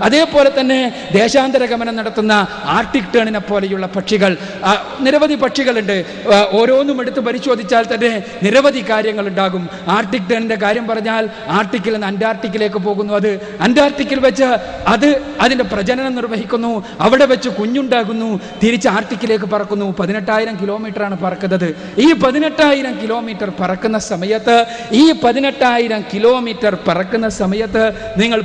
അതേപോലെ തന്നെ ദേശാന്തര ഗമനം നടത്തുന്ന ആർട്ടിക് ടേണിനെ പോലെയുള്ള പക്ഷികൾ, നിരവധി പക്ഷികളുണ്ട്. ഓരോന്നും എടുത്ത് പരിശോധിച്ചാൽ തന്നെ നിരവധി കാര്യങ്ങളുണ്ടാകും. ആർട്ടിക് ടേണിൻ്റെ കാര്യം പറഞ്ഞാൽ ആർട്ടിക്കിൽ നിന്ന് അന്റാർട്ടിക്കിലേക്ക് പോകുന്നു. അത് അന്റാർട്ടിക്കിൽ വെച്ച് അതിൻ്റെ പ്രജനനം നിർവഹിക്കുന്നു. അവിടെ വെച്ച് കുഞ്ഞുണ്ടാകുന്നു. തിരിച്ച് ആർട്ടിക്കിലേക്ക് പറക്കുന്നു. 18,000 കിലോമീറ്ററാണ് പറക്കുന്നത്. ഈ 18,000 കിലോമീറ്റർ പറക്കുന്ന സമയത്ത് നിങ്ങൾ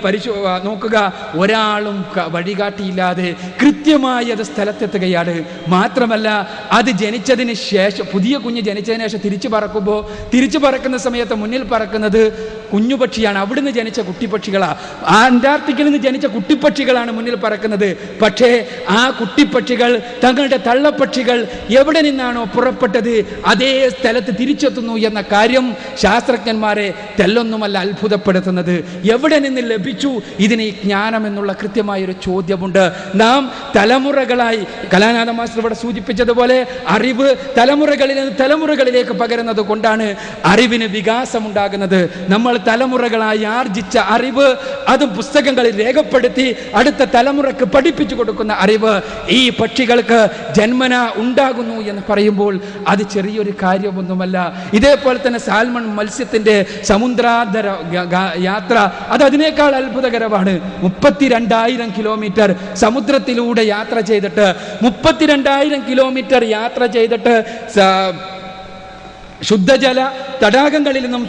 നോക്കുക, ഒരാളും വഴികാട്ടിയില്ലാതെ കൃത്യമായി അത് സ്ഥലത്തെത്തുകയാണ്. മാത്രമല്ല, അത് ജനിച്ചതിന് ശേഷം, പുതിയ കുഞ്ഞ് ജനിച്ചതിന് ശേഷം തിരിച്ചു പറക്കുന്ന സമയത്ത് മുന്നിൽ പറക്കുന്നത് കുഞ്ഞുപക്ഷിയാണ്. അവിടുന്ന് ജനിച്ച കുട്ടിപ്പക്ഷികളാണ്. അന്റാർട്ടിക്കിൽ നിന്ന് ജനിച്ച കുട്ടിപ്പക്ഷികളാണ് മുന്നിൽ പറക്കുന്നത്. പക്ഷേ ആ കുട്ടിപ്പക്ഷികൾ തങ്ങളുടെ തള്ളപ്പക്ഷികൾ എവിടെ നിന്നാണോ പുറപ്പെട്ടത് അതേ സ്ഥലത്ത് തിരിച്ചെത്തുന്നു എന്ന കാര്യം ശാസ്ത്രജ്ഞന്മാരെ തെല്ലൊന്നുമല്ല അത്ഭുതപ്പെടുത്തുന്നത്. എവിടെ നിന്ന് ലഭിച്ചു ഇതിന് ഈ ജ്ഞാനം എന്നുള്ള കൃത്യമായൊരു ചോദ്യമുണ്ട്. നാം തലമുറകളായി, കലാനാഥ മാസ്റ്റർ ഇവിടെ സൂചിപ്പിച്ചതുപോലെ, അറിവ് തലമുറകളിൽ നിന്ന് തലമുറകളിലേക്ക് പകരുന്നത് കൊണ്ടാണ് അറിവിന് വികാസമുണ്ടാകുന്നത്. നമ്മൾ തലമുറകളായി ആർജിച്ച അറിവ്, അത് പുസ്തകങ്ങളിൽ രേഖപ്പെടുത്തി അടുത്ത തലമുറക്ക് പഠിപ്പിച്ചു കൊടുക്കുന്ന അറിവ് ഈ പക്ഷികൾക്ക് ജന്മന ഉണ്ടാകുന്നു എന്ന് പറയുമ്പോൾ അത് ചെറിയൊരു കാര്യമൊന്നുമല്ല. ഇതേപോലെ തന്നെ സാൽമൺ മത്സ്യത്തിന്റെ സമുദ്രാന്തര യാത്ര, അത് അതിനേക്കാൾ അത്ഭുതകരമാണ്. 32,000 കിലോമീറ്റർ സമുദ്രത്തിലൂടെ യാത്ര ചെയ്തിട്ട് 32,000 കിലോമീറ്റർ യാത്ര ചെയ്തിട്ട് ശുദ്ധജല തടാകങ്ങളിൽ നിന്നും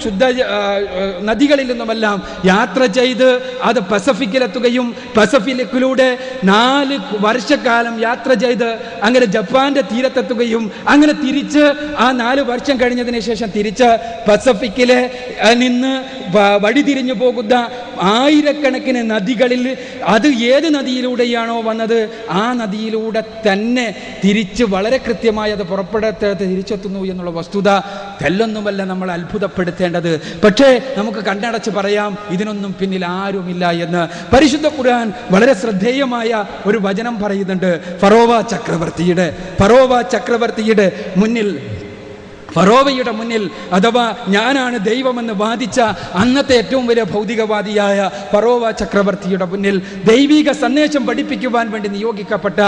നദികളിൽ നിന്നുമെല്ലാം യാത്ര ചെയ്ത് അത് പസഫിക്കിലെത്തുകയും പസഫിക്കിലൂടെ 4 വർഷക്കാലം യാത്ര ചെയ്ത് അങ്ങനെ ജപ്പാന്റെ തീരത്തെത്തുകയും അങ്ങനെ തിരിച്ച് ആ 4 വർഷം കഴിഞ്ഞതിന് ശേഷം തിരിച്ച് പസഫിക്കിലെ നിന്ന് വഴിതിരിഞ്ഞു പോകുന്ന ആയിരക്കണക്കിന് നദികളിൽ, അത് ഏത് നദിയിലൂടെയാണോ വന്നത് ആ നദിയിലൂടെ തന്നെ തിരിച്ച് വളരെ കൃത്യമായി അത് പുറപ്പെടുത്ത് തിരിച്ചെത്തുന്നു എന്നുള്ള വസ്തുത തെല്ലൊന്നുമല്ല നമ്മൾ അത്ഭുതപ്പെടുത്തേണ്ടത്. പക്ഷേ നമുക്ക് കണ്ണടച്ച് പറയാം, ഇതിനൊന്നും പിന്നിൽ ആരുമില്ല എന്ന്. പരിശുദ്ധ ഖുർആൻ വളരെ ശ്രദ്ധേയമായ ഒരു വചനം പറയുന്നുണ്ട്. ഫറോവ ചക്രവർത്തിയുടെ മുന്നിൽ അഥവാ ഞാനാണ് ദൈവമെന്ന് വാദിച്ച അന്നത്തെ ഏറ്റവും വലിയ ഭൗതികവാദിയായ ഫറോവ ചക്രവർത്തിയുടെ മുന്നിൽ ദൈവിക സന്ദേശം പഠിപ്പിക്കുവാൻ വേണ്ടി നിയോഗിക്കപ്പെട്ട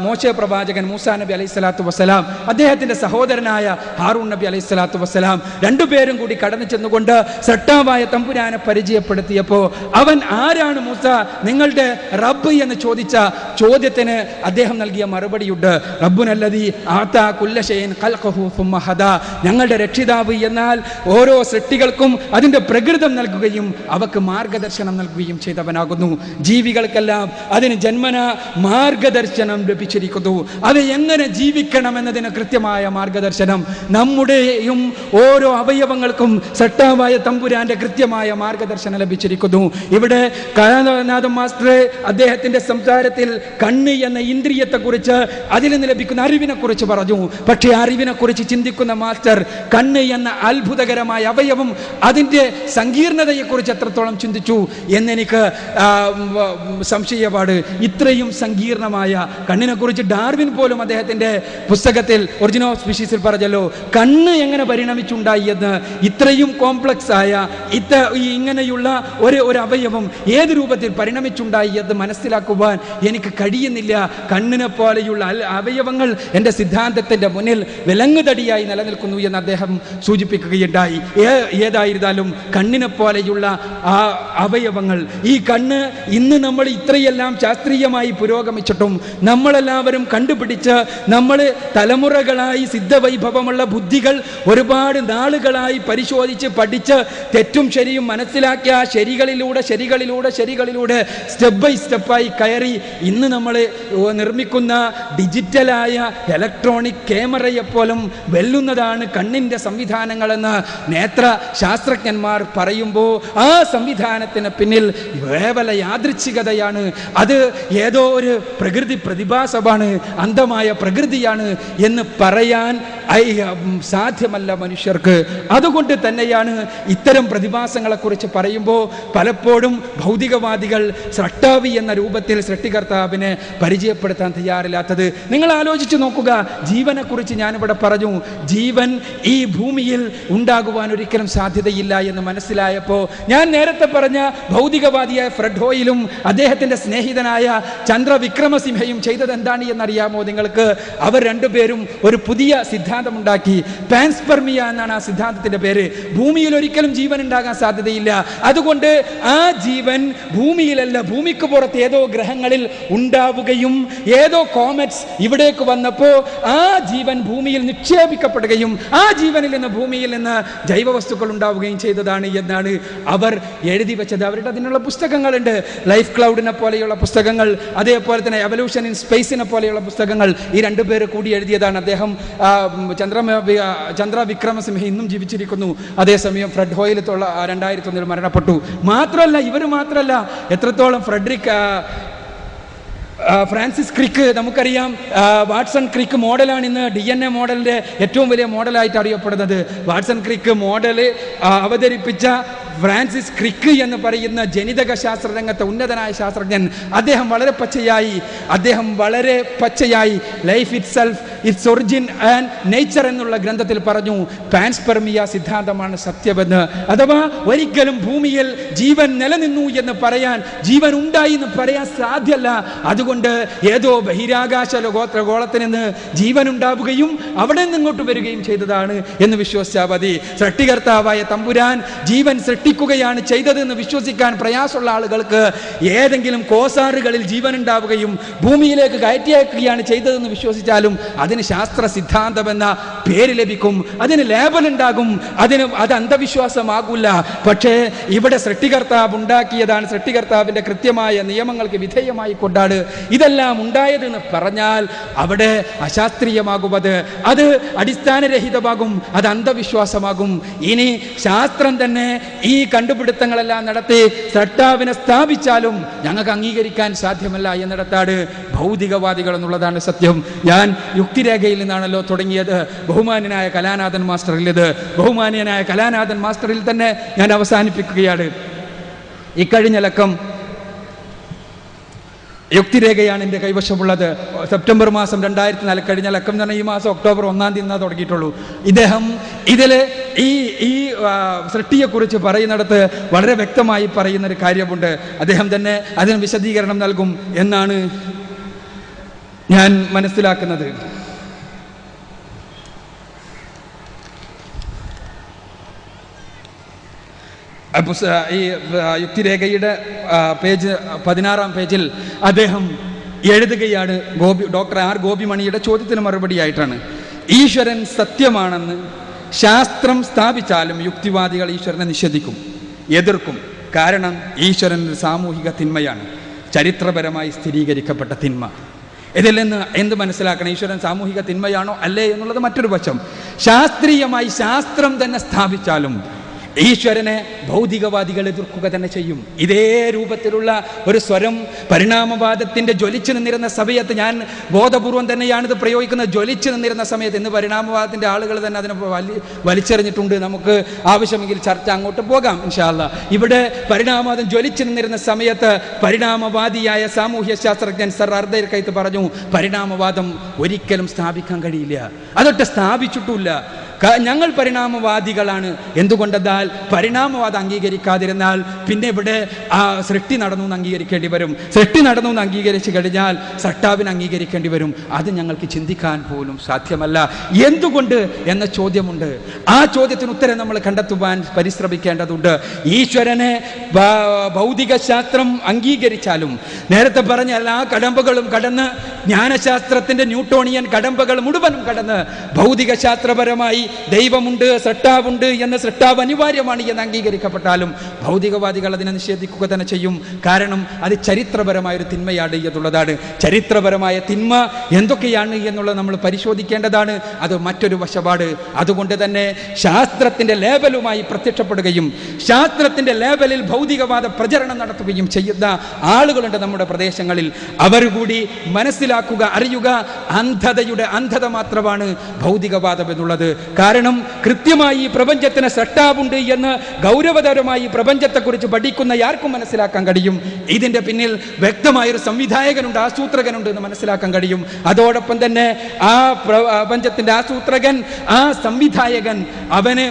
മോശെ പ്രവാചകൻ മൂസാ നബി അലൈഹി സ്വലാത്തു വസ്സലാം, അദ്ദേഹത്തിന്റെ സഹോദരനായ ഹാറൂൺ നബി അലൈഹി സ്വലാത്തു വസ്സലാം, രണ്ടുപേരും കൂടി കടന്നു ചെന്നുകൊണ്ട് സട്ടാവായ തമ്പുരാനെ പരിചയപ്പെടുത്തിയപ്പോൾ അവൻ ആരാണ് മൂസ, നിങ്ങളുടെ റബ്ബ് എന്ന് ചോദിച്ച ചോദ്യത്തിന് അദ്ദേഹം നൽകിയ മറുപടിയുണ്ട്. റബ്ബുനല്ലദീ ആതാ കുല്ല ശൈഇൻ ഖൽഖഹു സുമ്മ ഹദാ, ഞങ്ങളുടെ രക്ഷിതാവ് എന്നാൽ ഓരോ സൃഷ്ടികൾക്കും അതിന്റെ പ്രകൃതം നൽകുകയും അവക്ക് മാർഗദർശനം നൽകുകയും ചെയ്തവനാകുന്നു. ജീവികൾക്കെല്ലാം അതിന് ജന്മന മാർഗദർശനം ലഭിച്ചിരിക്കുന്നു. അത് എങ്ങനെ ജീവിക്കണം എന്നതിന് കൃത്യമായ മാർഗദർശനം നമ്മുടെയും ഓരോ അവയവങ്ങൾക്കും സട്ടാവായ തമ്പുരാന്റെ കൃത്യമായ മാർഗദർശനം ലഭിച്ചിരിക്കുന്നു. ഇവിടെ കലാനാഥ മാസ്റ്റർ അദ്ദേഹത്തിന്റെ സംസാരത്തിൽ കണ്ണ് എന്ന ഇന്ദ്രിയത്തെക്കുറിച്ച്, അതിൽ നിന്ന് ലഭിക്കുന്ന അറിവിനെ കുറിച്ച് പറഞ്ഞു. പക്ഷേ അറിവിനെ കുറിച്ച് ചിന്തിക്കുന്ന മാസ്റ്റർ കണ്ണ് എന്ന അത്ഭുതകരമായ അവയവം, അതിൻ്റെ സങ്കീർണതയെക്കുറിച്ച് എത്രത്തോളം ചിന്തിച്ചു എന്നെനിക്ക് സംശയപാട്. ഇത്രയും സങ്കീർണമായ കണ്ണിനെ കുറിച്ച് ഡാർവിൻ പോലും അദ്ദേഹത്തിൻ്റെ പുസ്തകത്തിൽ ഒറിജിൻ ഓഫ് സ്പീഷീസിൽ പറഞ്ഞല്ലോ, കണ്ണ് എങ്ങനെ പരിണമിച്ചുണ്ടായി എന്ന്. ഇത്രയും കോംപ്ലക്സ് ആയ ഇങ്ങനെയുള്ള ഒരു അവയവം ഏത് രൂപത്തിൽ പരിണമിച്ചുണ്ടായി എന്ന് മനസ്സിലാക്കുവാൻ എനിക്ക് കഴിയുന്നില്ല. കണ്ണിനെ പോലെയുള്ള അവയവങ്ങൾ എൻ്റെ സിദ്ധാന്തത്തിൻ്റെ മുന്നിൽ വിലങ്ങുതടിയായി നിലനിൽക്കുന്നു എന്ന് അദ്ദേഹം സൂചിപ്പിക്കുകയുണ്ടായി. ഏതായിരുന്നാലും കണ്ണിനെ പോലെയുള്ള ആ അവയവങ്ങൾ, ഈ കണ്ണ് ഇന്ന് നമ്മൾ ഇത്രയെല്ലാം ശാസ്ത്രീയമായി പുരോഗമിച്ചിട്ടും നമ്മളെല്ലാവരും കണ്ടുപിടിച്ച് നമ്മൾ തലമുറകളായി സിദ്ധവൈഭവമുള്ള ബുദ്ധികൾ ഒരുപാട് നാളുകളായി പരിശോധിച്ച് പഠിച്ച് തെറ്റും ശരിയും മനസ്സിലാക്കിയ ആ ശരികളിലൂടെ സ്റ്റെപ്പ് ബൈ സ്റ്റെപ്പായി കയറി ഇന്ന് നമ്മൾ നിർമ്മിക്കുന്ന ഡിജിറ്റലായ ഇലക്ട്രോണിക് ക്യാമറയെപ്പോലും വെല്ലുന്നതാണ് കണ്ണിൻ്റെ സംവിധാനങ്ങളെന്ന് നേത്ര ശാസ്ത്രജ്ഞന്മാർ പറയുമ്പോൾ ആ സംവിധാനത്തിന് പിന്നിൽ കേവല യാദൃച്ഛികതയാണ്. അത് ഏതോ ഒരു പ്രകൃതി പ്രതിഭാസമാണ്, അന്ധമായ പ്രകൃതിയാണ് എന്ന് പറയാൻ സാധ്യമല്ല മനുഷ്യർക്ക്. അതുകൊണ്ട് തന്നെയാണ് ഇത്തരം പ്രതിഭാസങ്ങളെക്കുറിച്ച് പറയുമ്പോൾ പലപ്പോഴും ഭൗതികവാദികൾ സൃഷ്ടാവി എന്ന രൂപത്തിൽ സൃഷ്ടികർത്താവിനെ പരിചയപ്പെടുത്താൻ തയ്യാറില്ലാത്തത്. നിങ്ങൾ ആലോചിച്ച് നോക്കുക, ജീവനെക്കുറിച്ച് ഞാനിവിടെ പറഞ്ഞു. പറഞ്ഞു, ജീവൻ ഈ ഭൂമിയിൽ ഉണ്ടാകുവാൻ ഒരിക്കലും സാധ്യതയില്ല എന്ന് മനസ്സിലായപ്പോൾ ഞാൻ നേരത്തെ പറഞ്ഞ ഭൗതികവാദിയായ ഫ്രെഡ് ഹോയിലും അദ്ദേഹത്തിൻ്റെ സ്നേഹിതനായ ചന്ദ്ര വിക്രമസിംഹയും ചെയ്തത് എന്താണ് എന്നറിയാമോ നിങ്ങൾക്ക്? അവർ രണ്ടുപേരും ഒരു പുതിയ സിദ്ധാന്തമുണ്ടാക്കി. പാൻസ്പെർമിയ എന്നാണ് ആ സിദ്ധാന്തത്തിൻ്റെ പേര്. ഭൂമിയിൽ ഒരിക്കലും ജീവൻ ഉണ്ടാകാൻ സാധ്യതയില്ല, അതുകൊണ്ട് ആ ജീവൻ ഭൂമിയിലല്ല, ഭൂമിക്ക് പുറത്ത് ഏതോ ഗ്രഹങ്ങളിൽ ഉണ്ടാവുകയും ഏതോ കോമറ്റ്സ് ഇവിടേക്ക് വന്നപ്പോൾ ആ ജീവൻ ഭൂമിയിൽ നിക്ഷേപിക്കപ്പെടുകയും ആ ജീവനിൽ നിന്ന് ഭൂമിയിൽ നിന്ന് ജൈവവസ്തുക്കൾ ഉണ്ടാവുകയും ചെയ്തതാണ് എന്നാണ് അവർ എഴുതി വെച്ചത്. അവരുടെ അതിനുള്ള പുസ്തകങ്ങളുണ്ട്. ലൈഫ് ക്ലൗഡിനെ പോലെയുള്ള പുസ്തകങ്ങൾ, അതേപോലെ തന്നെ എവല്യൂഷൻ ഇൻ സ്പേസിനെ പോലെയുള്ള പുസ്തകങ്ങൾ ഈ രണ്ടുപേര് കൂടി എഴുതിയതാണ്. അദ്ദേഹം ചന്ദ്ര വിക്രമസിംഹ ഇന്നും ജീവിച്ചിരിക്കുന്നു. അതേസമയം ഫ്രെഡ് ഹോയിൽ 2001 മരണപ്പെട്ടു. ഇവർ മാത്രമല്ല, എത്രത്തോളം ഫ്രാൻസിസ് ക്രിക്ക്, നമുക്കറിയാം വാട്സൺ ക്രിക്ക് മോഡലാണ് ഇന്ന് DNA മോഡലിൻ്റെ ഏറ്റവും വലിയ മോഡലായിട്ട് അറിയപ്പെടുന്നത്. വാട്സൺ ക്രിക്ക് മോഡൽ അവതരിപ്പിച്ച ഫ്രാൻസിസ് ക്രിക്ക് എന്ന് പറയുന്ന ജനിതക ശാസ്ത്രരംഗത്തെ ഉന്നതനായ ശാസ്ത്രജ്ഞൻ, അദ്ദേഹം വളരെ പച്ചയായി life itself its origin and nature എന്നുള്ള ഗ്രന്ഥത്തിൽ പറഞ്ഞു, പാൻസ്പെർമിയ സിദ്ധാന്തമാണ് സത്യമെന്ന്. അഥവാ ഒരിക്കലും ഭൂമിയിൽ ജീവൻ നിലനിന്നു എന്ന് പറയാൻ, ജീവൻ ഉണ്ടായി എന്ന് പറയാൻ സാധ്യമല്ല. അതുകൊണ്ട് ഏതോ ബഹിരാകാശ ഗോളത്തിൽ നിന്ന് ജീവൻ ഉണ്ടാവുകയും അവിടെ നിന്ന് ഇങ്ങോട്ട് വരികയും ചെയ്തതാണ് എന്ന് വിശ്വസിച്ചാൽ മതി. സൃഷ്ടികർത്താവായ തമ്പുരാൻ ജീവൻ സൃഷ്ടിക്കുകയാണ് ചെയ്തതെന്ന് വിശ്വസിക്കാൻ പ്രയാസമുള്ള ആളുകൾക്ക് ഏതെങ്കിലും കോസാറുകളിൽ ജീവൻ ഉണ്ടാവുകയും ഭൂമിയിലേക്ക് കയറ്റിയേക്കുകയാണ് ചെയ്തതെന്ന് വിശ്വസിച്ചാലും അതിന് ശാസ്ത്ര സിദ്ധാന്തം എന്ന പേര് ലഭിക്കും, അതിന് ലേബൽ ഉണ്ടാകും, അത് അന്ധവിശ്വാസമാകില്ല. പക്ഷേ ഇവിടെ സൃഷ്ടികർത്താവ് ഉണ്ടാക്കിയതാണ്, സൃഷ്ടികർത്താവിൻ്റെ കൃത്യമായ നിയമങ്ങൾക്ക് വിധേയമായി കൊണ്ടാണ് ഇതെല്ലാം ഉണ്ടായതെന്ന് പറഞ്ഞാൽ അവിടെ അശാസ്ത്രീയമാകും, അത് അടിസ്ഥാനരഹിതമാകും, അത് അന്ധവിശ്വാസമാകും. ഇനി ശാസ്ത്രം തന്നെ ഈ കണ്ടുപിടുത്തങ്ങളെല്ലാം നടത്തി സൃഷ്ടാവിനെ സ്ഥാപിച്ചാലും ഞങ്ങൾക്ക് അംഗീകരിക്കാൻ സാധ്യമല്ല എന്നിടത്താണ് ഭൗതികവാദികൾ എന്നുള്ളതാണ് സത്യം. ഞാൻ യുക്തിരേഖയിൽ നിന്നാണല്ലോ തുടങ്ങിയത്, ബഹുമാന്യനായ കലാനാഥൻ മാസ്റ്ററിൽ തന്നെ ഞാൻ അവസാനിപ്പിക്കുകയാണ്. ഇക്കഴിഞ്ഞ ലക്കം യുക്തിരേഖയാണ് എൻ്റെ കൈവശമുള്ളത്. സെപ്റ്റംബർ മാസം 2004, കഴിഞ്ഞ ലക്കം എന്ന് പറഞ്ഞാൽ ഈ മാസം ഒക്ടോബർ 1 തീയതി തുടങ്ങിയിട്ടുള്ളൂ. ഇദ്ദേഹം ഇതിൽ ഈ സൃഷ്ടിയെക്കുറിച്ച് പറയുന്നിടത്ത് വളരെ വ്യക്തമായി പറയുന്നൊരു കാര്യമുണ്ട്. അദ്ദേഹം തന്നെ അതിന് വിശദീകരണം നൽകും എന്നാണ് ഞാൻ മനസ്സിലാക്കുന്നത്. ഈ യുക്തിരേഖയുടെ പേജ് 16-ാം പേജിൽ അദ്ദേഹം എഴുതുകയാണ്, ഡോക്ടർ ആർ ഗോപിമണിയുടെ ചോദ്യത്തിന് മറുപടിയായിട്ടാണ്. ഈശ്വരൻ സത്യമാണെന്ന് ശാസ്ത്രം സ്ഥാപിച്ചാലും യുക്തിവാദികൾ ഈശ്വരനെ നിഷേധിക്കും, എതിർക്കും. കാരണം ഈശ്വരൻ ഒരു സാമൂഹിക തിന്മയാണ്, ചരിത്രപരമായി സ്ഥിരീകരിക്കപ്പെട്ട തിന്മ. ഇതിൽ നിന്ന് എന്ത് മനസ്സിലാക്കണം? ഈശ്വരൻ സാമൂഹിക തിന്മയാണോ അല്ലേ എന്നുള്ളത് മറ്റൊരു പക്ഷം. ശാസ്ത്രീയമായി ശാസ്ത്രം തന്നെ സ്ഥാപിച്ചാലും ഈശ്വരനെ ഭൗതികവാദികൾ എതിർക്കുക തന്നെ ചെയ്യും. ഇതേ രൂപത്തിലുള്ള ഒരു സ്വരം പരിണാമവാദത്തിൻ്റെ ജ്വലിച്ചു നിന്നിരുന്ന സമയത്ത്, ഞാൻ ബോധപൂർവം തന്നെയാണിത് പ്രയോഗിക്കുന്നത്, ജ്വലിച്ചു നിന്നിരുന്ന സമയത്ത്, ഇന്ന് പരിണാമവാദത്തിൻ്റെ ആളുകൾ തന്നെ അതിനെ വലിച്ചെറിഞ്ഞിട്ടുണ്ട്. നമുക്ക് ആവശ്യമെങ്കിൽ ചർച്ച അങ്ങോട്ട് പോകാം ഇൻഷാ അല്ലാ. ഇവിടെ പരിണാമവാദം ജ്വലിച്ചു നിന്നിരുന്ന സമയത്ത് പരിണാമവാദിയായ സാമൂഹ്യ ശാസ്ത്രജ്ഞൻ സർ അർദൈർ കൈത്ത് പറഞ്ഞു, പരിണാമവാദം ഒരിക്കലും സ്ഥാപിക്കാൻ കഴിയില്ല, അതൊട്ട് സ്ഥാപിച്ചിട്ടില്ല. ഞങ്ങൾ പരിണാമവാദികളാണ്. എന്തുകൊണ്ടെന്നാൽ പരിണാമവാദം അംഗീകരിക്കാതിരുന്നാൽ പിന്നെ ഇവിടെ സൃഷ്ടി നടന്നു എന്ന് അംഗീകരിക്കേണ്ടി വരും. സൃഷ്ടി നടന്നു എന്ന് അംഗീകരിച്ചു കഴിഞ്ഞാൽ സൃഷ്ടാവിനെ അംഗീകരിക്കേണ്ടി വരും. അത് ഞങ്ങൾക്ക് ചിന്തിക്കാൻ പോലും സാധ്യമല്ല. എന്തുകൊണ്ട് എന്ന ചോദ്യമുണ്ട്. ആ ചോദ്യത്തിന് ഉത്തരം നമ്മൾ കണ്ടെത്തുവാൻ പരിശ്രമിക്കേണ്ടതുണ്ട്. ഈശ്വരനെ ഭൗതിക ശാസ്ത്രം അംഗീകരിച്ചാലും നേരത്തെ പറഞ്ഞ എല്ലാ കടമ്പകളും കടന്ന്, ജ്ഞാനശാസ്ത്രത്തിൻ്റെ ന്യൂട്ടോണിയൻ കടമ്പകൾ മുഴുവനും കടന്ന് ഭൗതിക ശാസ്ത്രപരമായി ദൈവമുണ്ട്, സൃഷ്ടാവുണ്ട് എന്ന്, സൃഷ്ടാവ് അനിവാര്യമാണ് എന്ന് അംഗീകരിക്കപ്പെട്ടാലും ഭൗതികവാദികൾ അതിനെ നിഷേധിക്കുക തന്നെ ചെയ്യും. കാരണം അത് ചരിത്രപരമായൊരു തിന്മയാണ് എന്നുള്ളതാണ്. ചരിത്രപരമായ തിന്മ എന്തൊക്കെയാണ് എന്നുള്ളത് നമ്മൾ പരിശോധിക്കേണ്ടതാണ്. അത് മറ്റൊരു വശപാട്. അതുകൊണ്ട് തന്നെ ശാസ്ത്രത്തിൻ്റെ ലേബലുമായി പ്രത്യക്ഷപ്പെടുകയും ശാസ്ത്രത്തിൻ്റെ ലേബലിൽ ഭൗതികവാദ പ്രചരണം നടത്തുകയും ചെയ്യുന്ന ആളുകളുണ്ട് നമ്മുടെ പ്രദേശങ്ങളിൽ. അവർ കൂടി മനസ്സിലാക്കുക, അറിയുക, അന്ധത മാത്രമാണ് ഭൗതികവാദം എന്നുള്ളത്. കാരണം കൃത്യമായി ഈ പ്രപഞ്ചത്തിന് സൃഷ്ടാവുണ്ട് എന്ന് ഗൗരവതരമായി പ്രപഞ്ചത്തെക്കുറിച്ച് പഠിക്കുന്ന ആർക്കും മനസ്സിലാക്കാൻ കഴിയും. ഇതിൻ്റെ പിന്നിൽ വ്യക്തമായൊരു സംവിധായകനുണ്ട്, ആസൂത്രകനുണ്ട് എന്ന് മനസ്സിലാക്കാൻ കഴിയും. അതോടൊപ്പം തന്നെ ആ പ്രപഞ്ചത്തിൻ്റെ ആസൂത്രകൻ, ആ സംവിധായകൻ, അവന്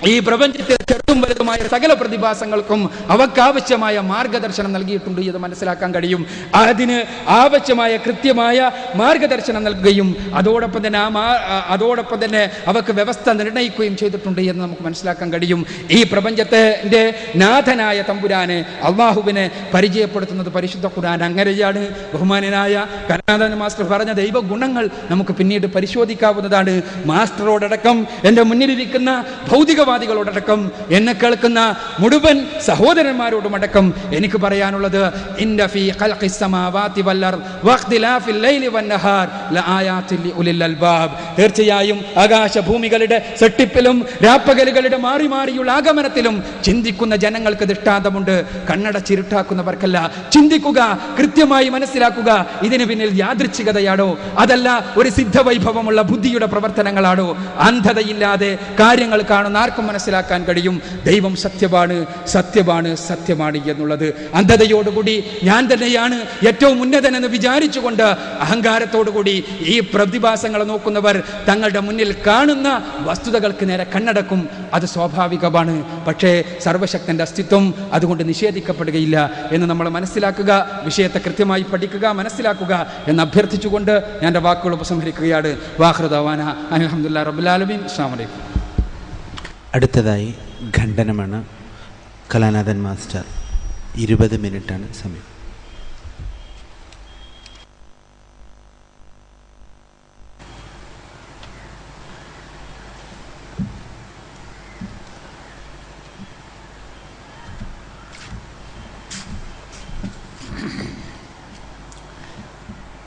ഈ പ്രപഞ്ചത്തിൽ ചെറുതും വലുതുമായ സകല പ്രതിഭാസങ്ങൾക്കും അവക്കാവശ്യമായ മാർഗദർശനം നൽകിയിട്ടുണ്ട് എന്ന് മനസ്സിലാക്കാൻ കഴിയും. അതിന് ആവശ്യമായ കൃത്യമായ മാർഗദർശനം നൽകുകയും അതോടൊപ്പം തന്നെ അവക്ക് വ്യവസ്ഥ നിർണ്ണയിക്കുകയും ചെയ്തിട്ടുണ്ട് എന്ന് നമുക്ക് മനസ്സിലാക്കാൻ കഴിയും. ഈ പ്രപഞ്ചത്തിൻ്റെ നാഥനായ തമ്പുരാനെ, അള്ളാഹുവിനെ പരിചയപ്പെടുത്തുന്നത് പരിശുദ്ധ ഖുർആൻ. അങ്ങനെയാണ് ബഹുമാനനായ കരുണാകരൻ മാസ്റ്റർ പറഞ്ഞ ദൈവ ഗുണങ്ങൾ നമുക്ക് പിന്നീട് പരിശോധിക്കാവുന്നതാണ്. മാസ്റ്ററോടക്കം എൻ്റെ മുന്നിലിരിക്കുന്ന ഭൗതികവാദികളോടക്കം എന്നെ കേൾക്കുന്ന മുഴുവൻ സഹോദരന്മാരോടുമടക്കം എനിക്ക് പറയാനുള്ളത്, തീർച്ചയായും ആകാശഭൂമികളുടെ സൃഷ്ടിപ്പിലും രാപ്പകലുകളുടെ മാറി മാറിയുള്ള ആഗമനത്തിലും ചിന്തിക്കുന്ന ജനങ്ങൾക്ക് ദൃഷ്ടാന്തമുണ്ട്. കണ്ണടച്ചിരുട്ടാക്കുന്നവർക്കല്ല. ചിന്തിക്കുക, കൃത്യമായി മനസ്സിലാക്കുക. ഇതിന് പിന്നിൽ യാദൃച്ഛികതയാണോ അതല്ല ഒരു സിദ്ധവൈഭവമുള്ള ബുദ്ധിയുടെ പ്രവർത്തനങ്ങളാണോ? അന്ധതയില്ലാതെ കാര്യങ്ങൾ കാണുന്ന ആർക്കും മനസ്സിലാക്കാൻ കഴിയും ദൈവം സത്യമാണ്, സത്യമാണ്, സത്യമാണ് എന്നുള്ളത്. അന്ധതയോടുകൂടി ഞാൻ തന്നെയാണ് ഏറ്റവും ഉന്നതനെന്ന് വിചാരിച്ചുകൊണ്ട് അഹങ്കാരത്തോടുകൂടി ഈ പ്രതിഭാസങ്ങളെ നോക്കുന്നവർ തങ്ങളുടെ മുന്നിൽ കാണുന്ന വസ്തുതകൾക്ക് നേരെ കണ്ണടക്കും. അത് സ്വാഭാവികമാണ്. പക്ഷേ സർവശക്തന്റെ അസ്തിത്വം അതുകൊണ്ട് നിഷേധിക്കപ്പെടുകയില്ല എന്ന് നമ്മൾ മനസ്സിലാക്കുക. വിഷയത്തെ കൃത്യമായി പഠിക്കുക, മനസ്സിലാക്കുക എന്ന് അഭ്യർത്ഥിച്ചുകൊണ്ട് ഞാൻ എൻ്റെ വാക്കുകൾ ഉപസംഹരിക്കുകയാണ്. വാഹൃദവാന അൽഹംദുലില്ലാഹി റബ്ബിൽ ആലമീൻ. അസ്സലാമു അലൈക്കും. അടുത്തതായി ഖണ്ഡനമാണ്. കലാനാഥൻ മാസ്റ്റർ 20 മിനിറ്റാണ് സമയം.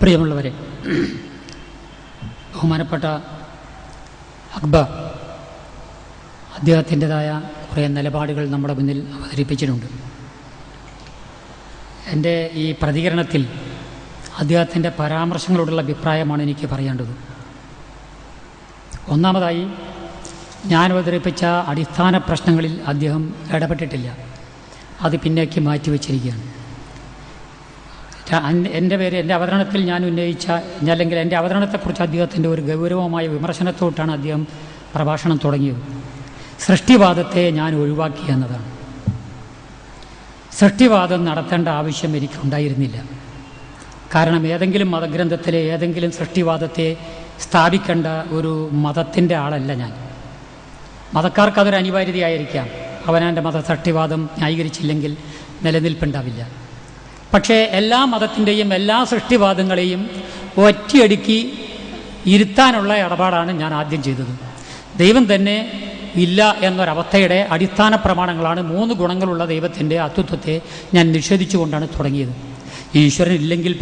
പ്രിയമുള്ളവരെ, ബഹുമാനപ്പെട്ട അക്ബർ അദ്ദേഹത്തിൻ്റെതായ കുറേ നിലപാടുകൾ നമ്മുടെ മുന്നിൽ അവതരിപ്പിച്ചിട്ടുണ്ട്. എൻ്റെ ഈ പ്രതികരണത്തിൽ അദ്ദേഹത്തിൻ്റെ പരാമർശങ്ങളോടുള്ള അഭിപ്രായമാണ് എനിക്ക് പറയേണ്ടത്. ഒന്നാമതായി, ഞാൻ അവതരിപ്പിച്ച അടിസ്ഥാന പ്രശ്നങ്ങളിൽ അദ്ദേഹം ഇടപെട്ടിട്ടില്ല. അത് പിന്നേക്ക് മാറ്റിവെച്ചിരിക്കുകയാണ്. എൻ്റെ അവതരണത്തിൽ ഞാൻ ഉന്നയിച്ച, അല്ലെങ്കിൽ എൻ്റെ അവതരണത്തെക്കുറിച്ച് അദ്ദേഹത്തിൻ്റെ ഒരു ഗൗരവമായ വിമർശനത്തോട്ടാണ് അദ്ദേഹം പ്രഭാഷണം തുടങ്ങിയത്. സൃഷ്ടിവാദത്തെ ഞാൻ ഒഴിവാക്കി എന്നതാണ്. സൃഷ്ടിവാദം നടത്തേണ്ട ആവശ്യം എനിക്കുണ്ടായിരുന്നില്ല. കാരണം ഏതെങ്കിലും മതഗ്രന്ഥത്തിലെ ഏതെങ്കിലും സൃഷ്ടിവാദത്തെ സ്ഥാപിക്കേണ്ട ഒരു മതത്തിൻ്റെ ആളല്ല ഞാൻ. മതക്കാർക്ക് അതൊരു അനിവാര്യതയായിരിക്കാം. അവനവൻ്റെ മത സൃഷ്ടിവാദം ന്യായീകരിച്ചില്ലെങ്കിൽ നിലനിൽപ്പുണ്ടാവില്ല. പക്ഷേ എല്ലാ മതത്തിൻ്റെയും എല്ലാ സൃഷ്ടിവാദങ്ങളെയും ഒറ്റയടുക്കി ഇരുത്താനുള്ള ഇടപാടാണ് ഞാൻ ആദ്യം ചെയ്തത്. ദൈവം തന്നെ ഇല്ല എന്നൊരവസ്ഥയുടെ അടിസ്ഥാന പ്രമാണങ്ങളാണ് 3 ഗുണങ്ങളുള്ള ദൈവത്തിൻ്റെ അസ്തിത്വത്തെ ഞാൻ നിഷേധിച്ചുകൊണ്ടാണ് തുടങ്ങിയത്. ഈശ്വരൻ ഇല്ലെങ്കിൽ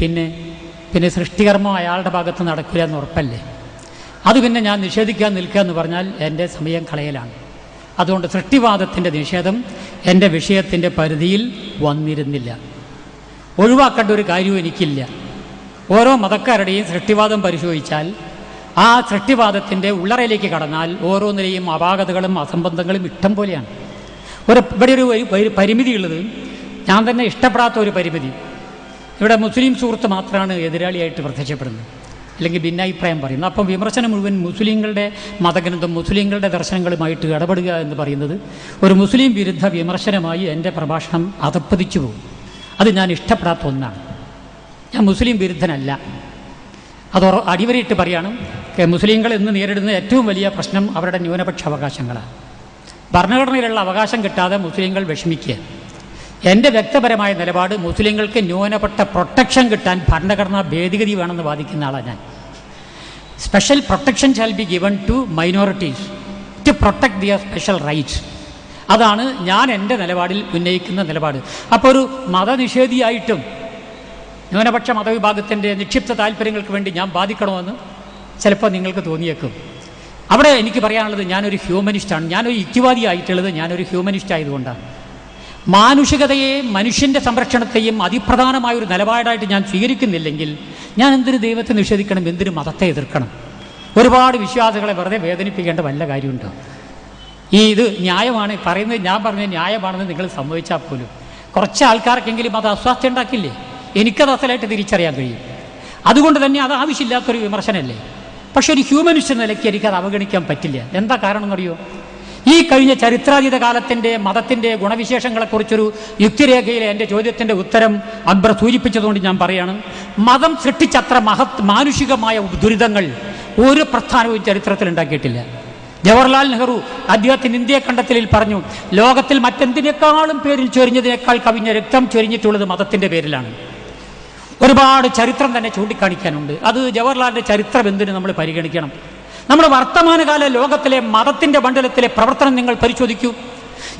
പിന്നെ സൃഷ്ടികർമ്മം അയാളുടെ ഭാഗത്ത് നടക്കില്ല എന്ന് ഉറപ്പല്ലേ? അത് പിന്നെ ഞാൻ നിഷേധിക്കാൻ നിൽക്കുക എന്ന് പറഞ്ഞാൽ എൻ്റെ സമയം കളയലാണ്. അതുകൊണ്ട് സൃഷ്ടിവാദത്തിൻ്റെ നിഷേധം എൻ്റെ വിഷയത്തിൻ്റെ പരിധിയിൽ വന്നിരുന്നില്ല. ഒഴിവാക്കേണ്ട ഒരു കാര്യവും എനിക്കില്ല. ഓരോ മതക്കാരുടെയും സൃഷ്ടിവാദം പരിശോധിച്ചാൽ ആ സൃഷ്ടിവാദത്തിൻ്റെ ഉള്ളറയിലേക്ക് കടന്നാൽ ഓരോന്നിലെയും അപാകതകളും അസംബന്ധങ്ങളും ഇഷ്ടം പോലെയാണ്. ഇവിടെ ഒരു പരിമിതിയുള്ളത്, ഞാൻ തന്നെ ഇഷ്ടപ്പെടാത്ത ഒരു പരിമിതി. ഇവിടെ മുസ്ലിം സുഹൃത്ത് മാത്രമാണ് എതിരാളിയായിട്ട് പ്രത്യക്ഷപ്പെടുന്നത്, അല്ലെങ്കിൽ ഭിന്നാഭിപ്രായം പറയുന്നത്. അപ്പം വിമർശനം മുഴുവൻ മുസ്ലിങ്ങളുടെ മതഗ്രന്ഥം, മുസ്ലിങ്ങളുടെ ദർശനങ്ങളുമായിട്ട് ഇടപെടുക എന്ന് പറയുന്നത് ഒരു മുസ്ലിം വിരുദ്ധ വിമർശനമായി എൻ്റെ പ്രഭാഷണം അധപ്പതിച്ചു പോകും. അത് ഞാൻ ഇഷ്ടപ്പെടാത്ത ഒന്നാണ്. ഞാൻ മുസ്ലിം വിരുദ്ധനല്ല. അത് അടിവരയിട്ട് പറയാണ്, മുസ്ലിങ്ങൾ ഇന്ന് നേരിടുന്ന ഏറ്റവും വലിയ പ്രശ്നം അവരുടെ ന്യൂനപക്ഷ അവകാശങ്ങളാണ്. ഭരണഘടനയിലുള്ള അവകാശം കിട്ടാതെ മുസ്ലിങ്ങൾ വിഷമിക്കുക. എൻ്റെ വ്യക്തിപരമായ നിലപാട്, മുസ്ലിങ്ങൾക്ക് ന്യൂനപക്ഷ പ്രൊട്ടക്ഷൻ കിട്ടാൻ ഭരണഘടനാ ഭേദഗതി വേണമെന്ന് വാദിക്കുന്ന ആളാണ് ഞാൻ. Special protection shall be given to minorities to protect their special rights. അതാണ് ഞാൻ എൻ്റെ നിലപാടിൽ ഉന്നയിക്കുന്ന നിലപാട്. അപ്പോൾ ഒരു മതനിഷേധിയായിട്ടും ന്യൂനപക്ഷ മതവിഭാഗത്തിൻ്റെ നിക്ഷിപ്ത താല്പര്യങ്ങൾക്ക് വേണ്ടി ഞാൻ ബാധിക്കണമെന്ന് ചിലപ്പോൾ നിങ്ങൾക്ക് തോന്നിയേക്കും. അവിടെ എനിക്ക് പറയാനുള്ളത്, ഞാനൊരു ഹ്യൂമനിസ്റ്റാണ്. ഞാനൊരു യുക്തിവാദിയായിട്ടുള്ളത് ഞാനൊരു ഹ്യൂമനിസ്റ്റ് ആയതുകൊണ്ടാണ്. മാനുഷികതയെ, മനുഷ്യൻ്റെ സംരക്ഷണത്തെയും അതിപ്രധാനമായൊരു നിലപാടായിട്ട് ഞാൻ സ്വീകരിക്കുന്നില്ലെങ്കിൽ ഞാൻ എന്തിന് ദൈവത്തെ നിഷേധിക്കണം, എന്തിന് മതത്തെ എതിർക്കണം? ഒരുപാട് വിശ്വാസികളെ വെറുതെ വേദനിപ്പിക്കേണ്ട വല്ല കാര്യമുണ്ടോ? ഇത് ന്യായമാണ് പറയുന്നത്, ഞാൻ പറഞ്ഞത് ന്യായമാണെന്ന് നിങ്ങൾ സമ്മതിച്ചാൽ പോലും കുറച്ച് ആൾക്കാർക്കെങ്കിലും അത് അസ്വാസ്ഥ്യം ഉണ്ടാക്കില്ലേ? എനിക്കത് അസലായിട്ട് തിരിച്ചറിയാൻ കഴിയും. അതുകൊണ്ട് തന്നെ അത് ആവശ്യമില്ലാത്തൊരു വിമർശനമല്ലേ? പക്ഷെ ഒരു ഹ്യൂമനിസ്റ്റ് നിലയ്ക്ക് എനിക്കത് അവഗണിക്കാൻ പറ്റില്ല. എന്താ കാരണം എന്നറിയോ? ഈ കഴിഞ്ഞ ചരിത്രാതീത കാലത്തിൻ്റെ മതത്തിൻ്റെ ഗുണവിശേഷങ്ങളെക്കുറിച്ചൊരു യുക്തിരേഖയിലെ എൻ്റെ ചോദ്യത്തിൻ്റെ ഉത്തരം അക്ബർ സൂചിപ്പിച്ചതുകൊണ്ട് ഞാൻ പറയാണ്, മതം സൃഷ്ടിച്ചത്ര മാനുഷികമായ ദുരിതങ്ങൾ ഒരു പ്രസ്ഥാനവും ചരിത്രത്തിൽ ഉണ്ടാക്കിയിട്ടില്ല. ജവഹർലാൽ നെഹ്റു അദ്ദേഹത്തിന് ഇന്ത്യ കണ്ടെത്തലിൽ പറഞ്ഞു, ലോകത്തിൽ മറ്റെന്തിനേക്കാളും പേരിൽ ചൊരിഞ്ഞതിനേക്കാൾ കവിഞ്ഞ രക്തം ചൊരിഞ്ഞിട്ടുള്ളത് മതത്തിൻ്റെ പേരിലാണ്. ഒരുപാട് ചരിത്രം തന്നെ ചൂണ്ടിക്കാണിക്കാനുണ്ട്. അത് ജവഹർലാലിൻ്റെ ചരിത്രം എന്തിന് നമ്മൾ പരിഗണിക്കണം? നമ്മുടെ വർത്തമാനകാല ലോകത്തിലെ മതത്തിൻ്റെ മണ്ഡലത്തിലെ പ്രവർത്തനം നിങ്ങൾ പരിശോധിക്കൂ.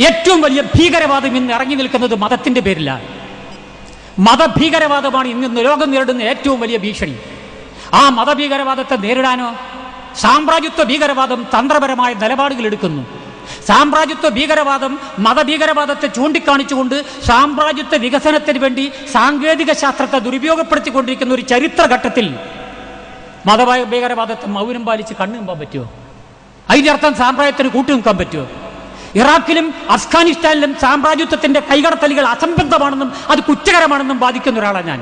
ഏറ്റവും വലിയ ഭീകരവാദം ഇന്ന് ഇറങ്ങി നിൽക്കുന്നത് മതത്തിൻ്റെ പേരിലാണ്. മതഭീകരവാദമാണ് ഇന്ന് ലോകം നേരിടുന്ന ഏറ്റവും വലിയ ഭീഷണി. ആ മതഭീകരവാദത്തെ നേരിടാനോ സാമ്രാജ്യത്വ ഭീകരവാദം തന്ത്രപരമായ നിലപാടുകൾ എടുക്കുന്നു. സാമ്രാജ്യത്വ ഭീകരവാദം മതഭീകരവാദത്തെ ചൂണ്ടിക്കാണിച്ചുകൊണ്ട് സാമ്രാജ്യത്വ വികസനത്തിന് വേണ്ടി സാങ്കേതിക ശാസ്ത്രത്തെ ദുരുപയോഗപ്പെടുത്തിക്കൊണ്ടിരിക്കുന്ന ഒരു ചരിത്രഘട്ടത്തിൽ മതഭീകരവാദത്തെ മൗനം പാലിച്ച് കണ്ണുമ്പാൻ പറ്റുമോ? അതിൻ്റെ അർത്ഥം സാമ്രാജ്യത്തിന് കൂട്ടുനിൽക്കാൻ പറ്റുമോ? ഇറാഖിലും അഫ്ഗാനിസ്ഥാനിലും സാമ്രാജ്യത്വത്തിൻ്റെ കൈകടത്തലുകൾ അസംബന്ധമാണെന്നും അത് കുറ്റകരമാണെന്നും ബാധിക്കുന്ന ഒരാളാണ് ഞാൻ.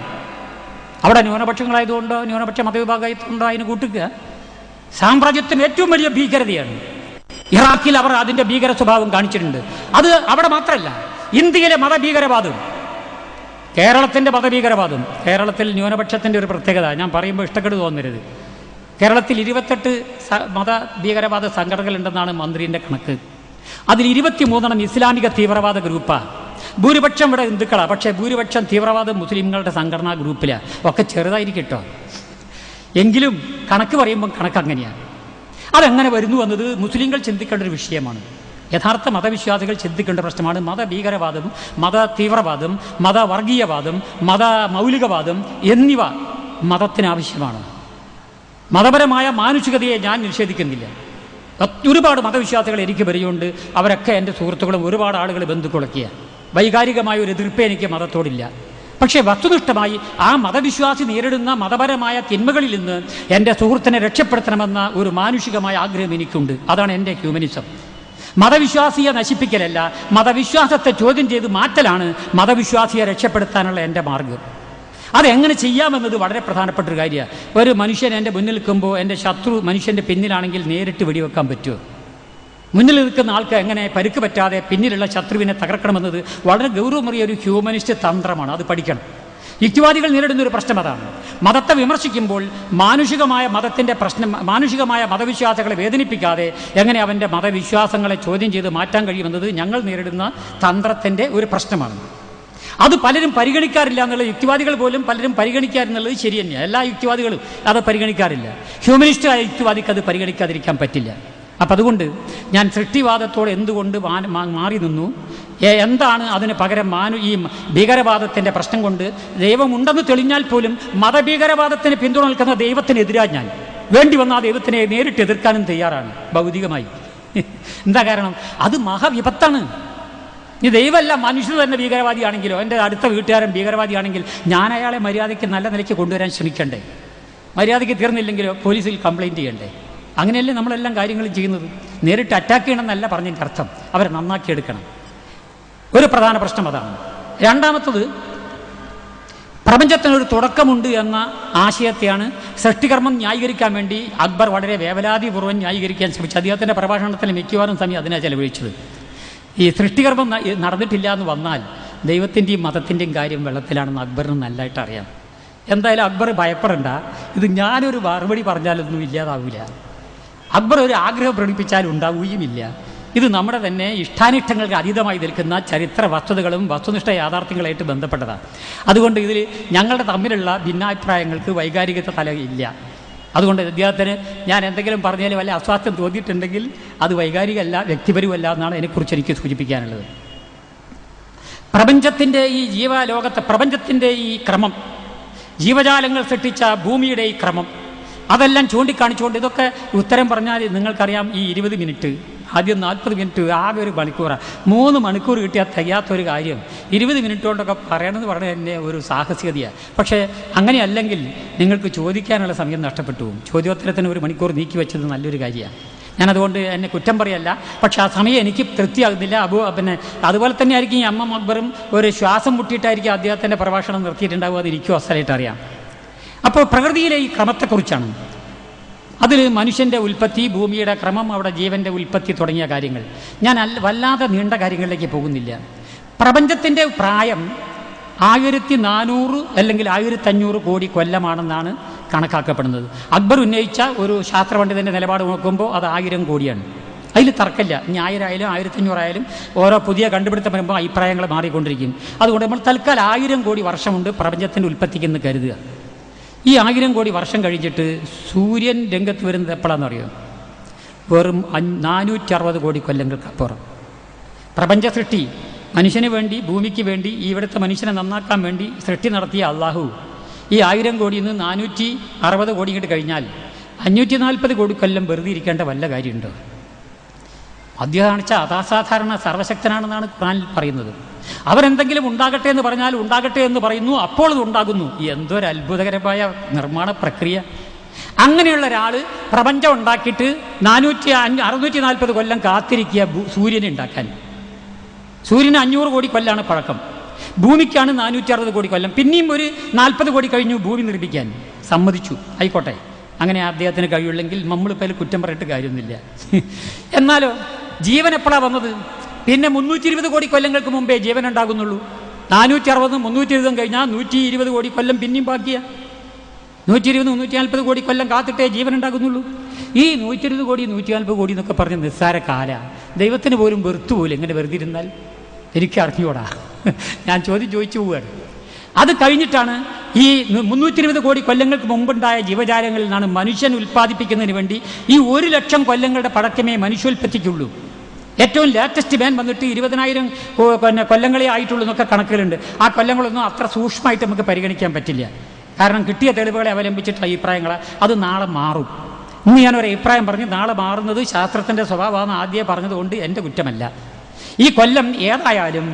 അവിടെ ന്യൂനപക്ഷങ്ങളായതുകൊണ്ടോ ന്യൂനപക്ഷ മതവിഭാഗമായതുകൊണ്ടോ അതിന് കൂട്ടുക സാമ്രാജ്യത്തിന് ഏറ്റവും വലിയ ഭീകരതയാണ്. ഇറാഖിൽ അവർ അതിൻ്റെ ഭീകര സ്വഭാവം കാണിച്ചിട്ടുണ്ട്. അത് അവിടെ മാത്രമല്ല, ഇന്ത്യയിലെ മതഭീകരവാദം, കേരളത്തിൻ്റെ മതഭീകരവാദം, കേരളത്തിൽ ന്യൂനപക്ഷത്തിൻ്റെ ഒരു പ്രത്യേകത ഞാൻ പറയുമ്പോൾ ഇഷ്ടക്കേട് തോന്നരുത്. കേരളത്തിൽ 28 മതഭീകരവാദ സംഘടനകളുണ്ടെന്നാണ് മന്ത്രിൻ്റെ കണക്ക്. അതിൽ 23 ഇസ്ലാമിക തീവ്രവാദ ഗ്രൂപ്പാണ്. ഭൂരിപക്ഷം ഇവിടെ ഹിന്ദുക്കളാണ്, പക്ഷേ ഭൂരിപക്ഷം തീവ്രവാദ മുസ്ലിങ്ങളുടെ സംഘടനാ ഗ്രൂപ്പിലാണ്. ഒക്കെ ചെറുതായിരിക്കും കേട്ടോ, എങ്കിലും കണക്ക് പറയുമ്പം കണക്ക് അങ്ങനെയാണ്. അതെങ്ങനെ വരുന്നു എന്നത് മുസ്ലിങ്ങൾ ചിന്തിക്കേണ്ട ഒരു വിഷയമാണ്. യഥാർത്ഥ മതവിശ്വാസികൾ ചിന്തിക്കേണ്ട പ്രശ്നമാണ്. മതഭീകരവാദം, മത തീവ്രവാദം, മതവർഗീയവാദം, മത മൗലികവാദം എന്നിവ മതത്തിനാവശ്യമാണ്. മതപരമായ മാനുഷികതയെ ഞാൻ നിഷേധിക്കുന്നില്ല. ഒരുപാട് മതവിശ്വാസികൾ എനിക്ക് പരിചയമുണ്ട്. അവരൊക്കെ എൻ്റെ സുഹൃത്തുക്കളും ഒരുപാട് ആളുകൾ ബന്ധുക്കളൊക്കെയാണ്. വൈകാരികമായ ഒരു എതിർപ്പ് എനിക്ക് മതത്തോടില്ല. പക്ഷേ വസ്തുനിഷ്ഠമായി ആ മതവിശ്വാസി നേരിടുന്ന മതപരമായ തിന്മകളിൽ നിന്ന് എൻ്റെ സുഹൃത്തിനെ രക്ഷപ്പെടുത്തണമെന്ന ഒരു മാനുഷികമായ ആഗ്രഹം എനിക്കുണ്ട്. അതാണ് എൻ്റെ ഹ്യൂമനിസം. മതവിശ്വാസിയെ നശിപ്പിക്കലല്ല, മതവിശ്വാസത്തെ ചോദ്യം ചെയ്ത് മാറ്റലാണ് മതവിശ്വാസിയെ രക്ഷപ്പെടുത്താനുള്ള എൻ്റെ മാർഗം. അതെങ്ങനെ ചെയ്യാമെന്നത് വളരെ പ്രധാനപ്പെട്ട ഒരു കാര്യമാണ്. ഒരു മനുഷ്യൻ എൻ്റെ മുന്നിൽ നിൽക്കുമ്പോൾ എൻ്റെ ശത്രു മനുഷ്യൻ്റെ പിന്നിലാണെങ്കിൽ നേരിട്ട് വെടിവെക്കാൻ പറ്റുമോ? മുന്നിൽ നിൽക്കുന്ന ആൾക്ക് എങ്ങനെ പരിക്ക് പറ്റാതെ പിന്നിലുള്ള ശത്രുവിനെ തകർക്കണമെന്നത് വളരെ ഗൗരവമേറിയ ഒരു ഹ്യൂമനിസ്റ്റ് തന്ത്രമാണ്. അത് പഠിക്കണം. യുക്തിവാദികൾ നേരിടുന്ന ഒരു പ്രശ്നം അതാണ്. മതത്തെ വിമർശിക്കുമ്പോൾ മാനുഷികമായ മതവിശ്വാസങ്ങളെ വേദനിപ്പിക്കാതെ എങ്ങനെ അവൻ്റെ മതവിശ്വാസങ്ങളെ ചോദ്യം ചെയ്ത് മാറ്റാൻ കഴിയുമെന്നത് ഞങ്ങൾ നേരിടുന്ന തന്ത്രത്തിൻ്റെ ഒരു പ്രശ്നമാണ്. അത് പലരും പരിഗണിക്കാറില്ല എന്നുള്ളത്, യുക്തിവാദികൾ പോലും പലരും പരിഗണിക്കാറുള്ളത് ശരി തന്നെയാണ്. എല്ലാ യുക്തിവാദികളും അത് പരിഗണിക്കാറില്ല. ഹ്യൂമനിസ്റ്റായ യുക്തിവാദിക്ക് അത് പരിഗണിക്കാതിരിക്കാൻ പറ്റില്ല. അപ്പം അതുകൊണ്ട് ഞാൻ സൃഷ്ടിവാദത്തോട് എന്തുകൊണ്ട് മാറി നിന്നു, എന്താണ് അതിന് പകരം ഈ ഭീകരവാദത്തിൻ്റെ പ്രശ്നം കൊണ്ട് ദൈവമുണ്ടെന്ന് തെളിഞ്ഞാൽ പോലും മതഭീകരവാദത്തിന് പിന്തുണ നിൽക്കുന്ന ദൈവത്തിനെതിരാണ് ഞാൻ. വേണ്ടി വന്ന ആ ദൈവത്തിനെ നേരിട്ട് എതിർക്കാനും തയ്യാറാണ് ഭൗതികമായി. എന്താ കാരണം? അത് മഹാവിപത്താണ്. ഈ ദൈവമല്ല, മനുഷ്യർ തന്നെ ഭീകരവാദിയാണെങ്കിലോ എൻ്റെ അടുത്ത വീട്ടുകാരൻ ഭീകരവാദിയാണെങ്കിൽ ഞാൻ അയാളെ മര്യാദയ്ക്ക് നല്ല നിലയ്ക്ക് കൊണ്ടുവരാൻ ശ്രമിക്കണ്ടേ? മര്യാദയ്ക്ക് തീർന്നില്ലെങ്കിലോ പോലീസിൽ കംപ്ലയിൻറ്റ് ചെയ്യണ്ടേ? അങ്ങനെയല്ലേ നമ്മളെല്ലാം കാര്യങ്ങളും ചെയ്യുന്നത്. നേരിട്ട് അറ്റാക്ക് ചെയ്യണമെന്നല്ല പറഞ്ഞതിൻ്റെ അർത്ഥം, അവരെ നന്നാക്കിയെടുക്കണം. ഒരു പ്രധാന പ്രശ്നം അതാണ്. രണ്ടാമത്തത്, പ്രപഞ്ചത്തിനൊരു തുടക്കമുണ്ട് എന്ന ആശയത്തെയാണ് സൃഷ്ടികർമ്മം ന്യായീകരിക്കാൻ വേണ്ടി അക്ബർ വളരെ വേവലാതിപൂർവ്വം ന്യായീകരിക്കാൻ ശ്രമിച്ചു. അദ്ദേഹത്തിൻ്റെ പ്രഭാഷണത്തിൽ മിക്കവാറും സമയം അതിനാണ് ചെലവഴിച്ചത്. ഈ സൃഷ്ടികർമ്മം നടന്നിട്ടില്ല എന്ന് വന്നാൽ ദൈവത്തിൻ്റെയും മതത്തിൻ്റെയും കാര്യം വെള്ളത്തിലാണെന്ന് അക്ബറിന് നല്ലതായിട്ട് അറിയാം. എന്തായാലും അക്ബർ ഭയപ്പെടണ്ട, ഇത് ഞാനൊരു മറുപടി പറഞ്ഞാലൊന്നും ഇല്ലാതാവില്ല. അക്ബർ ഒരു ആഗ്രഹം പ്രകടിപ്പിച്ചാൽ ഉണ്ടാവുകയുമില്ല. ഇത് നമ്മുടെ തന്നെ ഇഷ്ടാനിഷ്ടങ്ങൾക്ക് അതീതമായി നിൽക്കുന്ന ചരിത്ര വസ്തുതകളും വസ്തുനിഷ്ഠ യാഥാർത്ഥ്യങ്ങളായിട്ട് ബന്ധപ്പെട്ടതാണ്. അതുകൊണ്ട് ഇതിൽ ഞങ്ങളുടെ തമ്മിലുള്ള ഭിന്നാഭിപ്രായങ്ങൾക്ക് വൈകാരികത തലയില്ല. അതുകൊണ്ട് അദ്ദേഹത്തിന് ഞാൻ എന്തെങ്കിലും പറഞ്ഞാൽ വല്ല അസ്വാസ്ഥ്യം തോന്നിയിട്ടുണ്ടെങ്കിൽ അത് വൈകാരികമല്ല, വ്യക്തിപരമല്ല എന്നാണ് അതിനെക്കുറിച്ച് എനിക്ക് സൂചിപ്പിക്കാനുള്ളത്. പ്രപഞ്ചത്തിൻ്റെ ഈ ജീവലോകത്തെ, പ്രപഞ്ചത്തിൻ്റെ ഈ ക്രമം, ജീവജാലങ്ങൾ സൃഷ്ടിച്ച ഭൂമിയുടെ ഈ ക്രമം, അതെല്ലാം ചൂണ്ടിക്കാണിച്ചുകൊണ്ട് ഇതൊക്കെ ഉത്തരം പറഞ്ഞാൽ നിങ്ങൾക്കറിയാം. ഈ 20 മിനിറ്റ്, ആദ്യം 40 മിനിറ്റ്, ആകെ ഒരു മണിക്കൂറാണ്. 3 മണിക്കൂർ കിട്ടിയാൽ തികയാത്തൊരു കാര്യം 20 മിനിറ്റ് കൊണ്ടൊക്കെ പറയണമെന്ന് പറഞ്ഞാൽ തന്നെ ഒരു സാഹസികതയാണ്. പക്ഷേ അങ്ങനെയല്ലെങ്കിൽ നിങ്ങൾക്ക് ചോദിക്കാനുള്ള സമയം നഷ്ടപ്പെട്ടു പോകും. ചോദ്യോത്തരത്തിന് 1 മണിക്കൂർ നീക്കി വെച്ചത് നല്ലൊരു കാര്യമാണ്. ഞാനതുകൊണ്ട് എന്നെ കുറ്റം പറയല്ല, പക്ഷെ ആ സമയം എനിക്ക് തൃപ്തിയാകുന്നില്ല. പിന്നെ അതുപോലെ തന്നെ ആയിരിക്കും ഈ അമ്മ അക്ബറും ഒരു ശ്വാസം മുട്ടിയിട്ടായിരിക്കും അദ്ദേഹത്തിൻ്റെ പ്രഭാഷണം നിർത്തിയിട്ടുണ്ടാവുക. അത് എനിക്കും അസലായിട്ട് അറിയാം. അപ്പോൾ പ്രകൃതിയിലെ ഈ ക്രമത്തെക്കുറിച്ചാണ്. അതിൽ മനുഷ്യൻ്റെ ഉൽപ്പത്തി, ഭൂമിയുടെ ക്രമം, അവിടെ ജീവൻ്റെ ഉൽപ്പത്തി തുടങ്ങിയ കാര്യങ്ങൾ. ഞാൻ വല്ലാതെ നീണ്ട കാര്യങ്ങളിലേക്ക് പോകുന്നില്ല. പ്രപഞ്ചത്തിൻ്റെ പ്രായം 1400 അല്ലെങ്കിൽ 1500 കോടി കൊല്ലമാണെന്നാണ് കണക്കാക്കപ്പെടുന്നത്. അക്ബർ ഉന്നയിച്ച ഒരു ശാസ്ത്രപണ്ഡിതൻ്റെ നിലപാട് നോക്കുമ്പോൾ അത് 1000 കോടിയാണ്. അതിൽ തർക്കമില്ല. ഇനി 1000 ആയാലും 1500 ആയാലും ഓരോ പുതിയ കണ്ടുപിടുത്തം വരുമ്പോൾ അഭിപ്രായങ്ങൾ മാറിക്കൊണ്ടിരിക്കും. അതുകൊണ്ട് നമ്മൾ തൽക്കാലം 1000 കോടി വർഷമുണ്ട് പ്രപഞ്ചത്തിൻ്റെ ഉൽപ്പത്തിക്കെന്ന് കരുതുക. ഈ 1000 കോടി വർഷം കഴിഞ്ഞിട്ട് സൂര്യൻ രംഗത്ത് വരുന്നത് എപ്പോഴാണെന്ന് അറിയാം? വെറും 460 കോടി കൊല്ലങ്ങൾക്കപ്പുറം. പ്രപഞ്ച സൃഷ്ടി മനുഷ്യന് വേണ്ടി, ഭൂമിക്ക് വേണ്ടി, ഇവിടുത്തെ മനുഷ്യനെ നന്നാക്കാൻ വേണ്ടി സൃഷ്ടി നടത്തിയ അള്ളാഹു ഈ 1000 കോടിയിൽ നിന്ന് 460 കോടി ഇങ്ങോട്ട് കഴിഞ്ഞാൽ 540 കോടി കൊല്ലം വെറുതെ ഇരിക്കേണ്ട വല്ല കാര്യമുണ്ടോ? അദ്ദേഹം കാണിച്ചാൽ അസാധാരണ സർവശക്തനാണെന്നാണ് ഖുർആനിൽ പറയുന്നത്. അവരെന്തെങ്കിലും ഉണ്ടാകട്ടെ എന്ന് പറഞ്ഞാൽ ഉണ്ടാകട്ടെ എന്ന് പറയുന്നു, അപ്പോൾ അത് ഉണ്ടാകുന്നു. എന്തൊരു അത്ഭുതകരമായ നിർമ്മാണ പ്രക്രിയ! അങ്ങനെയുള്ള ഒരാൾ പ്രപഞ്ചം ഉണ്ടാക്കിയിട്ട് 640 കൊല്ലം കാത്തിരിക്കുക സൂര്യനെ ഉണ്ടാക്കാൻ. സൂര്യന് 500 കോടി കൊല്ലാണ് പഴക്കം, ഭൂമിക്കാണ് 460 കോടി കൊല്ലം. പിന്നെയും ഒരു 40 കോടി കഴിഞ്ഞു ഭൂമി നിർമ്മിക്കാൻ. സമ്മതിച്ചു, ആയിക്കോട്ടെ, അങ്ങനെ അദ്ദേഹത്തിന് കഴിയുള്ളെങ്കിൽ നമ്മളിപ്പോൾ അതിൽ കുറ്റം പറഞ്ഞിട്ട് കാര്യമൊന്നുമില്ല. എന്നാലോ ജീവൻ എപ്പോഴാണ് വന്നത്? പിന്നെ 320 കോടി കൊല്ലങ്ങൾക്ക് മുമ്പേ ജീവൻ ഉണ്ടാകുന്നുള്ളൂ. 460 320 കഴിഞ്ഞാൽ 120 കോടി കൊല്ലം പിന്നെയും ബാക്കിയാണ്. 120 140 കോടി കൊല്ലം കാത്തിട്ടേ ജീവൻ ഉണ്ടാകുന്നുള്ളൂ. ഈ 120 കോടി 140 കോടി എന്നൊക്കെ പറഞ്ഞ് നിസ്സാര കാല ദൈവത്തിന് പോലും വെറുത്തു പോലും. എങ്ങനെ വെറുതെ ഇരുന്നാൽ എനിക്ക് അറിഞ്ഞൂടാ. ഞാൻ ചോദിച്ചു പോവുകയാണ്. അത് കഴിഞ്ഞിട്ടാണ് ഈ 320 കോടി കൊല്ലങ്ങൾക്ക് മുമ്പുണ്ടായ ജീവജാലങ്ങളിൽ നിന്നാണ് മനുഷ്യൻ ഉൽപ്പാദിപ്പിക്കുന്നതിന് വേണ്ടി ഈ 1 ലക്ഷം കൊല്ലങ്ങളുടെ പഴക്കമേ മനുഷ്യോൽപ്പത്തിക്കുള്ളൂ. ഏറ്റവും ലേറ്റസ്റ്റ് ബാൻ വന്നിട്ട് 20,000 കൊല്ലങ്ങളെ ആയിട്ടുള്ളൂ എന്നൊക്കെ കണക്കുകളുണ്ട്. ആ കൊല്ലങ്ങളൊന്നും അത്ര സൂക്ഷ്മമായിട്ട് നമുക്ക് പരിഗണിക്കാൻ പറ്റില്ല. കാരണം കിട്ടിയ തെളിവുകളെ അവലംബിച്ചിട്ടുള്ള അഭിപ്രായങ്ങൾ അത് നാളെ മാറും. ഇന്ന് ഞാനൊരു അഭിപ്രായം പറഞ്ഞ് നാളെ മാറുന്നത് ശാസ്ത്രത്തിൻ്റെ സ്വഭാവമാണ് ആദ്യം പറഞ്ഞതുകൊണ്ട് എൻ്റെ കുറ്റമല്ല. ഈ കൊല്ലം ഏതായാലും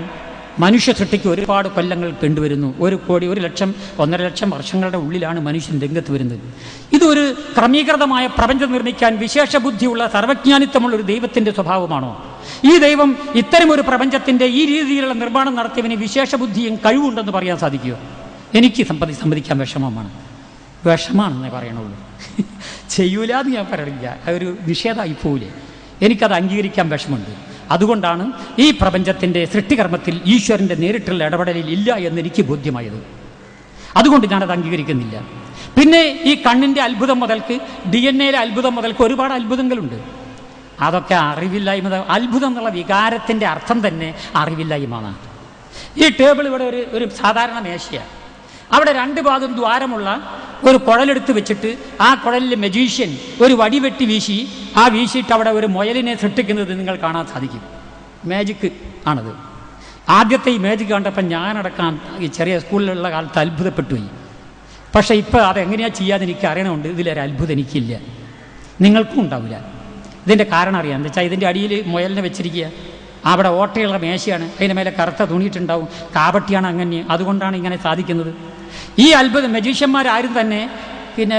മനുഷ്യ സൃഷ്ടിക്ക് ഒരുപാട് കൊല്ലങ്ങൾ കണ്ടുവരുന്നു. 1 കോടി 1 ലക്ഷം 1.5 ലക്ഷം വർഷങ്ങളുടെ ഉള്ളിലാണ് മനുഷ്യൻ രംഗത്ത് വരുന്നത്. ഇതൊരു ക്രമീകൃതമായ പ്രപഞ്ചം നിർമ്മിക്കാൻ വിശേഷ ബുദ്ധിയുള്ള സർവജ്ഞാനിത്വമുള്ളൊരു ദൈവത്തിൻ്റെ സ്വഭാവമാണോ? ഈ ദൈവം ഇത്തരമൊരു പ്രപഞ്ചത്തിൻ്റെ ഈ രീതിയിലുള്ള നിർമ്മാണം നടത്തിയവന് വിശേഷ ബുദ്ധിയും കഴിവുണ്ടെന്ന് പറയാൻ സാധിക്കുമോ? എനിക്ക് സമ്മതിക്കാൻ വിഷമാണെന്നേ പറയണുള്ളൂ. ചെയ്യൂലെന്ന് ഞാൻ പറയില്ല, അതൊരു നിഷേധമായി പോവില്ലേ. എനിക്കത് അംഗീകരിക്കാൻ വിഷമമുണ്ട്. അതുകൊണ്ടാണ് ഈ പ്രപഞ്ചത്തിൻ്റെ സൃഷ്ടികർമ്മത്തിൽ ഈശ്വരൻ്റെ നേരിട്ടുള്ള ഇടപെടലിൽ ഇല്ല എന്നെനിക്ക് ബോധ്യമായത്. അതുകൊണ്ട് ഞാനത് അംഗീകരിക്കുന്നില്ല. പിന്നെ ഈ കണ്ണിൻ്റെ അത്ഭുതം മുതൽക്ക് DNA അത്ഭുതം മുതൽക്ക് ഒരുപാട് അത്ഭുതങ്ങളുണ്ട്. അതൊക്കെ അറിവില്ലായ്മ. അത്ഭുതം എന്നുള്ള വികാരത്തിൻ്റെ അർത്ഥം തന്നെ അറിവില്ലായ്മയാണ്. ഈ ടേബിൾ ഇവിടെ ഒരു സാധാരണ മേശയാണ്. അവിടെ 2 ഭാഗം ദ്വാരമുള്ള ഒരു കുഴലെടുത്ത് വെച്ചിട്ട് ആ കുഴലിൽ മജീഷ്യൻ ഒരു വടി വെട്ടി വീശി ആ വീശിയിട്ട് അവിടെ ഒരു മുയലിനെ സൃഷ്ടിക്കുന്നത് നിങ്ങൾ കാണാൻ സാധിക്കും. മാജിക്ക് ആണത്. ആദ്യത്തെ ഈ മാജിക്ക് കണ്ടപ്പോൾ ഞാനടക്കാൻ ഈ ചെറിയ സ്കൂളിലുള്ള കാലത്ത് അത്ഭുതപ്പെട്ടു പോയി. പക്ഷേ ഇപ്പോൾ അതെങ്ങനെയാണ് ചെയ്യാതെ എനിക്ക് അറിയണമുണ്ട്. ഇതിലൊരു അത്ഭുതം എനിക്കില്ല, നിങ്ങൾക്കും ഉണ്ടാവില്ല. ഇതിൻ്റെ കാരണം അറിയാം. എന്താ വെച്ചാൽ ഇതിൻ്റെ അടിയിൽ മുയലിനെ വെച്ചിരിക്കുക, അവിടെ ഓട്ടയുള്ള മേശയാണ്, അതിൻ്റെ മേലെ കറുത്ത തുണിയിട്ടുണ്ടാവും, കാപട്ടിയാണ്. അങ്ങനെ അതുകൊണ്ടാണ് ഇങ്ങനെ സാധിക്കുന്നത്. ഈ അത്ഭുതം മജീഷ്യന്മാരാരും തന്നെ പിന്നെ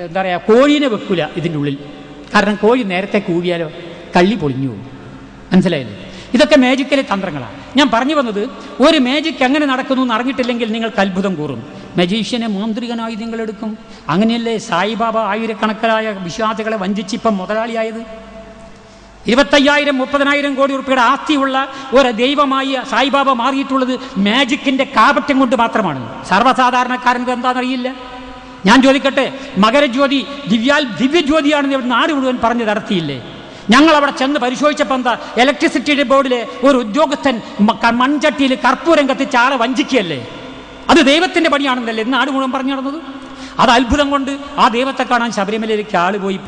എന്താ പറയുക, കോഴീനെ വെക്കില്ല ഇതിൻ്റെ ഉള്ളിൽ. കാരണം കോഴി നേരത്തെ കൂവിയാലോ കള്ളി പൊളിഞ്ഞു പോകും. മനസ്സിലായില്ലേ? ഇതൊക്കെ മേജിക്കലെ തന്ത്രങ്ങളാണ്. ഞാൻ പറഞ്ഞു വന്നത്, ഒരു മേജിക്ക് എങ്ങനെ നടക്കുന്നു എന്ന് അറിഞ്ഞിട്ടില്ലെങ്കിൽ നിങ്ങൾക്ക് അത്ഭുതം കൂറും. മജീഷ്യനെ മാന്ത്രികനായി നിങ്ങളെടുക്കും. അങ്ങനെയല്ലേ സായിബാബ ആയിരക്കണക്കിനായ വിശ്വാസികളെ വഞ്ചിച്ചിപ്പം മുതലാളിയായത്? 25,000 30,000 കോടി രൂപയുടെ ആസ്തിയുള്ള ഒരു ദൈവമായി സായിബാബ മാറിയിട്ടുള്ളത് മാജിക്കിൻ്റെ കാപട്യം കൊണ്ട് മാത്രമാണ്. സർവ്വസാധാരണക്കാരനത് എന്താണെന്നറിയില്ല. ഞാൻ ചോദിക്കട്ടെ, മകരജ്യോതി ദിവ്യജ്യോതിയാണെന്ന് നാട് മുഴുവൻ പറഞ്ഞ് നടത്തിയില്ലേ? ഞങ്ങളവിടെ ചെന്ന് പരിശോധിച്ചപ്പോൾ എന്താ, ഇലക്ട്രിസിറ്റിയുടെ ബോർഡിലെ ഒരു ഉദ്യോഗസ്ഥൻ മൺചട്ടിയിൽ കർപ്പൂരം കത്തിച്ച് ആളെ വഞ്ചിക്കുകയല്ലേ? അത് ദൈവത്തിൻ്റെ പണിയാണെന്നല്ലേ നാട് മുഴുവൻ പറഞ്ഞു നടന്നത്? അത് അത്ഭുതം കൊണ്ട് ആ ദൈവത്തെ കാണാൻ ശബരിമലയിലേക്ക് ആൾ പോയി.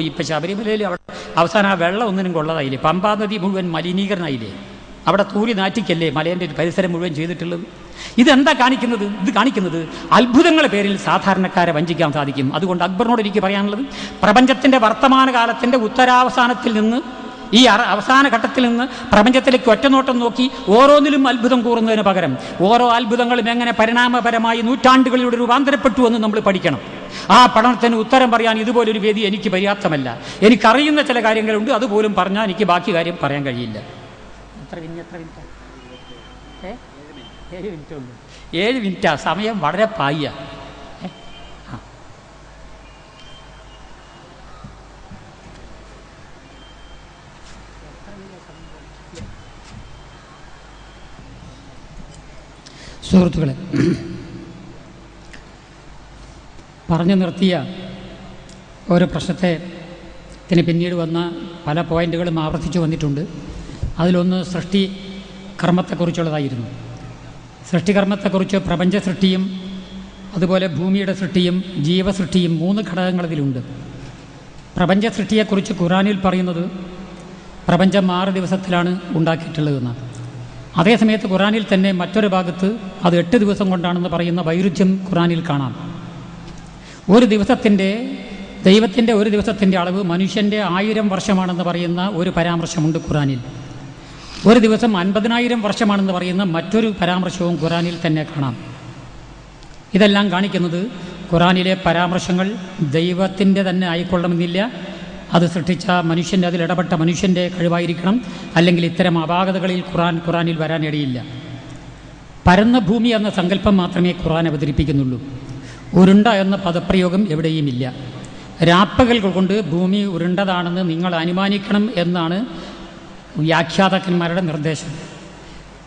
ഇപ്പം ശബരിമലയിൽ അവിടെ അവസാനം ആ വെള്ളം ഒന്നിനും കൊള്ളതായില്ലേ? പമ്പാ നദി മുഴുവൻ മലിനീകരണമായില്ലേ? അവിടെ തൂരി നാറ്റിക്കല്ലേ മലേൻ്റെ പരിസരം മുഴുവൻ ചെയ്തിട്ടുള്ളത്? ഇതെന്താ കാണിക്കുന്നത്? ഇത് കാണിക്കുന്നത് അത്ഭുതങ്ങളുടെ പേരിൽ സാധാരണക്കാരെ വഞ്ചിക്കാൻ സാധിക്കും. അതുകൊണ്ട് അക്ബറിനോട് എനിക്ക് പറയാനുള്ളത്, പ്രപഞ്ചത്തിൻ്റെ വർത്തമാനകാലത്തിൻ്റെ ഉത്തരാവസാനത്തിൽ നിന്ന്, ഈ അവസാന ഘട്ടത്തിൽ നിന്ന് പ്രപഞ്ചത്തിലേക്ക് ഒറ്റനോട്ടം നോക്കി ഓരോന്നിലും അത്ഭുതം കൂറുന്നതിന് പകരം ഓരോ അത്ഭുതങ്ങളും എങ്ങനെ പരിണാമപരമായി നൂറ്റാണ്ടുകളിലൂടെ രൂപാന്തരപ്പെട്ടു എന്ന് നമ്മൾ പഠിക്കണം. ആ പഠനത്തിന് ഉത്തരം പറയാൻ ഇതുപോലൊരു വേദി എനിക്ക് പര്യാപ്തമല്ല. എനിക്കറിയുന്ന ചില കാര്യങ്ങളുണ്ട്, അതുപോലും പറഞ്ഞാൽ എനിക്ക് ബാക്കി കാര്യം പറയാൻ കഴിയില്ല. എത്ര മിനിറ്റ്? 7 മിനിറ്റ് ഉള്ളൂ. 7 മിനിറ്റാ സമയം, വളരെ പായ. സുഹൃത്തുക്കളെ, പറഞ്ഞു നിർത്തിയ ഓരോ പ്രശ്നത്തിന് പിന്നീട് വന്ന പല പോയിന്റുകളും ആവർത്തിച്ചു വന്നിട്ടുണ്ട്. അതിലൊന്ന് സൃഷ്ടി കർമ്മത്തെക്കുറിച്ചുള്ളതായിരുന്നു. സൃഷ്ടികർമ്മത്തെക്കുറിച്ച് പ്രപഞ്ച സൃഷ്ടിയും അതുപോലെ ഭൂമിയുടെ സൃഷ്ടിയും ജീവസൃഷ്ടിയും 3 ഘടകങ്ങൾ ഇതിലുണ്ട്. പ്രപഞ്ച സൃഷ്ടിയെക്കുറിച്ച് ഖുറാനിൽ പറയുന്നത് പ്രപഞ്ചം 6 ദിവസത്തിലാണ് ഉണ്ടാക്കിയിട്ടുള്ളതെന്നാണ്. അതേസമയത്ത് ഖുറാനിൽ തന്നെ മറ്റൊരു ഭാഗത്ത് അത് 8 ദിവസം കൊണ്ടാണെന്ന് പറയുന്ന വൈരുദ്ധ്യം ഖുറാനിൽ കാണാം. ദൈവത്തിൻ്റെ ഒരു ദിവസത്തിൻ്റെ അളവ് മനുഷ്യൻ്റെ 1000 വർഷമാണെന്ന് പറയുന്ന ഒരു പരാമർശമുണ്ട് ഖുറാനിൽ. ഒരു ദിവസം 50,000 വർഷമാണെന്ന് പറയുന്ന മറ്റൊരു പരാമർശവും ഖുറാനിൽ തന്നെ കാണാം. ഇതെല്ലാം കാണിക്കുന്നത് ഖുറാനിലെ പരാമർശങ്ങൾ ദൈവത്തിൻ്റെ തന്നെ ആയിക്കൊള്ളണമെന്നില്ല. അത് സൃഷ്ടിച്ച മനുഷ്യൻ്റെ, അതിലിടപെട്ട മനുഷ്യൻ്റെ കഴിവായിരിക്കണം. അല്ലെങ്കിൽ ഇത്തരം അപാകതകളിൽ ഖുറാനിൽ വരാനിടയില്ല. പരന്ന ഭൂമി എന്ന സങ്കല്പം മാത്രമേ ഖുറാൻ അവതരിപ്പിക്കുന്നുള്ളൂ. ഉരുണ്ട എന്ന പദപ്രയോഗം എവിടെയുമില്ല. രാപ്പകൽ കൊണ്ട് ഭൂമി ഉരുണ്ടതാണെന്ന് നിങ്ങൾ അനുമാനിക്കണം എന്നാണ് വ്യാഖ്യാതാക്കന്മാരുടെ നിർദ്ദേശം.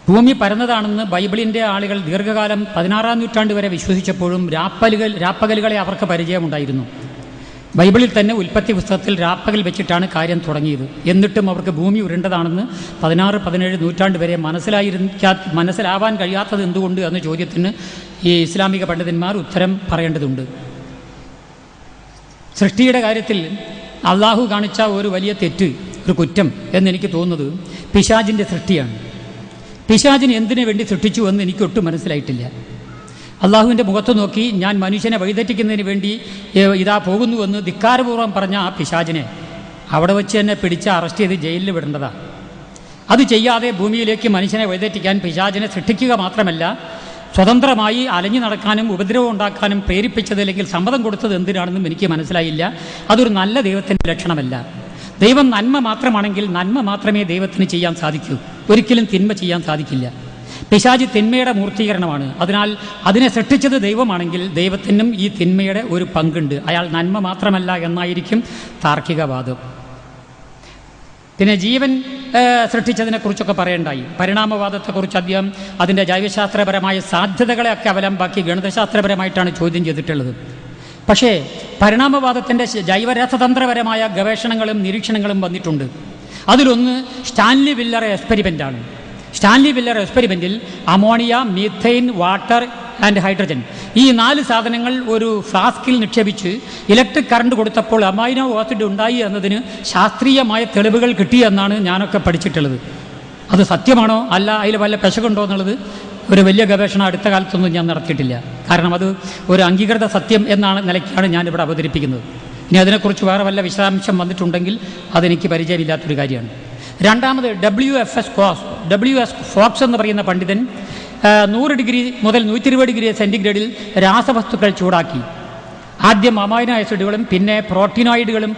ഭൂമി പരന്നതാണെന്ന് ബൈബിളിൻ്റെ ആളുകൾ ദീർഘകാലം 16-ാം നൂറ്റാണ്ട് വരെ വിശ്വസിച്ചപ്പോഴും രാപ്പകലുകളെ അവർക്ക് പരിചയമുണ്ടായിരുന്നു. ബൈബിളിൽ തന്നെ ഉൽപ്പത്തി പുസ്തകത്തിൽ രാപ്പകൽ വെച്ചിട്ടാണ് കാര്യം തുടങ്ങിയത്. എന്നിട്ടും അവർക്ക് ഭൂമി ഉരുണ്ടതാണെന്ന് 16-17 നൂറ്റാണ്ട് വരെ മനസ്സിലാവാൻ കഴിയാത്തത് എന്തുകൊണ്ട് എന്ന ചോദ്യത്തിന് ഈ ഇസ്ലാമിക പണ്ഡിതന്മാർ ഉത്തരം പറയേണ്ടതുണ്ട്. സൃഷ്ടിയുടെ കാര്യത്തിൽ അള്ളാഹു കാണിച്ച ഒരു വലിയ തെറ്റ്, ഒരു കുറ്റം എന്നെനിക്ക് തോന്നുന്നത് പിശാചിൻ്റെ സൃഷ്ടിയാണ്. പിശാചിന് എന്തിനു വേണ്ടി സൃഷ്ടിച്ചു എന്ന് എനിക്കൊട്ടും മനസ്സിലായിട്ടില്ല. അള്ളാഹുവിൻ്റെ മുഖത്ത് നോക്കി ഞാൻ മനുഷ്യനെ വഴിതെറ്റിക്കുന്നതിന് വേണ്ടി ഇതാ പോകുന്നുവെന്ന് ധിക്കാരപൂർവ്വം പറഞ്ഞ ആ പിശാചിനെ അവിടെ വെച്ച് തന്നെ പിടിച്ച് അറസ്റ്റ് ചെയ്ത് ജയിലിൽ വിടേണ്ടതാണ്. അത് ചെയ്യാതെ ഭൂമിയിലേക്ക് മനുഷ്യനെ വഴിതെറ്റിക്കാൻ പിശാചിനെ സൃഷ്ടിക്കുക മാത്രമല്ല, സ്വതന്ത്രമായി അലഞ്ഞു നടക്കാനും ഉപദ്രവം ഉണ്ടാക്കാനും പ്രേരിപ്പിച്ചത് അല്ലെങ്കിൽ സമ്മതം കൊടുത്തത് എന്തിനാണെന്നും എനിക്ക് മനസ്സിലായില്ല. അതൊരു നല്ല ദൈവത്തിൻ്റെ ലക്ഷണമല്ല. ദൈവം നന്മ മാത്രമാണെങ്കിൽ നന്മ മാത്രമേ ദൈവത്തിന് ചെയ്യാൻ സാധിക്കൂ. ഒരിക്കലും തിന്മ ചെയ്യാൻ സാധിക്കില്ല. പിശാച് തിന്മയുടെ മൂർത്തീകരണമാണ്. അതിനാൽ അതിനെ സൃഷ്ടിച്ചത് ദൈവമാണെങ്കിൽ ദൈവത്തിനും ഈ തിന്മയുടെ ഒരു പങ്കുണ്ട്. അയാൾ നന്മ മാത്രമല്ല എന്നായിരിക്കും താർക്കികവാദം. പിന്നെ ജീവൻ സൃഷ്ടിച്ചതിനെക്കുറിച്ചൊക്കെ പറയേണ്ടായി. പരിണാമവാദത്തെക്കുറിച്ച് അദ്ദേഹം അതിൻ്റെ ജൈവശാസ്ത്രപരമായ സാധ്യതകളെയൊക്കെ അവലംബാക്കി ഗണിതശാസ്ത്രപരമായിട്ടാണ് ചോദ്യം ചെയ്തിട്ടുള്ളത്. പക്ഷേ പരിണാമവാദത്തിൻ്റെ ജൈവരസതന്ത്രപരമായ ഗവേഷണങ്ങളും നിരീക്ഷണങ്ങളും വന്നിട്ടുണ്ട്. അതിലൊന്ന് സ്റ്റാൻലി വില്ലർ എക്സ്പെരിമെൻ്റാണ്. സ്റ്റാൻലി വില്ലർ എക്സ്പെരിമെൻറ്റിൽ ammonia, methane, water and hydrogen ഈ 4 സാധനങ്ങൾ ഒരു ഫ്ലാസ്കിൽ നിക്ഷേപിച്ച് ഇലക്ട്രിക് കറണ്ട് കൊടുത്തപ്പോൾ അമൈനോ ആസിഡ് ഉണ്ടായി എന്നതിന് ശാസ്ത്രീയമായ തെളിവുകൾ കിട്ടിയെന്നാണ് ഞാനൊക്കെ പഠിച്ചിട്ടുള്ളത്. അത് സത്യമാണോ അല്ല അതിൽ വല്ല പെശകുണ്ടോ എന്നുള്ളത് ഒരു വലിയ ഗവേഷണം അടുത്ത കാലത്തൊന്നും ഞാൻ നടത്തിയിട്ടില്ല. കാരണം അത് ഒരു അംഗീകൃത സത്യം എന്നാണ് നിലയ്ക്കാണ് ഞാനിവിടെ അവതരിപ്പിക്കുന്നത്. ഇനി അതിനെക്കുറിച്ച് വേറെ വല്ല വിശദാംശം വന്നിട്ടുണ്ടെങ്കിൽ അതെനിക്ക് പരിചയമില്ലാത്തൊരു കാര്യമാണ്. രണ്ടാമത് WS ഫോക്സ് എന്ന് പറയുന്ന പണ്ഡിതൻ 100 ഡിഗ്രി മുതൽ 120 ഡിഗ്രി സെൻറ്റിഗ്രേഡിൽ രാസവസ്തുക്കൾ ചൂടാക്കി. ആദ്യം അമൈനോ ആസിഡുകളും പിന്നെ പ്രോട്ടീനോയിഡുകളും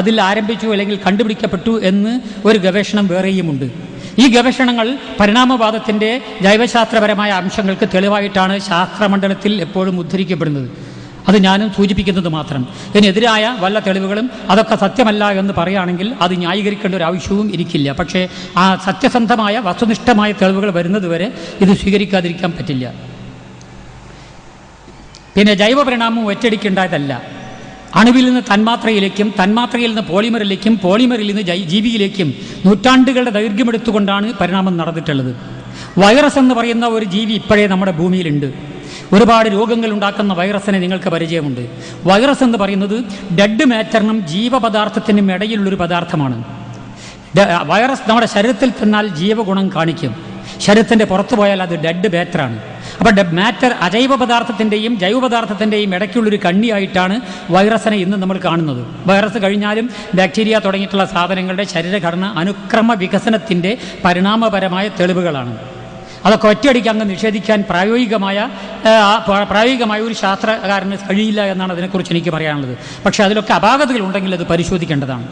അതിൽ ആരംഭിച്ചു അല്ലെങ്കിൽ കണ്ടുപിടിക്കപ്പെട്ടു എന്ന് ഒരു ഗവേഷണം വേറെയുമുണ്ട്. ഈ ഗവേഷണങ്ങൾ പരിണാമവാദത്തിൻ്റെ ജൈവശാസ്ത്രപരമായ അംശങ്ങൾക്ക് തെളിവായിട്ടാണ് ശാസ്ത്രമണ്ഡലത്തിൽ എപ്പോഴും ഉദ്ധരിക്കപ്പെടുന്നത്. അത് ഞാനും സൂചിപ്പിക്കുന്നത് മാത്രം. ഇതിനെതിരായ വല്ല തെളിവുകളും അതൊക്കെ സത്യമല്ല എന്ന് പറയുകയാണെങ്കിൽ അത് ന്യായീകരിക്കേണ്ട ഒരു ആവശ്യവും എനിക്കില്ല. പക്ഷേ ആ സത്യസന്ധമായ വസ്തുനിഷ്ഠമായ തെളിവുകൾ വരുന്നതുവരെ ഇത് സ്വീകരിക്കാതിരിക്കാൻ പറ്റില്ല. പിന്നെ ജൈവപരിണാമം ഒറ്റയടിക്കുണ്ടായതല്ല. അണുവിൽ നിന്ന് തന്മാത്രയിലേക്കും തന്മാത്രയിൽ നിന്ന് പോളിമറിലേക്കും പോളിമറിൽ നിന്ന് ജീവിയിലേക്കും നൂറ്റാണ്ടുകളുടെ ദൈർഘ്യമെടുത്തുകൊണ്ടാണ് പരിണാമം നടന്നിട്ടുള്ളത്. വൈറസ് എന്ന് പറയുന്ന ഒരു ജീവി ഇപ്പോഴേ നമ്മുടെ ഭൂമിയിലുണ്ട്. ഒരുപാട് രോഗങ്ങൾ ഉണ്ടാക്കുന്ന വൈറസിനെ നിങ്ങൾക്ക് പരിചയമുണ്ട്. വൈറസ് എന്ന് പറയുന്നത് ഡെഡ് മാറ്ററിനും ജീവപദാർത്ഥത്തിനും ഇടയിലുള്ളൊരു പദാർത്ഥമാണ്. വൈറസ് നമ്മുടെ ശരീരത്തിൽ തന്നാൽ ജീവഗുണം കാണിക്കും. ശരീരത്തിൻ്റെ പുറത്തു പോയാൽ അത് ഡെഡ് മാറ്ററാണ്. അപ്പോൾ മാറ്റർ അജൈവ പദാർത്ഥത്തിൻ്റെയും ജൈവ പദാർത്ഥത്തിൻ്റെയും ഇടയ്ക്കുള്ളൊരു കണ്ണിയായിട്ടാണ് വൈറസിനെ ഇന്ന് നമ്മൾ കാണുന്നത്. വൈറസ് കഴിഞ്ഞാലും ബാക്ടീരിയ തുടങ്ങിയിട്ടുള്ള സാധനങ്ങളുടെ ശരീരഘടന അനുക്രമ വികസനത്തിൻ്റെ പരിണാമപരമായ തെളിവുകളാണ്. അതൊക്കെ ഒറ്റയടിക്ക് അങ്ങ് നിഷേധിക്കാൻ പ്രായോഗികമായ ഒരു ശാസ്ത്രകാരന് കഴിയില്ല എന്നാണ് അതിനെക്കുറിച്ച് എനിക്ക് പറയാനുള്ളത്. പക്ഷേ അതിലൊക്കെ അപാകതകൾ ഉണ്ടെങ്കിൽ അത് പരിശോധിക്കേണ്ടതാണ്.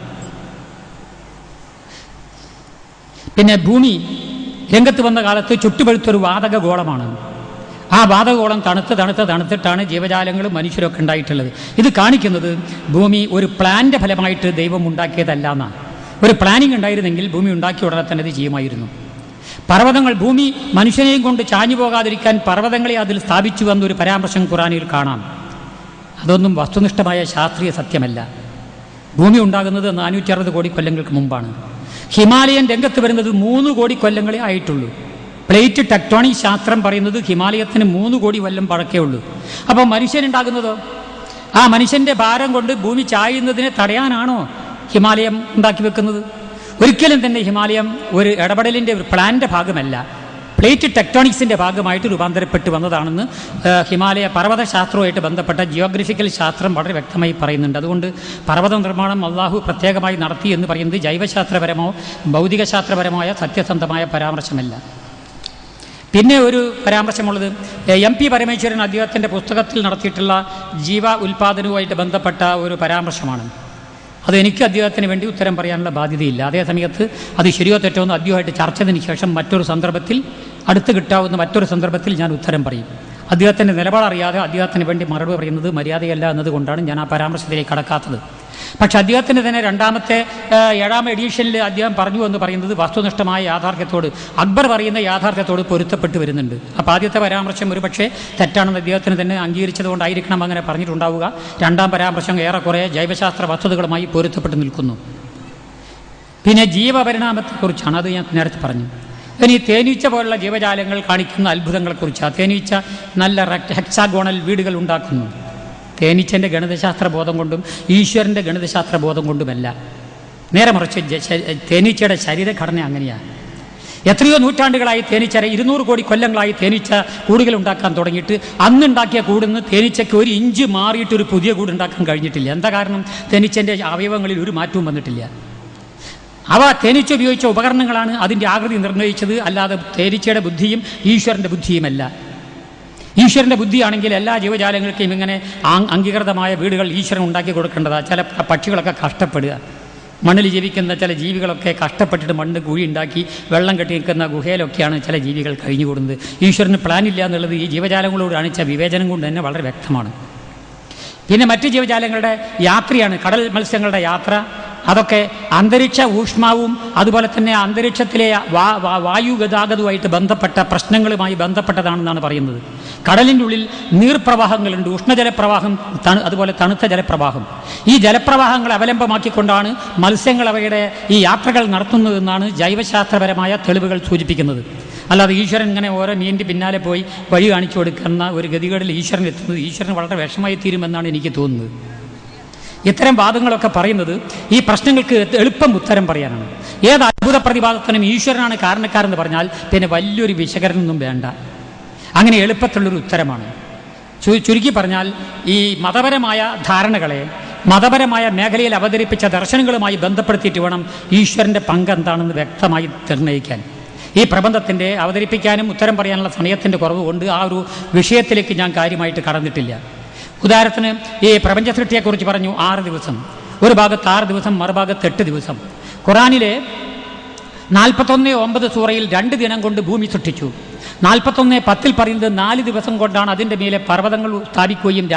പിന്നെ ഭൂമി രംഗത്ത് വന്ന കാലത്ത് ചുട്ടുപഴുത്തൊരു വാതക ഗോളമാണ്. ആ വാതകഗോളം തണുത്തിട്ടാണ് ജീവജാലങ്ങളും മനുഷ്യരൊക്കെ ഉണ്ടായിട്ടുള്ളത്. ഇത് കാണിക്കുന്നത് ഭൂമി ഒരു പ്ലാൻ്റെ ഫലമായിട്ട് ദൈവം ഉണ്ടാക്കിയതല്ല എന്നാണ്. ഒരു പ്ലാനിങ് ഉണ്ടായിരുന്നെങ്കിൽ ഭൂമി ഉണ്ടാക്കിയ ഉടനെ തന്നെ ഇത് ചെയ്യുമായിരുന്നു. പർവ്വതങ്ങൾ, ഭൂമി മനുഷ്യനെയും കൊണ്ട് ചാഞ്ഞു പോകാതിരിക്കാൻ പർവ്വതങ്ങളെ അതിൽ സ്ഥാപിച്ചു എന്നൊരു പരാമർശം ഖുറാനിൽ കാണാം. അതൊന്നും വസ്തുനിഷ്ഠമായ ശാസ്ത്രീയ സത്യമല്ല. ഭൂമി ഉണ്ടാകുന്നത് 460 കോടി കൊല്ലങ്ങൾക്ക് മുമ്പാണ്. ഹിമാലയൻ രംഗത്ത് വരുന്നത് 3 കോടി കൊല്ലങ്ങളെ ആയിട്ടുള്ളൂ. പ്ലേറ്റ് ടെക്ടോണിക് ശാസ്ത്രം പറയുന്നത് ഹിമാലയത്തിന് 3 കോടി കൊല്ലം പഴക്കേ ഉള്ളൂ. അപ്പോൾ മനുഷ്യനുണ്ടാകുന്നതോ? ആ മനുഷ്യൻ്റെ ഭാരം കൊണ്ട് ഭൂമി ചായുന്നതിനെ തടയാനാണോ ഹിമാലയം ഉണ്ടാക്കി വെക്കുന്നത്? ഒരിക്കലും തന്നെ ഹിമാലയം ഒരു ഇടപെടലിൻ്റെ ഒരു പ്ലാൻ്റെ ഭാഗമല്ല, പ്ലേറ്റ് ടെക്ടോണിക്സിൻ്റെ ഭാഗമായിട്ട് രൂപാന്തരപ്പെട്ട് വന്നതാണെന്ന് ഹിമാലയ പർവ്വതശാസ്ത്രവുമായിട്ട് ബന്ധപ്പെട്ട ജിയോഗ്രഫിക്കൽ ശാസ്ത്രം വളരെ വ്യക്തമായി പറയുന്നുണ്ട്. അതുകൊണ്ട് പർവ്വത നിർമ്മാണം അള്ളാഹു പ്രത്യേകമായി നടത്തി എന്ന് പറയുന്നത് ജൈവശാസ്ത്രപരമോ ഭൗതികശാസ്ത്രപരമായ സത്യസന്ധമായ പരാമർശമല്ല. പിന്നെ ഒരു പരാമർശമുള്ളത് MP പരമേശ്വരൻ അദ്ദേഹത്തിൻ്റെ പുസ്തകത്തിൽ നടത്തിയിട്ടുള്ള ജീവ ഉൽപാദനവുമായിട്ട് ബന്ധപ്പെട്ട ഒരു പരാമർശമാണ്. അത് എനിക്ക് അദ്ദേഹത്തിന് വേണ്ടി ഉത്തരം പറയാനുള്ള ബാധ്യതയില്ല. അതേ സമയത്ത് അത് ശരിയോ തെറ്റോ എന്ന് അദ്ദേഹമായിട്ട് ചർച്ച ചെയ്തതിന് ശേഷം അടുത്ത് കിട്ടാവുന്ന മറ്റൊരു സന്ദർഭത്തിൽ ഞാൻ ഉത്തരം പറയും. അദ്ദേഹത്തിൻ്റെ നിലപാടറിയാതെ അദ്ദേഹത്തിന് വേണ്ടി മറുപടി പറയുന്നത് മര്യാദയല്ല എന്നതുകൊണ്ടാണ് ഞാൻ ആ പരാമർശത്തിലേക്ക് കടക്കാത്തത്. പക്ഷെ അദ്ദേഹത്തിന് തന്നെ 7ാം എഡീഷനിൽ അദ്ദേഹം പറഞ്ഞു എന്ന് പറയുന്നത് വസ്തുനിഷ്ഠമായ യാഥാർത്ഥ്യത്തോട്, അക്ബർ പറയുന്ന യാഥാർത്ഥ്യത്തോട് പൊരുത്തപ്പെട്ട് വരുന്നുണ്ട്. അപ്പോൾ ആദ്യത്തെ പരാമർശം ഒരു പക്ഷേ തെറ്റാണെന്ന് അദ്ദേഹത്തിന് തന്നെ അംഗീകരിച്ചത് കൊണ്ടായിരിക്കണം അങ്ങനെ പറഞ്ഞിട്ടുണ്ടാവുക. 2ാം പരാമർശം ഏറെക്കുറെ ജൈവശാസ്ത്ര വസ്തുതകളുമായി പൊരുത്തപ്പെട്ട് നിൽക്കുന്നു. പിന്നെ ജീവപരിണാമത്തെക്കുറിച്ചാണ്, അത് ഞാൻ നേരത്തെ പറഞ്ഞു. ഇനി തേനീച്ച പോലുള്ള ജീവജാലങ്ങൾ കാണിക്കുന്ന അത്ഭുതങ്ങളെക്കുറിച്ചാണ്. തേനീച്ച നല്ല ഹെക്സാഗോണൽ വീടുകൾ ഉണ്ടാക്കുന്നു. തേനീച്ചൻ്റെ ഗണിതശാസ്ത്ര ബോധം കൊണ്ടും ഈശ്വരൻ്റെ ഗണിതശാസ്ത്ര ബോധം കൊണ്ടുമല്ല, നേരെ മറിച്ച് തേനീച്ചയുടെ ശരീരഘടന അങ്ങനെയാണ്. എത്രയോ നൂറ്റാണ്ടുകളായി തേനീച്ച, 200 കോടി കൊല്ലങ്ങളായി തേനീച്ച കൂടുകൾ ഉണ്ടാക്കാൻ തുടങ്ങിയിട്ട് അന്നുണ്ടാക്കിയ കൂടുന്ന് തേനീച്ചയ്ക്ക് 1 ഇഞ്ച് മാറിയിട്ടൊരു പുതിയ കൂടുണ്ടാക്കാൻ കഴിഞ്ഞിട്ടില്ല. എന്താ കാരണം? തേനീച്ചൻ്റെ അവയവങ്ങളിൽ ഒരു മാറ്റവും വന്നിട്ടില്ല. അവ തേനീച്ച ഉപയോഗിച്ച ഉപകരണങ്ങളാണ് അതിൻ്റെ ആകൃതി നിർണ്ണയിച്ചത്, അല്ലാതെ തേനീച്ചയുടെ ബുദ്ധിയും ഈശ്വരൻ്റെ ബുദ്ധിയുമല്ല. ഈശ്വരൻ്റെ ബുദ്ധിയാണെങ്കിൽ എല്ലാ ജീവജാലങ്ങൾക്കും ഇങ്ങനെ അംഗീകൃതമായ വീടുകൾ ഈശ്വരൻ ഉണ്ടാക്കി കൊടുക്കേണ്ടതാണ്. ചില പക്ഷികളൊക്കെ കഷ്ടപ്പെടുക, മണ്ണിൽ ജീവിക്കുന്ന ചില ജീവികളൊക്കെ കഷ്ടപ്പെട്ടിട്ട് മണ്ണ് കുഴി ഉണ്ടാക്കി വെള്ളം കെട്ടി നിൽക്കുന്ന ഗുഹയിലൊക്കെയാണ് ചില ജീവികൾ കഴിഞ്ഞുകൂടുന്നത്. ഈശ്വരന് പ്ലാനില്ല എന്നുള്ളത് ഈ ജീവജാലങ്ങളോട് കാണിച്ച വിവേചനം കൊണ്ട് തന്നെ വളരെ വ്യക്തമാണ്. പിന്നെ മറ്റ് ജീവജാലങ്ങളുടെ യാത്രയാണ്, കടൽ മത്സ്യങ്ങളുടെ യാത്ര. അതൊക്കെ അന്തരീക്ഷ ഊഷ്മാവും അതുപോലെ തന്നെ അന്തരീക്ഷത്തിലെ വായു ഗതാഗതവുമായിട്ട് ബന്ധപ്പെട്ട പ്രശ്നങ്ങളുമായി ബന്ധപ്പെട്ടതാണെന്നാണ് പറയുന്നത്. കടലിൻ്റെ ഉള്ളിൽ നീർപ്രവാഹങ്ങളുണ്ട്, ഉഷ്ണജലപ്രവാഹം, അതുപോലെ തണുത്ത ജലപ്രവാഹം. ഈ ജലപ്രവാഹങ്ങൾ അവലംബമാക്കിക്കൊണ്ടാണ് മത്സ്യങ്ങൾ അവയുടെ ഈ യാത്രകൾ നടത്തുന്നതെന്നാണ് ജൈവശാസ്ത്രപരമായ തെളിവുകൾ സൂചിപ്പിക്കുന്നത്. അല്ലാതെ ഈശ്വരൻ ഇങ്ങനെ ഓരോ മീനിൻ്റെ പിന്നാലെ പോയി വഴി കാണിച്ചു കൊടുക്കുന്ന ഒരു ഗതികേടിൽ ഈശ്വരൻ എത്തുന്നത് ഈശ്വരൻ വളരെ വിഷമമായി തീരുമെന്നാണ് എനിക്ക് തോന്നുന്നത്. ഇത്തരം വാദങ്ങളൊക്കെ പറയുന്നത് ഈ പ്രശ്നങ്ങൾക്ക് എളുപ്പം ഉത്തരം പറയാനാണ്. ഏത് അത്ഭുത പ്രതിപാദത്തിനും ഈശ്വരനാണ് കാരണക്കാരെന്ന് പറഞ്ഞാൽ പിന്നെ വലിയൊരു വിശകലനമൊന്നും വേണ്ട. അങ്ങനെ എളുപ്പത്തിലുള്ളൊരു ഉത്തരമാണ്. ചുരുക്കി പറഞ്ഞാൽ ഈ മതപരമായ ധാരണകളെ മതപരമായ മേഖലയിൽ അവതരിപ്പിച്ച ദർശനങ്ങളുമായി ബന്ധപ്പെടുത്തിയിട്ട് വേണം ഈശ്വരൻ്റെ പങ്ക് എന്താണെന്ന് വ്യക്തമായി നിർണ്ണയിക്കാൻ. ഈ പ്രബന്ധത്തിൻ്റെ അവതരിപ്പിക്കാനും ഉത്തരം പറയാനുള്ള സമയത്തിൻ്റെ കുറവ് കൊണ്ട് ആ ഒരു വിഷയത്തിലേക്ക് ഞാൻ കാര്യമായിട്ട് കടന്നിട്ടില്ല. ഉദാഹരണത്തിന് ഈ പ്രപഞ്ച സൃഷ്ടിയെക്കുറിച്ച് പറഞ്ഞു 6 ദിവസം, ഒരു ഭാഗത്ത് 6 ദിവസം, മറുഭാഗത്ത് 8 ദിവസം. ഖുറാനിലെ 41:9 സൂറയിൽ 2 ദിനം കൊണ്ട് ഭൂമി സൃഷ്ടിച്ചു. 41:10 പറയുന്നത് 4 ദിവസം കൊണ്ടാണ് അതിൻ്റെ മേലെ പർവ്വതങ്ങൾ സ്ഥാപിക്കുകയും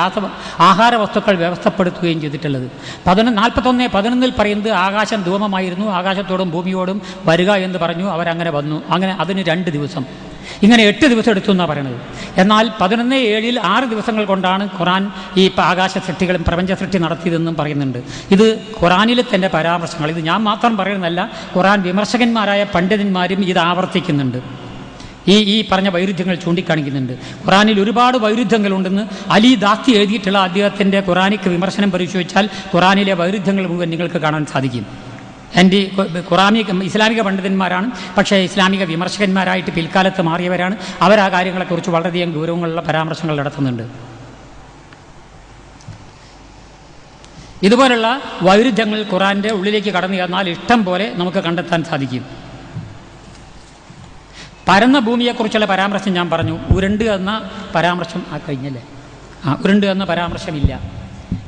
ആഹാര വസ്തുക്കൾ വ്യവസ്ഥപ്പെടുത്തുകയും ചെയ്തിട്ടുള്ളത്. 41:11 പറയുന്നത് ആകാശം ധൂമമായിരുന്നു, ആകാശത്തോടും ഭൂമിയോടും വരിക എന്ന് പറഞ്ഞു, അവരങ്ങനെ വന്നു. അങ്ങനെ അതിന് 2 ദിവസം, ഇങ്ങനെ 8 ദിവസം എടുത്തു എന്നാണ് പറയുന്നത്. എന്നാൽ 11:7 6 ദിവസങ്ങൾ കൊണ്ടാണ് ഖുറാൻ ഈ ആകാശ സൃഷ്ടികളും പ്രപഞ്ച സൃഷ്ടി നടത്തിയതെന്നും പറയുന്നുണ്ട്. ഇത് ഖുറാനിലെ തന്നെ പരാമർശങ്ങൾ, ഇത് ഞാൻ മാത്രം പറയുന്നതല്ല, ഖുറാൻ വിമർശകന്മാരായ പണ്ഡിതന്മാരും ഇത് ആവർത്തിക്കുന്നുണ്ട്. ഈ പറഞ്ഞ വൈരുദ്ധ്യങ്ങൾ ചൂണ്ടിക്കാണിക്കുന്നുണ്ട്. ഖുറാനിൽ ഒരുപാട് വൈരുദ്ധ്യങ്ങളുണ്ടെന്ന് അലി ദാസ്തി എഴുതിയിട്ടുള്ള അദ്ദേഹത്തിൻ്റെ ഖുറാനിക്ക് വിമർശനം പരിശോധിച്ചാൽ ഖുറാനിലെ വൈരുദ്ധ്യങ്ങൾ മുഴുവൻ നിങ്ങൾക്ക് കാണാൻ സാധിക്കും. ഇസ്ലാമിക പണ്ഡിതന്മാരാണ്, പക്ഷേ ഇസ്ലാമിക വിമർശകന്മാരായിട്ട് പിൽക്കാലത്ത് മാറിയവരാണ്. അവർ ആ കാര്യങ്ങളെക്കുറിച്ച് വളരെയധികം ഗൗരവങ്ങളുള്ള പരാമർശങ്ങൾ നടത്തുന്നുണ്ട്. ഇതുപോലുള്ള വൈരുദ്ധ്യങ്ങൾ ഖുർആൻ്റെ ഉള്ളിലേക്ക് കടന്നു ചെന്നാൽ ഇഷ്ടം പോലെ നമുക്ക് കണ്ടെത്താൻ സാധിക്കും. പരന്ന ഭൂമിയെക്കുറിച്ചുള്ള പരാമർശം ഞാൻ പറഞ്ഞു. ഉരുണ്ട് എന്ന പരാമർശം കഴിഞ്ഞല്ലേ? ഉരുണ്ട് എന്ന പരാമർശമില്ല.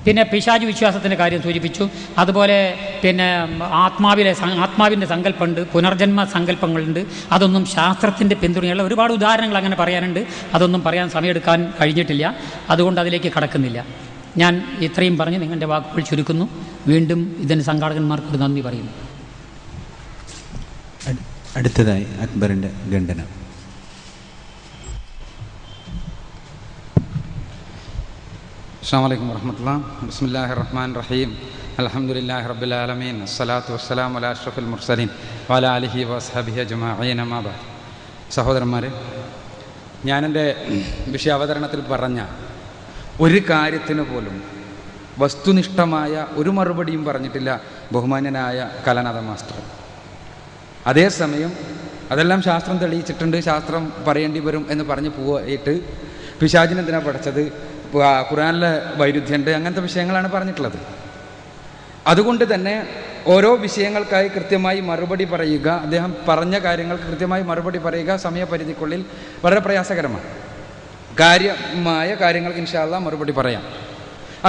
പിന്നെ പിശാച് വിശ്വാസത്തിൻ്റെ കാര്യം സൂചിപ്പിച്ചു. അതുപോലെ പിന്നെ ആത്മാവിൻ്റെ സങ്കല്പമുണ്ട്, പുനർജന്മ സങ്കല്പങ്ങളുണ്ട്. അതൊന്നും ശാസ്ത്രത്തിൻ്റെ പിന്തുണയുള്ള ഒരുപാട് ഉദാഹരണങ്ങൾ അങ്ങനെ പറയാനുണ്ട്. അതൊന്നും പറയാൻ സമയമെടുക്കാൻ കഴിഞ്ഞിട്ടില്ല, അതുകൊണ്ട് അതിലേക്ക് കടക്കുന്നില്ല. ഞാൻ ഇത്രയും പറഞ്ഞ് നിങ്ങളുടെ വാക്കുകൾ ചുരുക്കുന്നു. വീണ്ടും ഇതിന് സംഘാടകന്മാർക്കൊരു നന്ദി പറയുന്നു. അടുത്തതായി അക്ബറിൻ്റെ ഖണ്ഡനം. അസ്സലാമു അലൈക്കും വറഹ്മത്തുള്ളാഹി. ബിസ്മില്ലാഹിർ റഹ്മാനിർ റഹീം. അൽഹംദുലില്ലാഹി റബ്ബിൽ ആലമീൻ. അസ്സലാത്തു വസ്സലാമു അലാ അഷ്റഫിൽ മുർസലീൻ വഅലാ ആലിഹി വഅസ്ഹാബിഹി അജ്മഈൻ. അമ്മാ ബഅദ്. സഹോദരന്മാരെ, ഞാനെൻ്റെ വിഷയാവതരണത്തിൽ പറഞ്ഞ ഒരു കാര്യത്തിന് പോലും വസ്തുനിഷ്ഠമായ ഒരു മറുപടിയും പറഞ്ഞിട്ടില്ല ബഹുമാന്യനായ കലാനാഥ മാസ്റ്റർ. അതേസമയം അതെല്ലാം ശാസ്ത്രം തെളിയിച്ചിട്ടുണ്ട്, ശാസ്ത്രം പറയേണ്ടി വരും എന്ന് പറഞ്ഞ് പോയിട്ട് പിശാചിനെന്തിനാണ് പഠിച്ചത്, ഖുർആനിലെ വൈരുദ്ധ്യമുണ്ട്, അങ്ങനത്തെ വിഷയങ്ങളാണ് പറഞ്ഞിട്ടുള്ളത്. അതുകൊണ്ട് തന്നെ ഓരോ വിഷയങ്ങൾക്കായി കൃത്യമായി മറുപടി പറയുക, അദ്ദേഹം പറഞ്ഞ കാര്യങ്ങൾക്ക് കൃത്യമായി മറുപടി പറയുക സമയപരിധിക്കുള്ളിൽ വളരെ പ്രയാസകരമാണ്. കാര്യമായ കാര്യങ്ങൾക്ക് ഇൻഷാ അല്ലാഹ് മറുപടി പറയാം.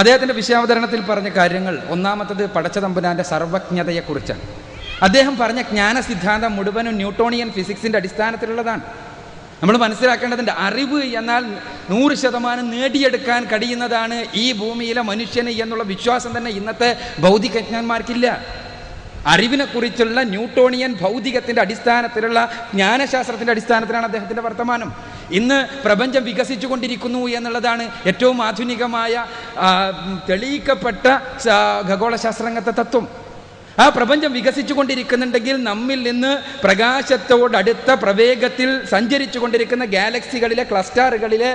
അദ്ദേഹത്തിൻ്റെ വിഷയാവതരണത്തിൽ പറഞ്ഞ കാര്യങ്ങൾ, ഒന്നാമത്തത് പടച്ച തമ്പുരാൻ്റെ സർവജ്ഞതയെക്കുറിച്ചാണ്. അദ്ദേഹം പറഞ്ഞ ജ്ഞാന സിദ്ധാന്തം മുഴുവനും ന്യൂട്ടോണിയൻ ഫിസിക്സിൻ്റെ അടിസ്ഥാനത്തിലുള്ളതാണ്. നമ്മൾ മനസ്സിലാക്കേണ്ടതിൻ്റെ അറിവ് എന്നാൽ 100% നേടിയെടുക്കാൻ കഴിയുന്നതാണ് ഈ ഭൂമിയിലെ മനുഷ്യന് എന്നുള്ള വിശ്വാസം തന്നെ ഇന്നത്തെ ഭൗതികജ്ഞന്മാർക്കില്ല. അറിവിനെക്കുറിച്ചുള്ള ന്യൂട്ടോണിയൻ ഭൗതികത്തിൻ്റെ അടിസ്ഥാനത്തിലുള്ള ജ്ഞാനശാസ്ത്രത്തിൻ്റെ അടിസ്ഥാനത്തിലാണ് അദ്ദേഹത്തിൻ്റെ വർത്തമാനം. ഇന്ന് പ്രപഞ്ചം വികസിച്ചു കൊണ്ടിരിക്കുന്നു എന്നുള്ളതാണ് ഏറ്റവും ആധുനികമായ തെളിയിക്കപ്പെട്ട ഖഗോളശാസ്ത്രരംഗത്തെ തത്വം. ആ പ്രപഞ്ചം വികസിച്ചു കൊണ്ടിരിക്കുന്നുണ്ടെങ്കിൽ നമ്മിൽ നിന്ന് പ്രകാശത്തോടടുത്ത പ്രവേഗത്തിൽ സഞ്ചരിച്ചു കൊണ്ടിരിക്കുന്ന ഗാലക്സികളിലെ ക്ലസ്റ്ററുകളിലെ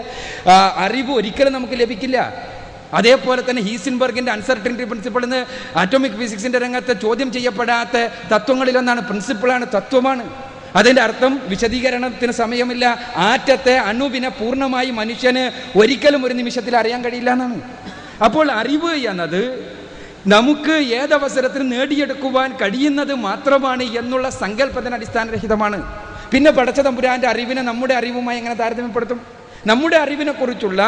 അറിവ് ഒരിക്കലും നമുക്ക് ലഭിക്കില്ല. അതേപോലെ തന്നെ ഹീസൻബർഗിൻ്റെ അൺസർട്ടനിറ്റി പ്രിൻസിപ്പിൾ എന്ന് ആറ്റോമിക് ഫിസിക്സിൻ്റെ രംഗത്ത് ചോദ്യം ചെയ്യപ്പെടാത്ത തത്വങ്ങളിലൊന്നാണ്, പ്രിൻസിപ്പിളാണ്, തത്വമാണ്. അതിൻ്റെ അർത്ഥം വിശദീകരണത്തിന് സമയമില്ല. ആറ്റത്തെ അണുവിനെ പൂർണ്ണമായി മനുഷ്യന് ഒരിക്കലും ഒരു നിമിഷത്തിൽ അറിയാൻ കഴിയില്ല എന്നാണ്. അപ്പോൾ അറിവ് എന്നത് നമുക്ക് ഏതവസരത്തിലും നേടിയെടുക്കുവാൻ കഴിയുന്നത് മാത്രമാണ് എന്നുള്ള സങ്കല്പത്തിന് അടിസ്ഥാനരഹിതമാണ്. പിന്നെ പടച്ച തമ്പുരാൻ്റെ അറിവിനെ നമ്മുടെ അറിവുമായി എങ്ങനെ താരതമ്യപ്പെടുത്തും? നമ്മുടെ അറിവിനെക്കുറിച്ചുള്ള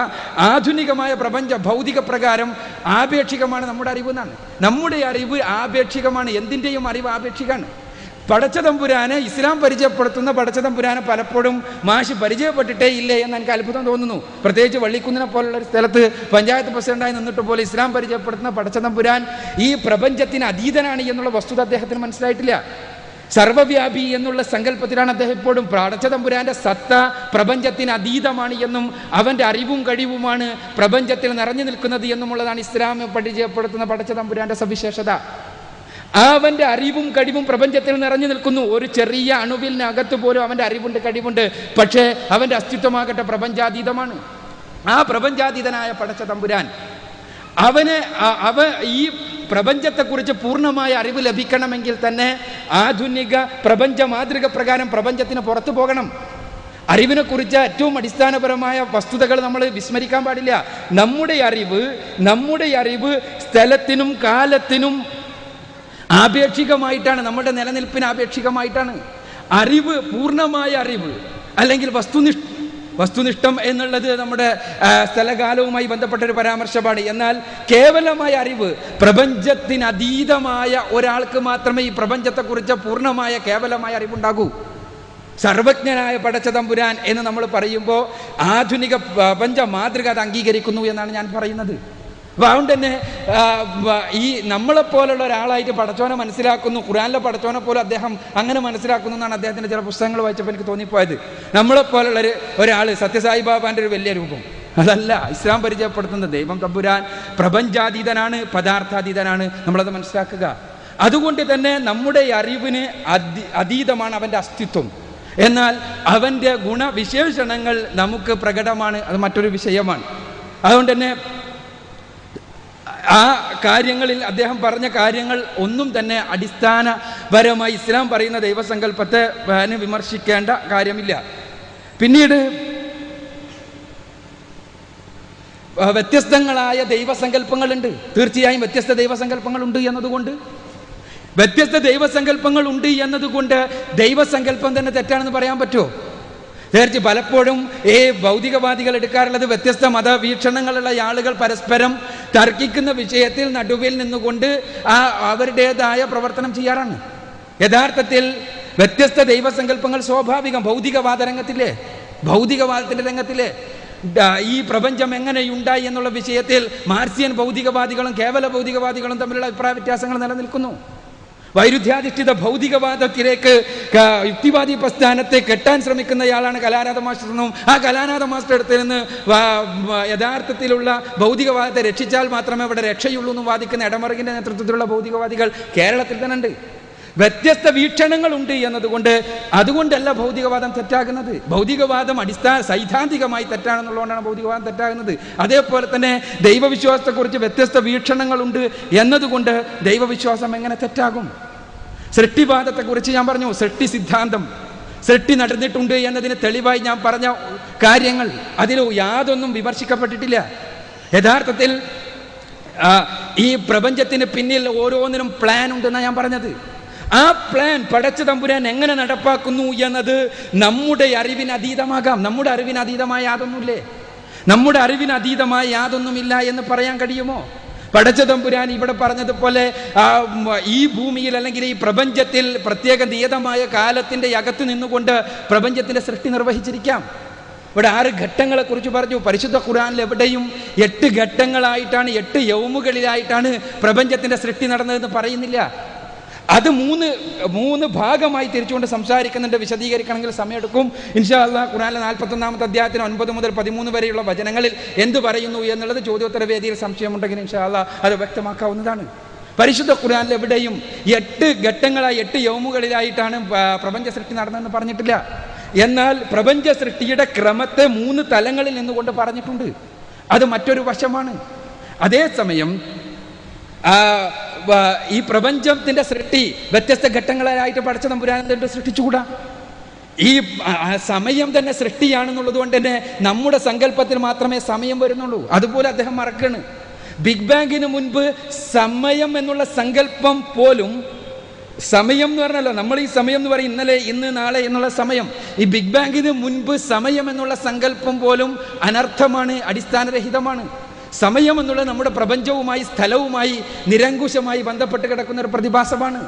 ആധുനികമായ പ്രപഞ്ച ഭൗതിക പ്രകാരം ആപേക്ഷികമാണ് നമ്മുടെ അറിവ് എന്നാണ്. നമ്മുടെ അറിവ് ആപേക്ഷികമാണ്, എന്തിൻ്റെയും അറിവ് ആപേക്ഷികമാണ്. പടച്ച തമ്പുരാനെ ഇസ്ലാം പരിചയപ്പെടുത്തുന്ന പടച്ച തമ്പുരാനെ പലപ്പോഴും മാഷ് പരിചയപ്പെട്ടിട്ടേ ഇല്ലേ എന്ന് എനിക്ക് അത്ഭുതം തോന്നുന്നു. പ്രത്യേകിച്ച് വള്ളിക്കുന്നിനെ പോലുള്ള ഒരു സ്ഥലത്ത് പഞ്ചായത്ത് പ്രസിഡന്റായി നിന്നിട്ട് പോലെ ഇസ്ലാം പരിചയപ്പെടുത്തുന്ന പടച്ച തമ്പുരാൻ ഈ പ്രപഞ്ചത്തിന് അതീതനാണ് എന്നുള്ള വസ്തുത അദ്ദേഹത്തിന് മനസ്സിലായിട്ടില്ല. സർവ്വവ്യാപി എന്നുള്ള സങ്കല്പത്തിലാണ് അദ്ദേഹം ഇപ്പോഴും. പടച്ച തമ്പുരാന്റെ സത്ത പ്രപഞ്ചത്തിന് അതീതമാണ് എന്നും അവൻ്റെ അറിവും കഴിവുമാണ് പ്രപഞ്ചത്തിൽ നിറഞ്ഞു നിൽക്കുന്നത് എന്നുമുള്ളതാണ് ഇസ്ലാം പരിചയപ്പെടുത്തുന്ന പടച്ച തമ്പുരാന്റെ സവിശേഷത. അവൻ്റെ അറിവും കഴിവും പ്രപഞ്ചത്തിൽ നിറഞ്ഞു നിൽക്കുന്നു. ഒരു ചെറിയ അണുവിനകത്ത് പോലും അവൻ്റെ അറിവുണ്ട്, കഴിവുണ്ട്. പക്ഷേ അവൻ്റെ അസ്തിത്വമാകട്ടെ പ്രപഞ്ചാതീതമാണ്. ആ പ്രപഞ്ചാതീതനായ പടച്ച തമ്പുരാൻ ഈ പ്രപഞ്ചത്തെക്കുറിച്ച് പൂർണ്ണമായ അറിവ് ലഭിക്കണമെങ്കിൽ തന്നെ ആധുനിക പ്രപഞ്ച മാതൃക പ്രകാരം പ്രപഞ്ചത്തിന് പുറത്തു പോകണം. അറിവിനെക്കുറിച്ച് ഏറ്റവും അടിസ്ഥാനപരമായ വസ്തുതകൾ നമ്മൾ വിസ്മരിക്കാൻ പാടില്ല. നമ്മുടെ അറിവ് സ്ഥലത്തിനും കാലത്തിനും ആപേക്ഷികമായിട്ടാണ്, നമ്മുടെ നിലനിൽപ്പിന് ആപേക്ഷികമായിട്ടാണ്. അറിവ്, പൂർണ്ണമായ അറിവ് അല്ലെങ്കിൽ വസ്തുനിഷ്ഠം എന്നുള്ളത് നമ്മുടെ സ്ഥലകാലവുമായി ബന്ധപ്പെട്ടൊരു പരാമർശമാണ്. എന്നാൽ കേവലമായ അറിവ്, പ്രപഞ്ചത്തിന് അതീതമായ ഒരാൾക്ക് മാത്രമേ ഈ പ്രപഞ്ചത്തെക്കുറിച്ച് പൂർണ്ണമായ കേവലമായ അറിവുണ്ടാകൂ. സർവജ്ഞനായ പടച്ച തമ്പുരാൻ എന്ന് നമ്മൾ പറയുമ്പോൾ ആധുനിക പ്രപഞ്ച മാതൃക അത് അംഗീകരിക്കുന്നു എന്നാണ് ഞാൻ പറയുന്നത്. അപ്പോൾ അതുകൊണ്ട് തന്നെ ഈ നമ്മളെപ്പോലുള്ള ഒരാളായിട്ട് പടച്ചോനെ മനസ്സിലാക്കുന്നു. ഖുർആനിലെ പടച്ചോനെ പോലെ അദ്ദേഹം അങ്ങനെ മനസ്സിലാക്കുന്നു എന്നാണ് അദ്ദേഹത്തിൻ്റെ ചില പുസ്തകങ്ങൾ വായിച്ചപ്പോൾ എനിക്ക് തോന്നിപ്പോയത്. നമ്മളെപ്പോലുള്ള ഒരാൾ സത്യസായി ബാബാൻ്റെ ഒരു വലിയ രൂപം അതല്ല. ഇസ്ലാം പരിചയപ്പെടുത്തുന്ന ദൈവം തമ്പുരാൻ പ്രപഞ്ചാതീതനാണ്, പദാർത്ഥാതീതനാണ്. നമ്മളത് മനസ്സിലാക്കുക. അതുകൊണ്ട് തന്നെ നമ്മുടെ അറിവിന് അതീതമാണ് അവൻ്റെ അസ്തിത്വം. എന്നാൽ അവൻ്റെ ഗുണവിശേഷണങ്ങൾ നമുക്ക് പ്രകടമാണ്, അത് മറ്റൊരു വിഷയമാണ്. അതുകൊണ്ട് തന്നെ ആ കാര്യങ്ങളിൽ അദ്ദേഹം പറഞ്ഞ കാര്യങ്ങൾ ഒന്നും തന്നെ അടിസ്ഥാനപരമായി ഇസ്ലാം പറയുന്ന ദൈവസങ്കല്പത്തെ വിമർശിക്കേണ്ട കാര്യമില്ല. പിന്നീട് വ്യത്യസ്തങ്ങളായ ദൈവസങ്കല്പങ്ങളുണ്ട്. തീർച്ചയായും വ്യത്യസ്ത ദൈവസങ്കല്പങ്ങളുണ്ട് എന്നതുകൊണ്ട് ദൈവസങ്കല്പം തന്നെ തെറ്റാണെന്ന് പറയാൻ പറ്റുമോ? തീർച്ചയായും പലപ്പോഴും ഭൗതികവാദികൾ എടുക്കാറുള്ളത് വ്യത്യസ്ത മതവീക്ഷണങ്ങളുള്ള ആളുകൾ പരസ്പരം തർക്കിക്കുന്ന വിഷയത്തിൽ നടുവിൽ നിന്നുകൊണ്ട് അവരുടേതായ പ്രവർത്തനം ചെയ്യാറാണ്. യഥാർത്ഥത്തിൽ വ്യത്യസ്ത ദൈവസങ്കല്പങ്ങൾ സ്വാഭാവികം. ഭൗതികവാദത്തിന്റെ രംഗത്തിലെ ഈ പ്രപഞ്ചം എങ്ങനെയുണ്ടായി എന്നുള്ള വിഷയത്തിൽ മാർസിയൻ ഭൗതികവാദികളും കേവല ഭൗതികവാദികളും തമ്മിലുള്ള അഭിപ്രായ വ്യത്യാസങ്ങൾ നിലനിൽക്കുന്നു. വൈരുദ്ധ്യാധിഷ്ഠിത ഭൗതികവാദത്തിലേക്ക് യുക്തിവാദി പ്രസ്ഥാനത്തെ കെട്ടാൻ ശ്രമിക്കുന്നയാളാണ് കലാനാഥ മാസ്റ്റർ എന്നും ആ കലാനാഥ മാസ്റ്റർ അടുത്ത് നിന്ന് യഥാർത്ഥത്തിലുള്ള ഭൗതികവാദത്തെ രക്ഷിച്ചാൽ മാത്രമേ ഇവിടെ രക്ഷയുള്ളൂ എന്നും വാദിക്കുന്ന ഇടമറുകിന്റെ നേതൃത്വത്തിലുള്ള ഭൗതികവാദികൾ കേരളത്തിൽ തന്നെ ഉണ്ട്. വ്യത്യസ്ത വീക്ഷണങ്ങളുണ്ട് എന്നതുകൊണ്ട് അതുകൊണ്ടല്ല ഭൗതികവാദം തെറ്റാകുന്നത്. ഭൗതികവാദം സൈദ്ധാന്തികമായി തെറ്റാണെന്നുള്ളതുകൊണ്ടാണ് ഭൗതികവാദം തെറ്റാകുന്നത്. അതേപോലെ തന്നെ ദൈവവിശ്വാസത്തെക്കുറിച്ച് വ്യത്യസ്ത വീക്ഷണങ്ങളുണ്ട് എന്നതുകൊണ്ട് ദൈവവിശ്വാസം എങ്ങനെ തെറ്റാകും? സൃഷ്ടിവാദത്തെക്കുറിച്ച് ഞാൻ പറഞ്ഞു, സൃഷ്ടി സിദ്ധാന്തം, സൃഷ്ടി നടന്നിട്ടുണ്ട് എന്നതിന് തെളിവായി ഞാൻ പറഞ്ഞ കാര്യങ്ങൾ അതിൽ യാതൊന്നും വിമർശിക്കപ്പെട്ടിട്ടില്ല. യഥാർത്ഥത്തിൽ ഈ പ്രപഞ്ചത്തിന് പിന്നിൽ ഓരോന്നിനും പ്ലാൻ ഉണ്ടെന്നാണ് ഞാൻ പറഞ്ഞത്. ആ പ്ലാൻ പടച്ച തമ്പുരാൻ എങ്ങനെ നടപ്പാക്കുന്നു എന്നത് നമ്മുടെ അറിവിന് അതീതമാകാം. നമ്മുടെ അറിവിന് അതീതമായ യാതൊന്നുമില്ലേ? നമ്മുടെ അറിവിന് അതീതമായ യാതൊന്നുമില്ല എന്ന് പറയാൻ കഴിയുമോ? പടച്ച തമ്പുരാൻ ഇവിടെ പറഞ്ഞതുപോലെ ഈ ഭൂമിയിൽ അല്ലെങ്കിൽ ഈ പ്രപഞ്ചത്തിൽ പ്രത്യേക നിയതമായ കാലത്തിന്റെ അകത്ത് നിന്നുകൊണ്ട് പ്രപഞ്ചത്തിന്റെ സൃഷ്ടി നിർവഹിച്ചിരിക്കാം. ഇവിടെ 6 ഘട്ടങ്ങളെ കുറിച്ച് പറഞ്ഞു. പരിശുദ്ധ ഖുർആനിൽ എവിടെയും 8 ഘട്ടങ്ങളായിട്ടാണ് 8 യൗമുകളിലായിട്ടാണ് പ്രപഞ്ചത്തിന്റെ സൃഷ്ടി നടന്നതെന്ന് പറയുന്നില്ല. അത് മൂന്ന് ഭാഗമായി തിരിച്ചുകൊണ്ട് സംസാരിക്കുന്നുണ്ട്. വിശദീകരിക്കണമെങ്കിൽ സമയമെടുക്കും. ഇൻഷാ അല്ലാഹ് ഖുർആനിലെ 41-ാമത്തെ അധ്യായത്തിന് 9 മുതൽ 13 വരെയുള്ള വചനങ്ങളിൽ എന്ത് പറയുന്നു എന്നുള്ളത് ചോദ്യോത്തര വേദിയിൽ സംശയമുണ്ടെങ്കിൽ ഇൻഷാ അല്ലാഹ് അത് വ്യക്തമാക്കാവുന്നതാണ്. പരിശുദ്ധ ഖുർആനിൽ എവിടെയും 8 ഘട്ടങ്ങളായി 8 യൗമുകളിലായിട്ടാണ് പ്രപഞ്ച സൃഷ്ടി നടന്നതെന്ന് പറഞ്ഞിട്ടില്ല. എന്നാൽ പ്രപഞ്ച സൃഷ്ടിയുടെ ക്രമത്തെ 3 തലങ്ങളിൽ നിന്നുകൊണ്ട് പറഞ്ഞിട്ടുണ്ട്. അത് മറ്റൊരു വശമാണ്. അതേസമയം ഈ പ്രപഞ്ചത്തിന്റെ സൃഷ്ടി വ്യത്യസ്ത ഘട്ടങ്ങളായിട്ട് പടച്ച തമ്പുരാൻ സൃഷ്ടിച്ചുകൂടാ? ഈ സമയം തന്നെ സൃഷ്ടിയാണെന്നുള്ളത് കൊണ്ട് തന്നെ നമ്മുടെ സങ്കല്പത്തിൽ മാത്രമേ സമയം വരുന്നുള്ളൂ. അതുപോലെ അദ്ദേഹം മറക്കാണ്. ബിഗ് ബാങ്കിന് മുൻപ് സമയം എന്നുള്ള സങ്കല്പം പോലും, സമയം എന്ന് പറഞ്ഞല്ലോ, നമ്മൾ ഈ സമയം എന്ന് പറയും ഇന്നലെ ഇന്ന് നാളെ എന്നുള്ള സമയം. ഈ ബിഗ് ബാങ്കിന് മുൻപ് സമയം എന്നുള്ള സങ്കല്പം പോലും അനർത്ഥമാണ്, അടിസ്ഥാനരഹിതമാണ്. സമയം എന്നുള്ളത് നമ്മുടെ പ്രപഞ്ചവുമായി സ്ഥലവുമായി നിരങ്കുശമായി ബന്ധപ്പെട്ട് കിടക്കുന്ന ഒരു പ്രതിഭാസമാണ്.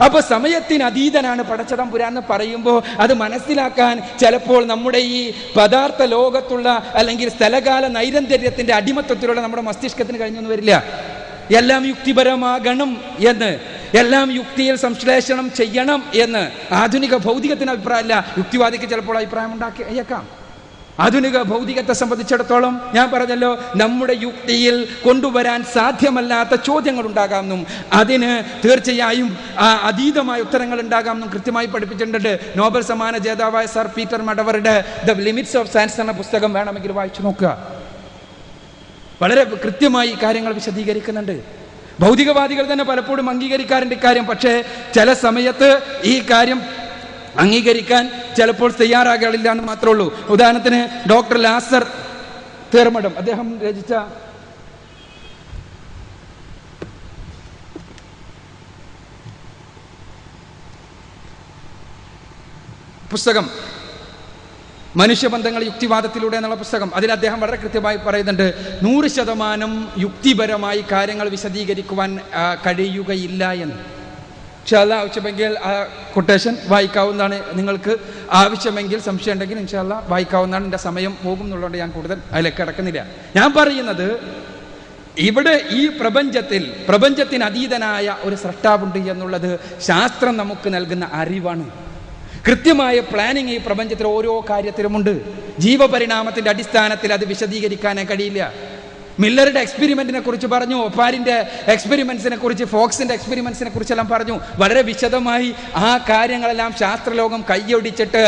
അപ്പോൾ സമയത്തിന് അതീതനാണ് പടച്ച തമ്പുരാൻ എന്ന് പറയുമ്പോൾ അത് മനസ്സിലാക്കാൻ ചിലപ്പോൾ നമ്മുടെ ഈ പദാർത്ഥ ലോകത്തുള്ള അല്ലെങ്കിൽ സ്ഥലകാല നൈരന്തര്യത്തിന്റെ അടിമത്വത്തിലുള്ള നമ്മുടെ മസ്തിഷ്കത്തിന് കഴിഞ്ഞൊന്നും വരില്ല. എല്ലാം യുക്തിപരമാകണം എന്ന്, എല്ലാം യുക്തിയിൽ സംശ്ലേഷണം ചെയ്യണം എന്ന് ആധുനിക ഭൗതികത്തിന് അഭിപ്രായമല്ല. യുക്തിവാദിക്ക് ചിലപ്പോൾ അഭിപ്രായം ഉണ്ടാക്കിയേക്കാം. ആധുനിക ഭൗതികത്തെ സംബന്ധിച്ചിടത്തോളം ഞാൻ പറഞ്ഞല്ലോ, നമ്മുടെ യുക്തിയിൽ കൊണ്ടുവരാൻ സാധ്യമല്ലാത്ത ചോദ്യങ്ങൾ ഉണ്ടാകാമെന്നും അതിന് തീർച്ചയായും അതീതമായ ഉത്തരങ്ങൾ ഉണ്ടാകാമെന്നും കൃത്യമായി പഠിപ്പിച്ചിട്ടുണ്ട്. നോബൽ സമ്മാന ജേതാവായ സർ പീറ്റർ മഡവറുടെ ദ ലിമിറ്റ്സ് ഓഫ് സയൻസ് എന്ന പുസ്തകം വേണമെങ്കിൽ വായിച്ചു നോക്കുക. വളരെ കൃത്യമായി കാര്യങ്ങൾ വിശദീകരിക്കുന്നുണ്ട്. ഭൗതികവാദികൾ തന്നെ പലപ്പോഴും അംഗീകരിക്കാറുണ്ട് ഇക്കാര്യം. പക്ഷേ ചില സമയത്ത് ഈ കാര്യം അംഗീകരിക്കാൻ ചിലപ്പോൾ തയ്യാറാകാറില്ല എന്ന് മാത്രമേ ഉള്ളൂ. ഉദാഹരണത്തിന് ഡോക്ടർ ലാസർ തേർമഠം അദ്ദേഹം രചിച്ച പുസ്തകം മനുഷ്യബന്ധങ്ങൾ യുക്തിവാദത്തിലൂടെ എന്നുള്ള പുസ്തകം, അതിൽ അദ്ദേഹം വളരെ കൃത്യമായി പറയുന്നുണ്ട്, 100% യുക്തിപരമായി കാര്യങ്ങൾ വിശദീകരിക്കുവാൻ കഴിയുകയില്ല എന്ന്. ഇൻഷാല്ലാ ആവശ്യമെങ്കിൽ ആ കൊട്ടേഷൻ വായിക്കാവുന്നതാണ്. നിങ്ങൾക്ക് ആവശ്യമെങ്കിൽ സംശയം ഉണ്ടെങ്കിൽ ഇൻഷാല്ലാ വായിക്കാവുന്നതാണ്. എൻ്റെ സമയം പോകും എന്നുള്ളതുകൊണ്ട് ഞാൻ കൂടുതൽ അതിലേക്ക് കിടക്കുന്നില്ല. ഞാൻ പറയുന്നത് ഇവിടെ ഈ പ്രപഞ്ചത്തിന് അതീതനായ ഒരു സൃഷ്ടാവുണ്ട് എന്നുള്ളത് ശാസ്ത്രം നമുക്ക് നൽകുന്ന അറിവാണ്. കൃത്യമായ പ്ലാനിങ് ഈ പ്രപഞ്ചത്തിൽ ഓരോ കാര്യത്തിലുമുണ്ട്. ജീവപരിണാമത്തിൻ്റെ അടിസ്ഥാനത്തിൽ അത് വിശദീകരിക്കാനേ കഴിയില്ല. മില്ലറുടെ എക്സ്പെരിമെന്റിനെ കുറിച്ച് പറഞ്ഞു, ഒപ്പാരിൻ്റെ എക്സ്പെരിമെന്റ്സിനെ കുറിച്ച്, ഫോക്സിന്റെ എക്സ്പെരിമെന്റ്സിനെ കുറിച്ചെല്ലാം പറഞ്ഞു. വളരെ വിശദമായി ആ കാര്യങ്ങളെല്ലാം ശാസ്ത്രലോകം കൈയൊടിച്ചിട്ട്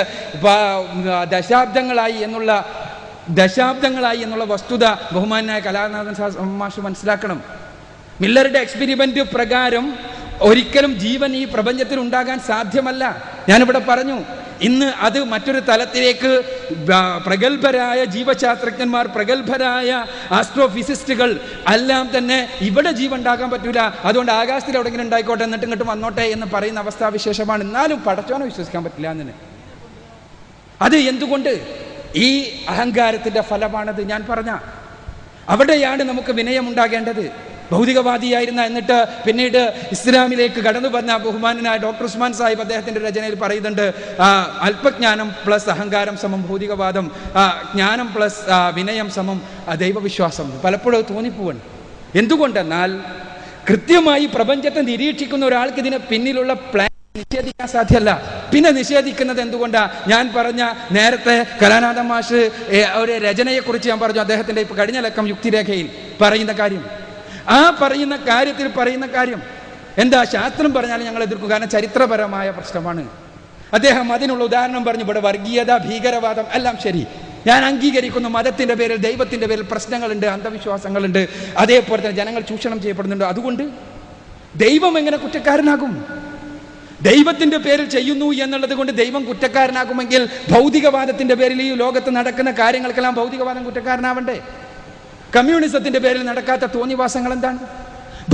ദശാബ്ദങ്ങളായി എന്നുള്ള വസ്തുത ബഹുമാനായ കലാനാഥൻ മാഷ് മനസ്സിലാക്കണം. മില്ലറുടെ എക്സ്പെരിമെന്റ് പ്രകാരം ഒരിക്കലും ജീവൻ ഈ പ്രപഞ്ചത്തിൽ ഉണ്ടാകാൻ സാധ്യമല്ല. ഞാനിവിടെ പറഞ്ഞു. ഇന്ന് അത് മറ്റൊരു തലത്തിലേക്ക് പ്രഗത്ഭരായ ജീവശാസ്ത്രജ്ഞന്മാർ, പ്രഗത്ഭരായ ആസ്ട്രോഫിസിസ്റ്റുകൾ എല്ലാം തന്നെ ഇവിടെ ജീവൻ ഉണ്ടാക്കാൻ പറ്റൂല, അതുകൊണ്ട് ആകാശത്തിൽ എവിടെയെങ്കിലും ഉണ്ടായിക്കോട്ടെ, എന്നിട്ട് ഇങ്ങോട്ട് വന്നോട്ടെ എന്ന് പറയുന്ന അവസ്ഥാവിശേഷമാണ്. എന്നാലും പടച്ചോനെ വിശ്വസിക്കാൻ പറ്റില്ല എന്നിന്. അത് എന്തുകൊണ്ട്? ഈ അഹങ്കാരത്തിൻ്റെ ഫലമാണത്. ഞാൻ പറഞ്ഞ അവിടെയാണ് നമുക്ക് വിനയം ഉണ്ടാകേണ്ടത്. ഭൗതികവാദിയായിരുന്ന, എന്നിട്ട് പിന്നീട് ഇസ്ലാമിലേക്ക് കടന്നു വന്ന ബഹുമാനനായ ഡോക്ടർ ഉസ്മാൻ സാഹിബ് അദ്ദേഹത്തിൻ്റെ രചനയിൽ പറയുന്നുണ്ട്, അല്പജ്ഞാനം പ്ലസ് അഹങ്കാരം സമം ഭൗതികവാദം, ജ്ഞാനം പ്ലസ് വിനയം സമം ദൈവവിശ്വാസം. പലപ്പോഴും തോന്നിപ്പോവാണ്. എന്തുകൊണ്ടെന്നാൽ കൃത്യമായി പ്രപഞ്ചത്തെ നിരീക്ഷിക്കുന്ന ഒരാൾക്ക് ഇതിന് പിന്നിലുള്ള പ്ലാൻ നിഷേധിക്കാൻ സാധ്യമല്ല. പിന്നെ നിഷേധിക്കുന്നത് എന്തുകൊണ്ടാണ്? ഞാൻ പറഞ്ഞ നേരത്തെ കലാനാഥ മാഷ് ഒരു രചനയെക്കുറിച്ച് ഞാൻ പറഞ്ഞു, അദ്ദേഹത്തിൻ്റെ ഇപ്പോൾ കഴിഞ്ഞ ലക്കം യുക്തിരേഖയിൽ പറയുന്ന കാര്യം. ആ പറയുന്ന കാര്യത്തിൽ പറയുന്ന കാര്യം എന്താ? ശാസ്ത്രം പറഞ്ഞാൽ ഞങ്ങൾ എതിർക്കും, കാരണം ചരിത്രപരമായ പ്രശ്നമാണ്. അദ്ദേഹം അതിനുള്ള ഉദാഹരണം പറഞ്ഞു. ഇവിടെ വർഗീയത, ഭീകരവാദം എല്ലാം ശരി, ഞാൻ അംഗീകരിക്കുന്നു. മതത്തിൻ്റെ പേരിൽ, ദൈവത്തിൻ്റെ പേരിൽ പ്രശ്നങ്ങളുണ്ട്, അന്ധവിശ്വാസങ്ങളുണ്ട്, അതേപോലെ തന്നെ ജനങ്ങൾ ചൂഷണം ചെയ്യപ്പെടുന്നുണ്ട്. അതുകൊണ്ട് ദൈവം എങ്ങനെ കുറ്റക്കാരനാകും? ദൈവത്തിൻ്റെ പേരിൽ ചെയ്യുന്നു എന്നുള്ളത് കൊണ്ട് ദൈവം കുറ്റക്കാരനാകുമെങ്കിൽ ഭൗതികവാദത്തിൻ്റെ പേരിൽ ഈ ലോകത്ത് നടക്കുന്ന കാര്യങ്ങൾക്കെല്ലാം ഭൗതികവാദം കുറ്റക്കാരനാവണ്ടേ? കമ്മ്യൂണിസത്തിൻ്റെ പേരിൽ നടക്കാത്ത തോന്നിവാസങ്ങൾ എന്താണ്?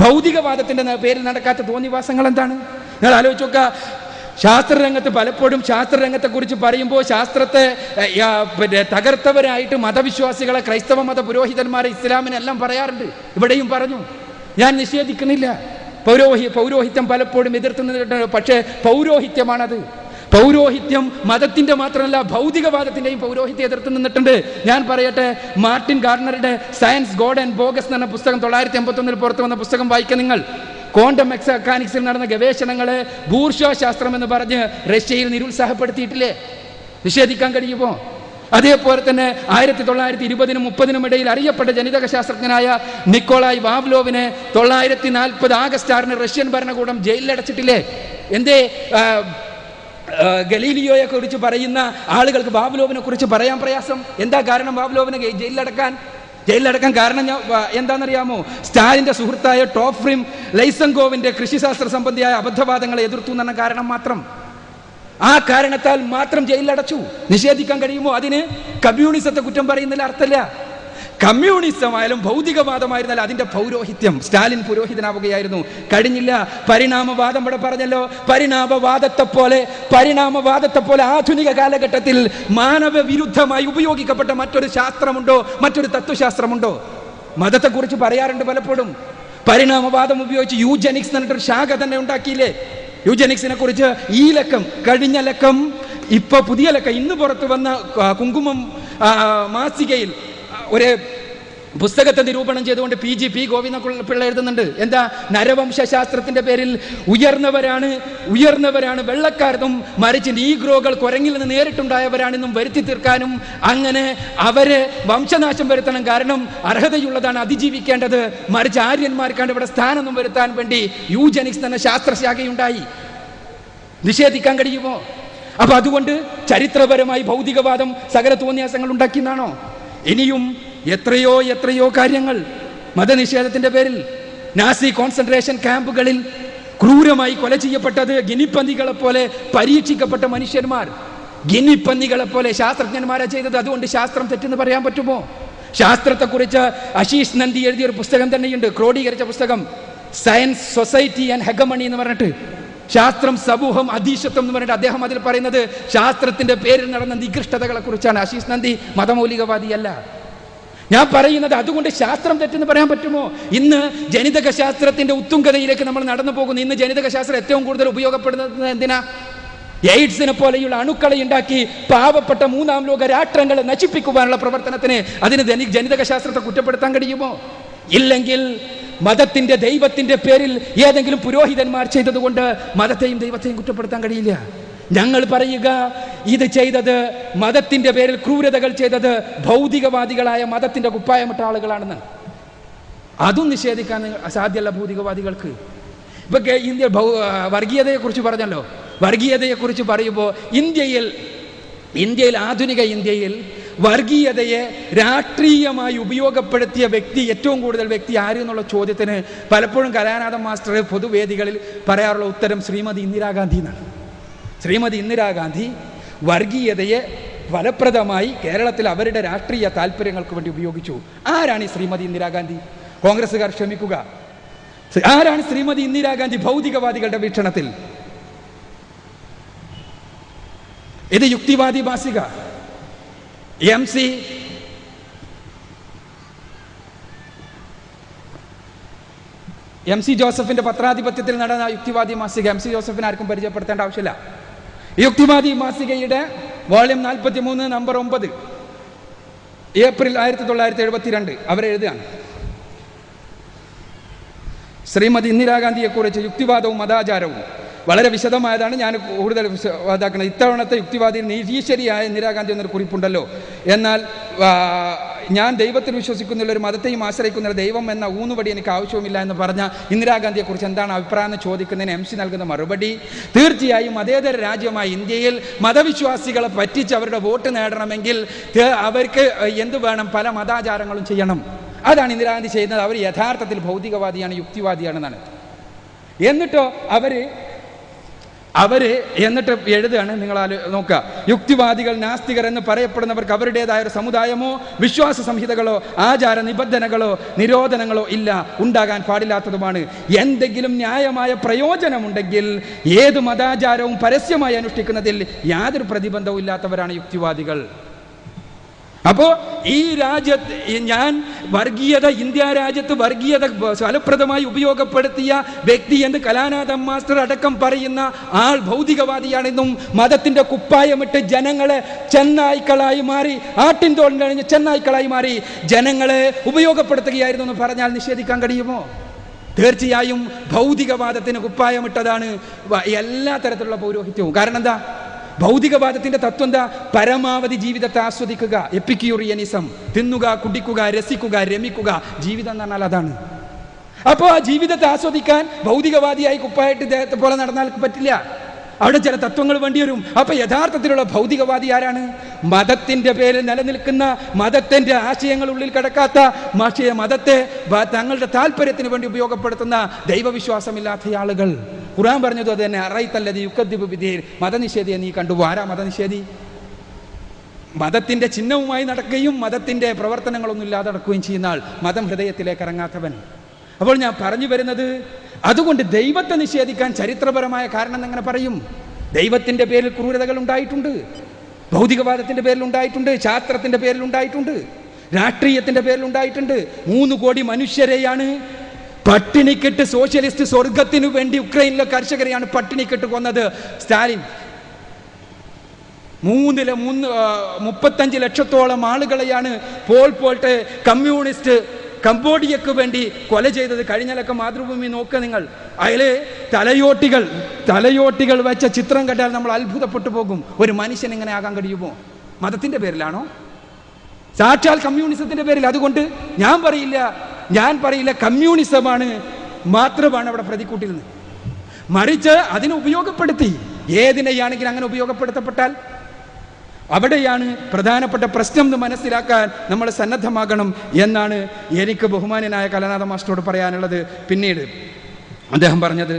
ഭൗതികവാദത്തിൻ്റെ പേരിൽ നടക്കാത്ത തോന്നിവാസങ്ങൾ എന്താണ്? നിങ്ങൾ ആലോചിച്ച് നോക്കുക. ശാസ്ത്രരംഗത്ത് പലപ്പോഴും ശാസ്ത്രരംഗത്തെക്കുറിച്ച് പറയുമ്പോൾ ശാസ്ത്രത്തെ തകർത്തവരായിട്ട് മതവിശ്വാസികളെ, ക്രൈസ്തവ മത പുരോഹിതന്മാരെ, ഇസ്ലാമിനെല്ലാം പറയാറുണ്ട്. ഇവിടെയും പറഞ്ഞു. ഞാൻ നിഷേധിക്കുന്നില്ല. പൗരോഹിത്യം പലപ്പോഴും എതിർത്ത് നിന്നിട്ടുണ്ട്. പക്ഷേ പൗരോഹിത്യമാണത്. പൗരോഹിത്യം മതത്തിൻ്റെ മാത്രമല്ല, ഭൗതികവാദത്തിൻ്റെയും പൗരോഹിത്യം എതിർത്ത് നിന്നിട്ടുണ്ട്. ഞാൻ പറയട്ടെ, മാർട്ടിൻ ഗാർഡനറുടെ സയൻസ്, ഗോഡ് ആൻഡ് ബോഗസ് എന്ന പുസ്തകം 1981 പുറത്തു വന്ന പുസ്തകം വായിക്കുക നിങ്ങൾ. ക്വാണ്ടം മെക്കാനിക്സിൽ നടന്ന ഗവേഷണങ്ങളെ ബൂർഷ്വാ ശാസ്ത്രം എന്ന് പറഞ്ഞ് റഷ്യയിൽ നിരുത്സാഹപ്പെടുത്തിയിട്ടില്ലേ? നിഷേധിക്കാൻ കഴിയുമോ? അതേപോലെ തന്നെ 1920-നും 30-നും ഇടയിൽ അറിയപ്പെട്ട ജനിതക ശാസ്ത്രജ്ഞനായ നിക്കോളായ് വാവ്ലോവിനെ 1940 ആഗസ്റ്റ് 6-ന് റഷ്യൻ ഭരണകൂടം ജയിലിലടച്ചിട്ടില്ലേ? എന്തേ ഗലീലിയോയെ കുറിച്ച് പറയുന്ന ആളുകൾക്ക് വാവ്ലോവിനെ കുറിച്ച് പറയാൻ പ്രയാസം? എന്താ കാരണം വാവ്ലോവിനെ ജയിലിലടക്കാൻ കാരണം എന്താണെന്നറിയാമോ? സ്റ്റാലിൻ്റെ സുഹൃത്തായ ടോഫ്രിം ലൈസങ്കോവിൻ്റെ കൃഷിശാസ്ത്ര സംബന്ധിയായ അബദ്ധവാദങ്ങളെ എതിർത്തു എന്ന കാരണം മാത്രം. ആ കാരണത്താൽ മാത്രം ജയിലിലടച്ചു. നിഷേധിക്കാൻ കഴിയുമോ? അതിന് കമ്മ്യൂണിസത്തെ കുറ്റം പറയുന്നതിൽ അർത്ഥമില്ല. കമ്മ്യൂണിസമായാലും ഭൗതികവാദമായിരുന്നാലും അതിൻ്റെ പൗരോഹിത്യം. സ്റ്റാലിൻ പുരോഹിതനാവുകയായിരുന്നു, കഴിഞ്ഞില്ല. പരിണാമവാദം ഇവിടെ പറഞ്ഞല്ലോ. പരിണാമവാദത്തെ പോലെ ആധുനിക കാലഘട്ടത്തിൽ മാനവ വിരുദ്ധമായി ഉപയോഗിക്കപ്പെട്ട മറ്റൊരു ശാസ്ത്രമുണ്ടോ? മറ്റൊരു തത്വശാസ്ത്രമുണ്ടോ? മതത്തെക്കുറിച്ച് പറയാറുണ്ട് പലപ്പോഴും. പരിണാമവാദം ഉപയോഗിച്ച് യൂജനിക്സ് എന്നിട്ടൊരു ശാഖ തന്നെ ഉണ്ടാക്കിയില്ലേ? യൂജനിക്സിനെ കുറിച്ച് ഈ ലക്കം, കഴിഞ്ഞ ലക്കം, ഇപ്പൊ പുതിയ ലക്കം, ഇന്ന് പുറത്തു വന്ന കുങ്കുമം മാസികയിൽ ഒരു പുസ്തകത്തെ നിരൂപണം ചെയ്തുകൊണ്ട് പി ഗോവിന്ദപിള്ള എഴുതുന്നുണ്ട്. എന്താ? നരവംശാസ്ത്രത്തിന്റെ പേരിൽ ഉയർന്നവരാണ് വെള്ളക്കാരെന്നും മറിച്ച് നീഗ്രോകൾ കുരങ്ങിൽ നിന്ന് നേരിട്ടുണ്ടായവരാണെന്നും വരുത്തി തീർക്കാനും അങ്ങനെ അവരെ വംശനാശം വരുത്തണം, കാരണം അർഹതയുള്ളതാണ് അതിജീവിക്കേണ്ടത്, മറിച്ച് ആര്യന്മാർക്കാണ്ട് ഇവിടെ സ്ഥാനമൊന്നും വരുത്താൻ വേണ്ടി യൂജനിക്സ് എന്ന ശാസ്ത്രശാഖയുണ്ടായി. നിഷേധിക്കാൻ കഴിയുമോ? അപ്പൊ അതുകൊണ്ട് ചരിത്രപരമായി ഭൗതികവാദം സകല തോന്നിയാസങ്ങൾ ഉണ്ടാക്കിയെന്നാണോ? ഇനിയും എത്രയോ കാര്യങ്ങൾ മതനിഷേധത്തിന്റെ പേരിൽ. നാസി കോൺസെൻട്രേഷൻ ക്യാമ്പുകളിൽ ക്രൂരമായി കൊല ചെയ്യപ്പെട്ടത് ഗിനിപ്പന്നികളെ പോലെ പരീക്ഷിക്കപ്പെട്ട മനുഷ്യന്മാർ, ഗിനിപ്പന്നികളെ പോലെ ശാസ്ത്രജ്ഞന്മാരാ ചെയ്തത്. അതുകൊണ്ട് ശാസ്ത്രം തെറ്റെന്ന് പറയാൻ പറ്റുമോ? ശാസ്ത്രത്തെക്കുറിച്ച് ആശീഷ് നന്ദി എഴുതിയൊരു പുസ്തകം തന്നെയുണ്ട്, ക്രോഡീകരിച്ച പുസ്തകം, സയൻസ്, സൊസൈറ്റി ആൻഡ് ഹെഗമണി എന്ന് പറഞ്ഞിട്ട്. ശാസ്ത്രം, സമൂഹം, അധീശത്വം എന്ന് പറഞ്ഞിട്ട് അദ്ദേഹം അതിൽ പറയുന്നത് ശാസ്ത്രത്തിന്റെ പേരിൽ നടന്ന നികൃഷ്ടതകളെ കുറിച്ചാണ്. ആശീഷ് നന്ദി മതമൗലികവാദിയല്ല. ഞാൻ പറയുന്നത് അതുകൊണ്ട് ശാസ്ത്രം തെറ്റെന്ന് പറയാൻ പറ്റുമോ? ഇന്ന് ജനിതക ശാസ്ത്രത്തിന്റെ ഉത്തുംഗതയിലേക്ക് നമ്മൾ നടന്നു പോകുന്നു. ഇന്ന് ജനിതക ശാസ്ത്രം ഏറ്റവും കൂടുതൽ ഉപയോഗപ്പെടുന്നത് എന്തിനാ? എയ്ഡ്സിനെ പോലെയുള്ള അണുക്കളെ ഉണ്ടാക്കി പാവപ്പെട്ട മൂന്നാം ലോക രാഷ്ട്രങ്ങളെ നശിപ്പിക്കുവാനുള്ള പ്രവർത്തനത്തിന് അതിന് ജനിതക ശാസ്ത്രത്തെ കുറ്റപ്പെടുത്താൻ കഴിയുമോ? ഇല്ലെങ്കിൽ മതത്തിന്റെ, ദൈവത്തിന്റെ പേരിൽ ഏതെങ്കിലും പുരോഹിതന്മാർ ചെയ്തതുകൊണ്ട് മതത്തെയും ദൈവത്തെയും കുറ്റപ്പെടുത്താൻ കഴിയില്ല. ഞങ്ങൾ പറയുക, ഇത് ചെയ്തത്, മതത്തിന്റെ പേരിൽ ക്രൂരതകൾ ചെയ്തത് ഭൗതികവാദികളായ മതത്തിന്റെ കുപ്പായമിട്ട ആളുകളാണെന്ന്. അതും നിഷേധിക്കാൻ അസാധ്യമല്ല ഭൗതികവാദികൾക്ക്. ഇപ്പൊ ഇന്ത്യ വർഗീയതയെക്കുറിച്ച് പറഞ്ഞല്ലോ. വർഗീയതയെക്കുറിച്ച് പറയുമ്പോൾ ഇന്ത്യയിൽ ആധുനിക ഇന്ത്യയിൽ വർഗീയതയെ രാഷ്ട്രീയമായി ഉപയോഗപ്പെടുത്തിയ വ്യക്തി, ഏറ്റവും കൂടുതൽ വ്യക്തി ആര് എന്നുള്ള ചോദ്യത്തിന് പലപ്പോഴും കലാനാഥൻ മാസ്റ്റർ പൊതുവേദികളിൽ പറയാറുള്ള ഉത്തരം ശ്രീമതി ഇന്ദിരാഗാന്ധി എന്നാണ്. ശ്രീമതി ഇന്ദിരാഗാന്ധി വർഗീയതയെ ഫലപ്രദമായി കേരളത്തിൽ അവരുടെ രാഷ്ട്രീയ താല്പര്യങ്ങൾക്ക് വേണ്ടി ഉപയോഗിച്ചു. ആരാണ് ഈ ശ്രീമതി ഇന്ദിരാഗാന്ധി? കോൺഗ്രസ്സുകാർ ക്ഷമിക്കുക, ആരാണ് ശ്രീമതി ഇന്ദിരാഗാന്ധി ഭൗതികവാദികളുടെ വീക്ഷണത്തിൽ? ഇത് യുക്തിവാദി മാസിക എം സി ജോസഫിന്റെ പത്രാധിപത്യത്തിൽ നടന്ന യുക്തിവാദി മാസിക. എം സി ജോസഫിനെ ആർക്കും പരിചയപ്പെടുത്തേണ്ട ആവശ്യമില്ല. യുക്തിവാദി മാസികയുടെ വോള്യം 43 നമ്പർ 9 ഏപ്രിൽ 1972 അവരെഴുതുകയാണ്, ശ്രീമതി ഇന്ദിരാഗാന്ധിയെക്കുറിച്ച് യുക്തിവാദവും മതാചാരവും. വളരെ വിശദമായതാണ്, ഞാൻ കൂടുതൽ ഇതാക്കുന്നത്. ഇത്തവണത്തെ യുക്തിവാദി നിരീശ്വരിയായ ഇന്ദിരാഗാന്ധി എന്നൊരു കുറിപ്പുണ്ടല്ലോ. എന്നാൽ ഞാൻ ദൈവത്തിൽ വിശ്വസിക്കുന്നില്ല, ഒരു മതത്തെയും ആശ്രയിക്കുന്നില്ല, ദൈവം എന്ന ഊന്നുപടി എനിക്ക് ആവശ്യവുമില്ല എന്ന് പറഞ്ഞ ഇന്ദിരാഗാന്ധിയെക്കുറിച്ച് എന്താണ് അഭിപ്രായം എന്ന് ചോദിക്കുന്നതിന് എം സി നൽകുന്ന മറുപടി, തീർച്ചയായും മതേതര രാജ്യമായ ഇന്ത്യയിൽ മതവിശ്വാസികളെ പറ്റിച്ച് അവരുടെ വോട്ട് നേടണമെങ്കിൽ അവർക്ക് എന്ത് വേണം? പല മതാചാരങ്ങളും ചെയ്യണം. അതാണ് ഇന്ദിരാഗാന്ധി ചെയ്യുന്നത്. അവർ യഥാർത്ഥത്തിൽ ഭൗതികവാദിയാണ്, യുക്തിവാദിയാണെന്നാണ്. എന്നിട്ടോ എന്നിട്ട് എഴുതുകയാണ്, നിങ്ങൾ നോക്കുക, യുക്തിവാദികൾ നാസ്തികർ എന്ന് പറയപ്പെടുന്നവർക്ക് അവരുടേതായ ഒരു സമുദായമോ വിശ്വാസ സംഹിതകളോ ആചാര നിബന്ധനകളോ നിരോധനങ്ങളോ ഇല്ല, ഉണ്ടാകാൻ പാടില്ലാത്തതുമാണ്. എന്തെങ്കിലും ന്യായമായ പ്രയോജനമുണ്ടെങ്കിൽ ഏത് മതാചാരവും പരസ്യമായി അനുഷ്ഠിക്കുന്നതിൽ യാതൊരു പ്രതിബന്ധവും ഇല്ലാത്തവരാണ് യുക്തിവാദികൾ. അപ്പോൾ ഈ രാജ്യത്ത് ഇന്ത്യ രാജ്യത്ത് വർഗീയത ഫലപ്രദമായി ഉപയോഗപ്പെടുത്തിയ വ്യക്തി എന്ന് കലാനാഥൻ മാസ്റ്റർ അടക്കം പറയുന്ന ആൾ ഭൗതികവാദിയാണെന്നും മതത്തിന്റെ കുപ്പായമിട്ട് ജനങ്ങളെ ചെന്നായ്ക്കളായി മാറി, ആട്ടിൻതോൾ കഴിഞ്ഞ് ചെന്നായ്ക്കളായി മാറി ജനങ്ങളെ ഉപയോഗപ്പെടുത്തുകയായിരുന്നു എന്ന് പറഞ്ഞാൽ നിഷേധിക്കാൻ കഴിയുമോ? തീർച്ചയായും ഭൗതികവാദത്തിന് കുപ്പായമിട്ടതാണ് എല്ലാ തരത്തിലുള്ള പൗരോഹിത്യവും. കാരണം എന്താ? ഭൗതികവാദത്തിന്റെ തത്വം എന്താ? പരമാവധി ജീവിതത്തെ ആസ്വദിക്കുക, എപ്പിക്യൂറിയനിസം, തിന്നുക, കുടിക്കുക, രസിക്കുക, രമിക്കുക. ജീവിതം എന്ന് പറഞ്ഞാൽ അതാണ്. അപ്പോൾ ആ ജീവിതത്തെ ആസ്വദിക്കാൻ ഭൗതികവാദിയായി കുപ്പായിട്ട് ഇദ്ദേഹത്തെ പോലെ നടന്നാൽ പറ്റില്ല. അവിടെ ചില തത്വങ്ങൾ വേണ്ടി വരും. അപ്പൊ യഥാർത്ഥത്തിലുള്ള ഭൗതികവാദി ആരാണ്? മതത്തിന്റെ പേരിൽ നിലനിൽക്കുന്ന, മതത്തിന്റെ ആശയങ്ങൾ ഉള്ളിൽ കിടക്കാത്ത, മതത്തെ തങ്ങളുടെ താല്പര്യത്തിന് വേണ്ടി ഉപയോഗപ്പെടുത്തുന്ന ദൈവവിശ്വാസമില്ലാത്ത ആളുകൾ. ഖുർആൻ പറഞ്ഞത് അത് തന്നെ, അറൈതല്ലദീ യുകദ്ദിബു ബിദ്ദീൻ, മതനിഷേധിയെ നീ കണ്ടു. ആരാ മതനിഷേധി? മതത്തിന്റെ ചിഹ്നവുമായി നടക്കുകയും മതത്തിന്റെ പ്രവർത്തനങ്ങളൊന്നും ഇല്ലാതെ നടക്കുകയും ചെയ്യുന്ന ആൾ, മതം ഹൃദയത്തിലേക്ക് ഇറങ്ങാത്തവൻ. അപ്പോൾ ഞാൻ പറഞ്ഞു വരുന്നത്, അതുകൊണ്ട് ദൈവത്തെ നിഷേധിക്കാൻ ചരിത്രപരമായ കാരണം എങ്ങനെ പറയും? ദൈവത്തിന്റെ പേരിൽ ക്രൂരതകൾ ഉണ്ടായിട്ടുണ്ട്, ഭൗതികവാദത്തിന്റെ പേരിൽ ഉണ്ടായിട്ടുണ്ട്, ശാസ്ത്രത്തിന്റെ പേരിൽ ഉണ്ടായിട്ടുണ്ട്, രാഷ്ട്രീയത്തിന്റെ പേരിൽ ഉണ്ടായിട്ടുണ്ട്. 3 കോടി മനുഷ്യരെയാണ് പട്ടിണിക്കിട്ട്, സോഷ്യലിസ്റ്റ് സ്വർഗത്തിനു വേണ്ടി ഉക്രൈനിലെ കർഷകരെയാണ് പട്ടിണിക്കിട്ട് കൊന്നത് സ്റ്റാലിൻ. 35 ലക്ഷത്തോളം ആളുകളെയാണ് പോൾ പോട്ട് കമ്മ്യൂണിസ്റ്റ് കംബോഡിയക്ക് വേണ്ടി കൊല ചെയ്തത്. കഴിഞ്ഞാലൊക്കെ മാതൃഭൂമി നോക്കുക നിങ്ങൾ, അതില് തലയോട്ടികൾ വെച്ച ചിത്രം കണ്ടാൽ നമ്മൾ അത്ഭുതപ്പെട്ടു പോകും. ഒരു മനുഷ്യൻ ഇങ്ങനെ ആകാൻ കഴിയുമോ? മതത്തിന്റെ പേരിലാണോ? സാക്ഷാൽ കമ്മ്യൂണിസത്തിന്റെ പേരിൽ. അതുകൊണ്ട് ഞാൻ പറയില്ല കമ്മ്യൂണിസമാണ് മാത്രമാണ് അവിടെ പ്രതിക്കൂട്ടിൽ, മറിച്ച് അതിനെ ഉപയോഗപ്പെടുത്തി. ഏതിനെയാണെങ്കിലും അങ്ങനെ ഉപയോഗപ്പെടുത്തപ്പെട്ടാൽ അവിടെയാണ് പ്രധാനപ്പെട്ട പ്രശ്നം എന്ന് മനസ്സിലാക്കാൻ നമ്മൾ സന്നദ്ധമാകണം എന്നാണ് എനിക്ക് ബഹുമാന്യനായ കലാനാഥൻ മാസ്റ്ററോട് പറയാനുള്ളത്. പിന്നീട് അദ്ദേഹം പറഞ്ഞത്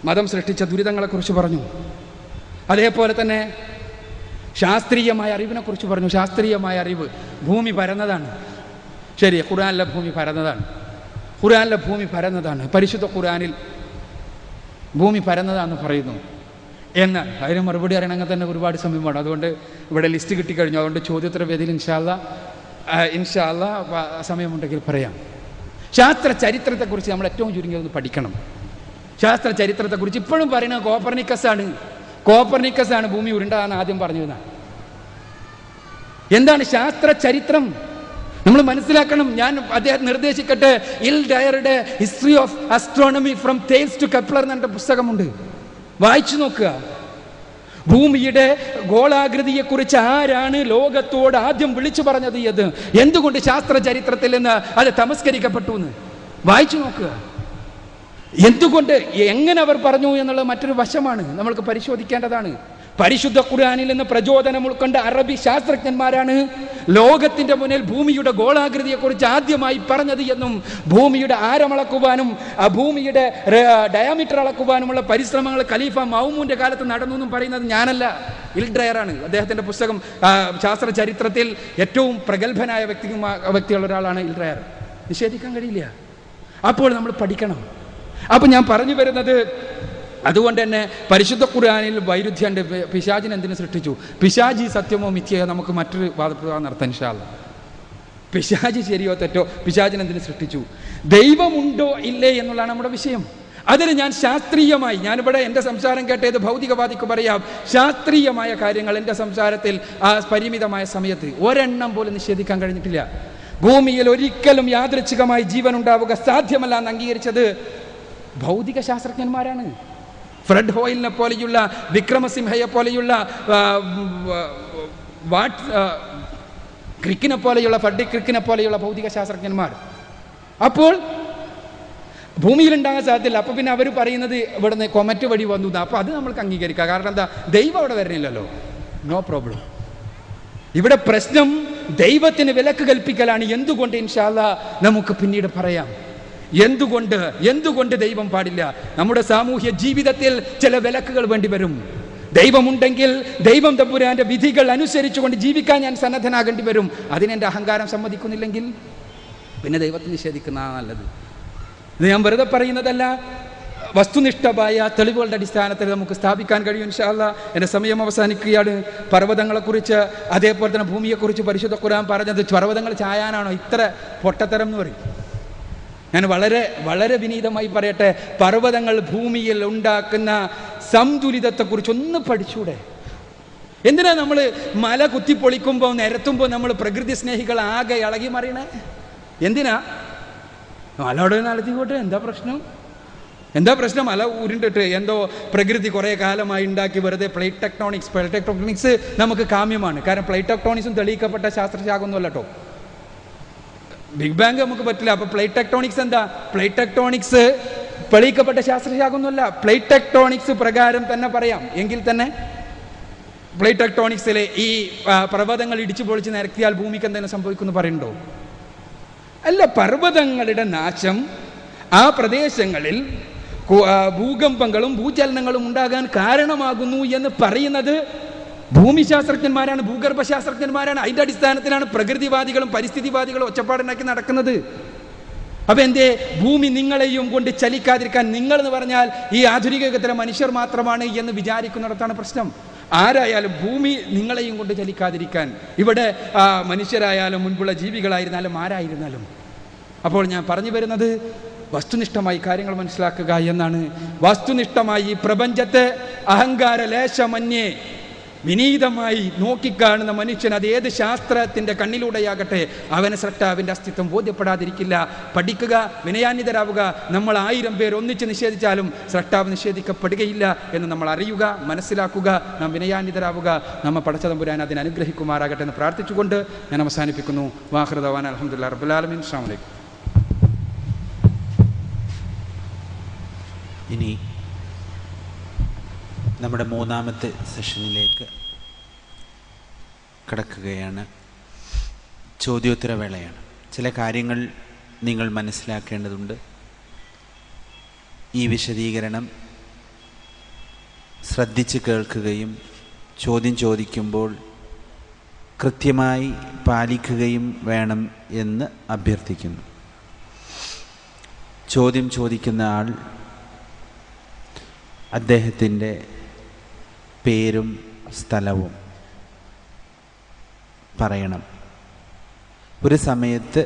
മതം സൃഷ്ടിച്ച ദുരിതങ്ങളെക്കുറിച്ച് പറഞ്ഞു. അതേപോലെ തന്നെ ശാസ്ത്രീയമായ അറിവിനെക്കുറിച്ച് പറഞ്ഞു. ശാസ്ത്രീയമായ അറിവ്, ഭൂമി പരന്നതാണ്. ശരി, ഖുർആനിലെ ഭൂമി പരന്നതാണ്. പരിശുദ്ധ ഖുർആനിൽ ഭൂമി പരന്നതാണെന്ന് പറയുന്നു. എന്നാൽ അതിന് മറുപടി അറിയണമെങ്കിൽ തന്നെ ഒരുപാട് സമയം വേണം. അതുകൊണ്ട് ഇവിടെ ലിസ്റ്റ് കിട്ടിക്കഴിഞ്ഞു. അതുകൊണ്ട് ചോദ്യോത്തര വേദിയിൽ ഇൻഷാ അല്ലാ സമയമുണ്ടെങ്കിൽ പറയാം. ശാസ്ത്ര ചരിത്രത്തെക്കുറിച്ച് നമ്മൾ ഏറ്റവും ചുരുങ്ങിയതൊന്ന് പഠിക്കണം. ശാസ്ത്ര ചരിത്രത്തെക്കുറിച്ച് ഇപ്പോഴും പറയുന്നത് കോപ്പർനിക്കസാണ് ഭൂമി ഉരുണ്ടതാണെന്ന് ആദ്യം പറഞ്ഞതാണ്. എന്താണ് ശാസ്ത്ര ചരിത്രം? നമ്മൾ മനസ്സിലാക്കണം. ഞാൻ അദ്ദേഹം നിർദ്ദേശിക്കട്ടെ, ഇൽ ഡയറുടെ history of astronomy from Thales to Kepler എന്ന പുസ്തകമുണ്ട്, വായിച്ചു നോക്കുക. ഭൂമിയുടെ ഗോളാകൃതിയെക്കുറിച്ച് ആരാണ് ലോകത്തോട് ആദ്യം വിളിച്ചു പറഞ്ഞത്? എന്തുകൊണ്ട് ശാസ്ത്ര ചരിത്രത്തിൽ നിന്ന് അത് തമസ്കരിക്കപ്പെട്ടു എന്ന് വായിച്ചു നോക്കുക. എന്തുകൊണ്ട്, എങ്ങനെ അവർ പറഞ്ഞു എന്നുള്ളത് മറ്റൊരു വശമാണ്, നമ്മൾക്ക് പരിശോധിക്കേണ്ടതാണ്. പരിശുദ്ധ ഖുർആനിൽ നിന്ന് പ്രചോദനം ഉൾക്കൊണ്ട അറബി ശാസ്ത്രജ്ഞന്മാരാണ് ലോകത്തിന്റെ മുന്നിൽ ഭൂമിയുടെ ഗോളാകൃതിയെക്കുറിച്ച് ആദ്യമായി പറഞ്ഞത് എന്നും ഭൂമിയുടെ ആരമളക്കുവാനും ഭൂമിയുടെ ഡയാമീറ്റർ അളക്കുവാനുമുള്ള പരിശ്രമങ്ങൾ ഖലീഫ മൗമൂന്റെ കാലത്ത് നടന്നു എന്നും പറയുന്നത് ഞാനല്ല, ഇൽഡ്രയറാണ്. അദ്ദേഹത്തിന്റെ പുസ്തകം ശാസ്ത്ര ചരിത്രത്തിൽ ഏറ്റവും പ്രഗത്ഭനായ വ്യക്തിയുള്ള ഒരാളാണ് ഇൽഡ്രയർ. നിഷേധിക്കാൻ കഴിയില്ല. അപ്പോൾ നമ്മൾ പഠിക്കണം. അപ്പം ഞാൻ പറഞ്ഞു വരുന്നത്, അതുകൊണ്ട് തന്നെ പരിശുദ്ധ ഖുർആനിൽ വൈരുദ്ധ്യമുണ്ട്. പിശാചിനെ എന്തിനു സൃഷ്ടിച്ചു? പിശാചി സത്യമോ മിഥ്യയോ നമുക്ക് മറ്റൊരു വാദപ്രവാദം നടത്താൻ ഇൻഷാ അല്ലാഹ്. പിശാചി ശരിയോ തെറ്റോ, പിശാചിനെ എന്തിനു സൃഷ്ടിച്ചു? ദൈവമുണ്ടോ ഇല്ലേ എന്നുള്ളതാണ് നമ്മുടെ വിഷയം. അതിന് ഞാൻ ശാസ്ത്രീയമായി, ഞാനിവിടെ എൻ്റെ സംസാരം കേട്ടത് ഭൗതികവാദിക്ക് പറയാം, ശാസ്ത്രീയമായ കാര്യങ്ങൾ എൻ്റെ സംസാരത്തിൽ ആ പരിമിതമായ സമയത്ത് ഒരെണ്ണം പോലും നിഷേധിക്കാൻ കഴിഞ്ഞിട്ടില്ല. ഭൂമിയിൽ ഒരിക്കലും യാദൃച്ഛികമായി ജീവൻ ഉണ്ടാവുക സാധ്യമല്ല എന്ന് അംഗീകരിച്ചത് ഭൗതിക ശാസ്ത്രജ്ഞന്മാരാണ്. ഫ്രെഡ് ഹോയിലിനെ പോലെയുള്ള, വിക്രമസിംഹയെ പോലെയുള്ള, ക്രിക്കിനെ പോലെയുള്ള, ഫ്രെഡറിക് ക്രിക്കിനെ പോലെയുള്ള ഭൗതിക ശാസ്ത്രജ്ഞന്മാർ. അപ്പോൾ ഭൂമിയിലുണ്ടാകാൻ സാധ്യതയില്ല. അപ്പോൾ പിന്നെ അവർ പറയുന്നത് ഇവിടുന്ന് കൊമറ്റ് വഴി വന്നു. അപ്പോൾ അത് നമ്മൾക്ക് അംഗീകരിക്കാം. കാരണം എന്താ? ദൈവം അവിടെ വരുന്നില്ലല്ലോ. No problem. ഇവിടെ പ്രശ്നം ദൈവത്തിന് വിലക്ക് കൽപ്പിക്കലാണ്. എന്തുകൊണ്ട് ഇൻഷാ അല്ലാഹ് നമുക്ക് പിന്നീട് പറയാം. എന്തുകൊണ്ട് ദൈവം പാടില്ല? നമ്മുടെ സാമൂഹ്യ ജീവിതത്തിൽ ചില വിലക്കുകൾ വേണ്ടി വരും. ദൈവമുണ്ടെങ്കിൽ ദൈവം തമ്പുരാന്റെ വിധികൾ അനുസരിച്ചുകൊണ്ട് ജീവിക്കാൻ ഞാൻ സന്നദ്ധനാകേണ്ടി വരും. അതിനെൻ്റെ അഹങ്കാരം സമ്മതിക്കുന്നില്ലെങ്കിൽ പിന്നെ ദൈവത്തെ നിഷേധിക്കുന്നതാണ് നല്ലത്. ഇത് ഞാൻ വെറുതെ പറയുന്നതല്ല, വസ്തുനിഷ്ഠമായ തെളിവുകളുടെ അടിസ്ഥാനത്തിൽ നമുക്ക് സ്ഥാപിക്കാൻ കഴിയും ഇൻഷാ അല്ലാഹ്. എൻ്റെ സമയം അവസാനിക്കുകയാണ്. പർവ്വതങ്ങളെക്കുറിച്ച്, അതേപോലെ തന്നെ ഭൂമിയെക്കുറിച്ച് പരിശുദ്ധ ഖുർആൻ പറഞ്ഞത് പർവ്വതങ്ങൾ ചായാനാണോ ഇത്ര പൊട്ടത്തരം എന്ന് പറയും. ഞാൻ വളരെ വിനീതമായി പറയട്ടെ, പർവ്വതങ്ങൾ ഭൂമിയിൽ ഉണ്ടാക്കുന്ന സന്തുലിതത്തെക്കുറിച്ച് ഒന്ന് പഠിച്ചൂടെ? എന്തിനാ നമ്മൾ മല കുത്തിപ്പൊളിക്കുമ്പോൾ നിരത്തുമ്പോൾ നമ്മൾ പ്രകൃതി സ്നേഹികൾ ആകെ ഇളകി മറിയണേ? എന്തിനാ? മലയോട് നടത്തിക്കോട്ടെ, എന്താ പ്രശ്നം? മല ഉരുണ്ടിട്ട് എന്തോ പ്രകൃതി കുറേ കാലമായി ഉണ്ടാക്കി വെറുതെ പ്ലേറ്റ് ടെക്ടോണിക്സ് നമുക്ക് കാമ്യമാണ്. കാരണം പ്ലേറ്റ് ടെക്ടോണിക്സും തെളിയിക്കപ്പെട്ട ശാസ്ത്രശാഖൊന്നുമല്ല കേട്ടോ. ബിഗ് ബാങ് നമുക്ക് പറ്റില്ല. അപ്പോൾ പ്ലേറ്റ് ടെക്ടോണിക്സ് എന്താ? പ്ലേറ്റ് ടെക്ടോണിക്സ് തെളിയിക്കപ്പെട്ട ശാസ്ത്രശാഖൊന്നുമല്ല. പ്ലേറ്റ് ടെക്ടോണിക്സ് പ്രകാരം തന്നെ പറയാം. എങ്കിൽ തന്നെ പ്ലേറ്റ് ടെക്ടോണിക്സിലെ ഈ പർവ്വതങ്ങൾ ഇടിച്ചു പൊളിച്ച് നിരത്തിയാൽ ഭൂമിക്ക് എന്തെങ്കിലും സംഭവിക്കുമെന്ന് പറയുന്നുണ്ടോ? അല്ല, പർവ്വതങ്ങളുടെ നാശം ആ പ്രദേശങ്ങളിൽ ഭൂകമ്പങ്ങളും ഭൂചലനങ്ങളും ഉണ്ടാകാൻ കാരണമാകുന്നു എന്ന് പറയുന്നത് ഭൂമിശാസ്ത്രജ്ഞന്മാരാണ്, ഭൂഗർഭശാസ്ത്രജ്ഞന്മാരാണ്. അതിൻ്റെ അടിസ്ഥാനത്തിലാണ് പ്രകൃതിവാദികളും പരിസ്ഥിതിവാദികളും ഒച്ചപ്പാടുണ്ടാക്കി നടക്കുന്നത്. അപ്പം എന്തേ ഭൂമി നിങ്ങളെയും കൊണ്ട് ചലിക്കാതിരിക്കാൻ? നിങ്ങൾ എന്ന് പറഞ്ഞാൽ ഈ ആധുനിക യുഗത്തിലെ മനുഷ്യർ മാത്രമാണ് എന്ന് വിചാരിക്കുന്നിടത്താണ് പ്രശ്നം. ആരായാലും ഭൂമി നിങ്ങളെയും കൊണ്ട് ചലിക്കാതിരിക്കാൻ, ഇവിടെ മനുഷ്യരായാലും മുൻപുള്ള ജീവികളായിരുന്നാലും ആരായിരുന്നാലും. അപ്പോൾ ഞാൻ പറഞ്ഞു വരുന്നത് വസ്തുനിഷ്ഠമായി കാര്യങ്ങൾ മനസ്സിലാക്കുക എന്നാണ്. വസ്തുനിഷ്ഠമായി ഈ പ്രപഞ്ചത്തെ അഹങ്കാര ലേശമന്യേ വിനീതമായി നോക്കിക്കാണുന്ന മനുഷ്യൻ, അത് ഏത് ശാസ്ത്രത്തിൻ്റെ കണ്ണിലൂടെയാകട്ടെ, അവന് സ്രഷ്ടാവിൻ്റെ അസ്തിത്വം ബോധ്യപ്പെടാതിരിക്കില്ല. പഠിക്കുക, വിനയാന്വിതരാവുക. നമ്മൾ 1000 പേർ ഒന്നിച്ച് നിഷേധിച്ചാലും സ്രഷ്ടാവ് നിഷേധിക്കപ്പെടുകയില്ല എന്ന് നമ്മൾ അറിയുക, മനസ്സിലാക്കുക. നാം വിനയാന്വിതരാവുക. നമ്മെ പടച്ച തമ്പുരാൻ അതിനെ അനുഗ്രഹിക്കുമാറാകട്ടെ എന്ന് പ്രാർത്ഥിച്ചുകൊണ്ട് ഞാൻ അവസാനിപ്പിക്കുന്നു. വാഖിറു ദഅ്വാനാ അൽഹംദുലില്ലാഹി റബ്ബിൽ ആലമീൻ. അസ്സലാമു അലൈക്കും. ഇനി നമ്മുടെ മൂന്നാമത്തെ സെഷനിലേക്ക് കടക്കുകയാണ്. ചോദ്യോത്തരവേളയാണ്. ചില കാര്യങ്ങൾ നിങ്ങൾ മനസ്സിലാക്കേണ്ടതുണ്ട്. ഈ വിശദീകരണം ശ്രദ്ധിച്ച് കേൾക്കുകയും ചോദ്യം ചോദിക്കുമ്പോൾ കൃത്യമായി പാലിക്കുകയും വേണം എന്ന് അഭ്യർത്ഥിക്കുന്നു. ചോദ്യം ചോദിക്കുന്ന ആൾ അദ്ദേഹത്തിൻ്റെ പേരും സ്ഥലവും പറയണം. ഒരു സമയത്ത്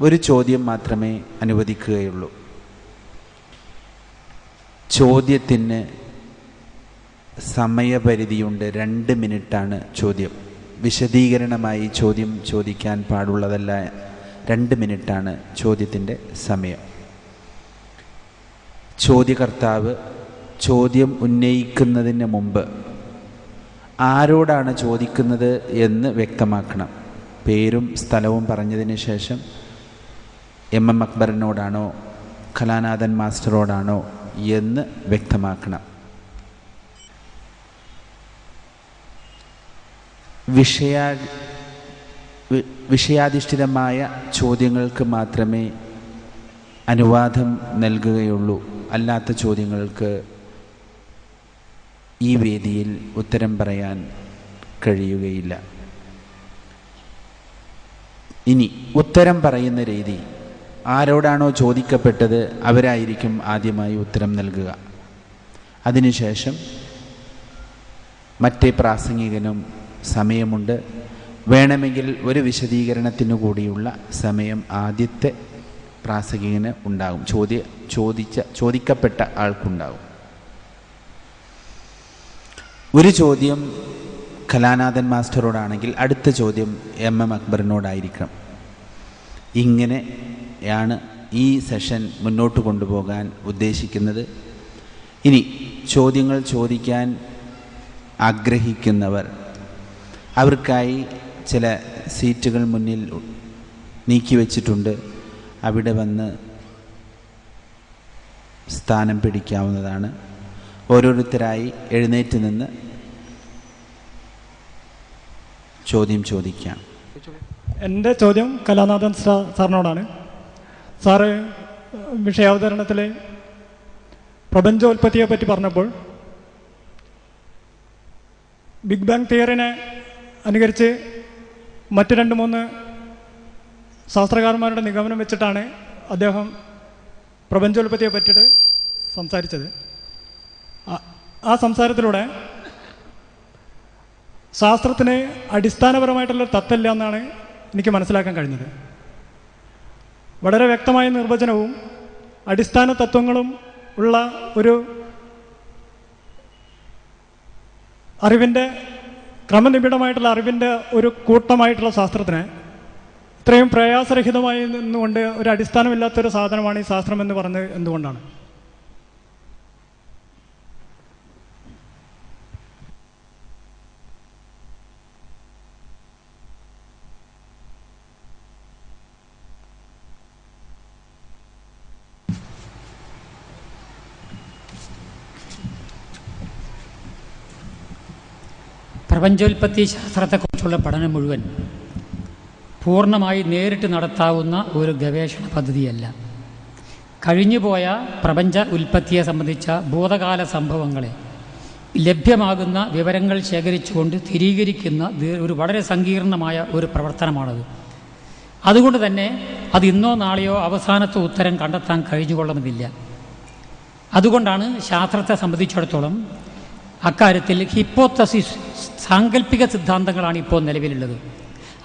ഒരു ചോദ്യം മാത്രമേ അനുവദിക്കുകയുള്ളൂ. ചോദ്യത്തിന് സമയപരിധിയുണ്ട്. 2 മിനിറ്റാണ് ചോദ്യം. വിശദീകരണമായി ചോദ്യം ചോദിക്കാൻ പാടുള്ളതല്ല. 2 മിനിറ്റാണ് ചോദ്യത്തിൻ്റെ സമയം. ചോദ്യകർത്താവ് ചോദ്യം ഉന്നയിക്കുന്നതിന് മുമ്പ് ആരോടാണ് ചോദിക്കുന്നത് എന്ന് വ്യക്തമാക്കണം. പേരും സ്ഥലവും പറഞ്ഞതിന് ശേഷം MM അക്ബറിനോടാണോ കലാനാഥൻ മാസ്റ്ററോടാണോ എന്ന് വ്യക്തമാക്കണം. വിഷയാധിഷ്ഠിതമായ ചോദ്യങ്ങൾക്ക് മാത്രമേ അനുവാദം നൽകുകയുള്ളൂ. അല്ലാത്ത ചോദ്യങ്ങൾക്ക് ഈ വേദിയിൽ ഉത്തരം പറയാൻ കഴിയുകയില്ല. ഇനി ഉത്തരം പറയുന്ന രീതി, ആരോടാണോ ചോദിക്കപ്പെട്ടത് അവരായിരിക്കും ആദ്യമായി ഉത്തരം നൽകുക. അതിനുശേഷം മറ്റേ പ്രാസംഗികനും സമയമുണ്ട്. വേണമെങ്കിൽ ഒരു വിശദീകരണത്തിനു കൂടിയുള്ള സമയം ആദ്യത്തെ പ്രാസംഗികന് ഉണ്ടാകും, ചോദിക്കപ്പെട്ട ആൾക്കുണ്ടാകും. ഒരു ചോദ്യം കലാനാഥൻ മാസ്റ്ററോടാണെങ്കിൽ അടുത്ത ചോദ്യം MM അക്ബറിനോടായിരിക്കണം. ഇങ്ങനെയാണ് ഈ സെഷൻ മുന്നോട്ട് കൊണ്ടുപോകാൻ ഉദ്ദേശിക്കുന്നത്. ഇനി ചോദ്യങ്ങൾ ചോദിക്കാൻ ആഗ്രഹിക്കുന്നവർ, അവർക്കായി ചില സീറ്റുകൾ മുന്നിൽ നീക്കി വച്ചിട്ടുണ്ട്. അവിടെ വന്ന് സ്ഥാനം പിടിക്കാവുന്നതാണ്. ഓരോരുത്തരായി എഴുന്നേറ്റ് നിന്ന് ചോദ്യം ചോദിക്കാം. എൻ്റെ ചോദ്യം കലാനാഥൻ സാറിനോടാണ്. സാറ് വിഷയാവതരണത്തിൽ പ്രപഞ്ചോൽപത്തിയെ പറ്റി പറഞ്ഞപ്പോൾ ബിഗ് ബാങ് തിയറിനെ അനുകരിച്ച് മറ്റ് 2-3 ശാസ്ത്രകാരന്മാരുടെ നിഗമനം വെച്ചിട്ടാണ് അദ്ദേഹം പ്രപഞ്ചോൽപത്തിയെ പറ്റിയിട്ട് സംസാരിച്ചത്. ആ സംസാരത്തിലൂടെ ശാസ്ത്രത്തിന് അടിസ്ഥാനപരമായിട്ടുള്ള തത്വമില്ല എന്നാണ് എനിക്ക് മനസ്സിലാക്കാൻ കഴിഞ്ഞത്. വളരെ വ്യക്തമായ നിർവചനവും അടിസ്ഥാന തത്വങ്ങളും ഉള്ള ഒരു അറിവിൻ്റെ ക്രമനിബിഡമായിട്ടുള്ള അറിവിൻ്റെ ഒരു കൂട്ടമായിട്ടുള്ള ശാസ്ത്രത്തിന് ഇത്രയും പ്രയാസരഹിതമായി നിന്നുകൊണ്ട് ഒരു അടിസ്ഥാനമില്ലാത്തൊരു സാധനമാണ് ഈ ശാസ്ത്രം എന്ന് പറഞ്ഞത് എന്തുകൊണ്ടാണ്? പ്രപഞ്ചോൽപത്തി ശാസ്ത്രത്തെക്കുറിച്ചുള്ള പഠനം മുഴുവൻ പൂർണ്ണമായി നേരിട്ട് നടത്താവുന്ന ഒരു ഗവേഷണ പദ്ധതിയല്ല. കഴിഞ്ഞുപോയ പ്രപഞ്ച ഉൽപ്പത്തിയെ സംബന്ധിച്ച ഭൂതകാല സംഭവങ്ങളെ ലഭ്യമാകുന്ന വിവരങ്ങൾ ശേഖരിച്ചുകൊണ്ട് സ്ഥിരീകരിക്കുന്ന ഒരു വളരെ സങ്കീർണമായ ഒരു പ്രവർത്തനമാണത്. അതുകൊണ്ട് തന്നെ അത് ഇന്നോ നാളെയോ അവസാനത്തെ ഉത്തരം കണ്ടെത്താൻ കഴിഞ്ഞുകൊള്ളുന്നില്ല. അതുകൊണ്ടാണ് ശാസ്ത്രത്തെ സംബന്ധിച്ചിടത്തോളം അക്കാര്യത്തിൽ ഹിപ്പോത്തസിസ്, സാങ്കല്പിക സിദ്ധാന്തങ്ങളാണ് ഇപ്പോൾ നിലവിലുള്ളത്.